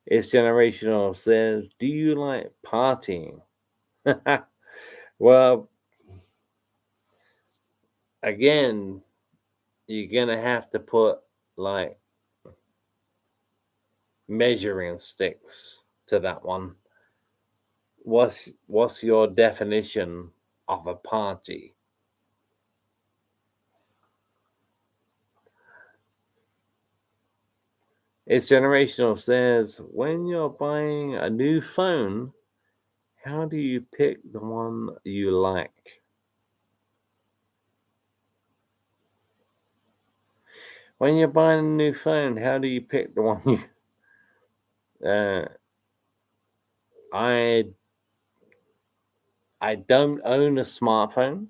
It's generational says, do you like partying? Well, again, you're gonna have to put like measuring sticks to that one. What's your definition of a party? It's generational says, when you're buying a new phone, how do you pick the one you like? When you're buying a new phone, how do you pick the one you? I I don't own a smartphone.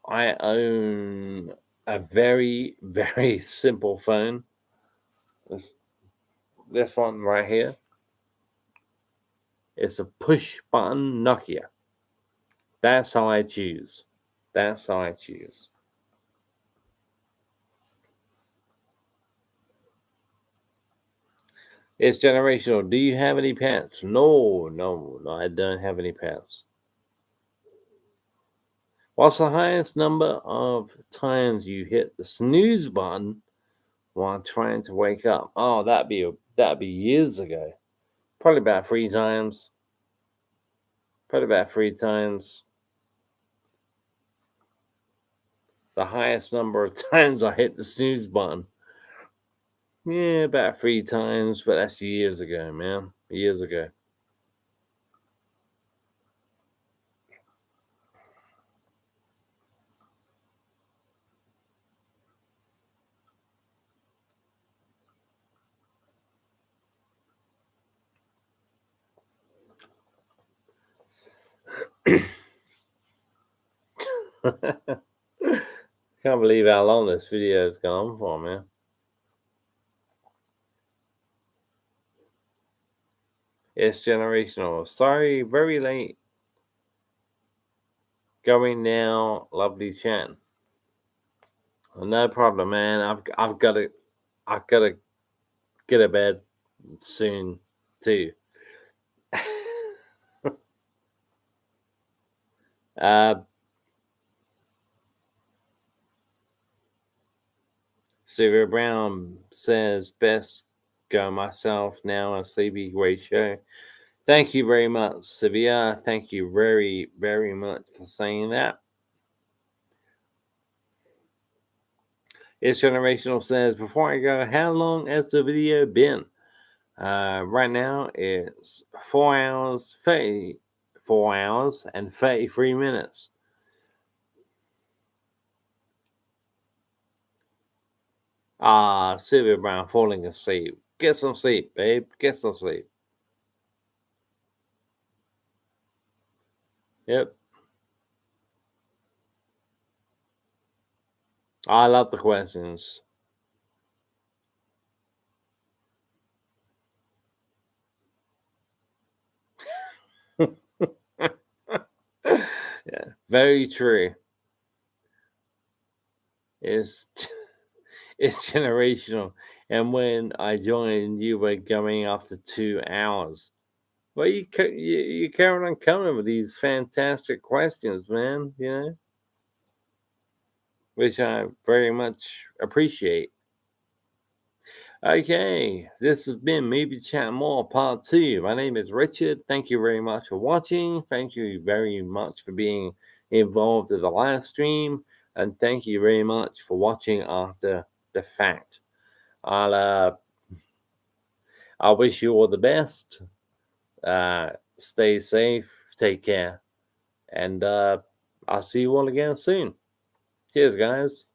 I own a very very simple phone. This, this one right here. It's a push button Nokia. That's how I choose. That's how I choose. It's generational. Do you have any pets? No, no, no. I don't have any pets. What's the highest number of times you hit the snooze button while trying to wake up? Oh, that'd be years ago. Probably about 3 times. Probably about 3 times. The highest number of times I hit the snooze button. Yeah, about 3 times, but that's years ago, man. Years ago. Can't believe how long this video has gone on for, man. It's generational. Sorry, very late. Going now. Lovely chat. No problem, man. I've got to get to bed soon too. uh, Sylvia Brown says best go myself now. A sleepy great show. Thank you very much, Sylvia. Thank you very, very much for saying that. It's Generational says, before I go, how long has the video been? Right now it's 4 hours, 4 hours and 33 minutes. Sylvia Brown falling asleep. Get some sleep, babe. Get some sleep. Yep. I love the questions. Yeah, very true. It's it's generational. And when I joined, you were going after 2 hours. Well, you carried on coming with these fantastic questions, man. You know, which I very much appreciate. Okay, this has been Maybe Chat More Part 2. My name is Richard. Thank you very much for watching. Thank you very much for being involved in the live stream. And thank you very much for watching after the fact. I wish you all the best. Stay safe. Take care. And I'll see you all again soon. Cheers, guys.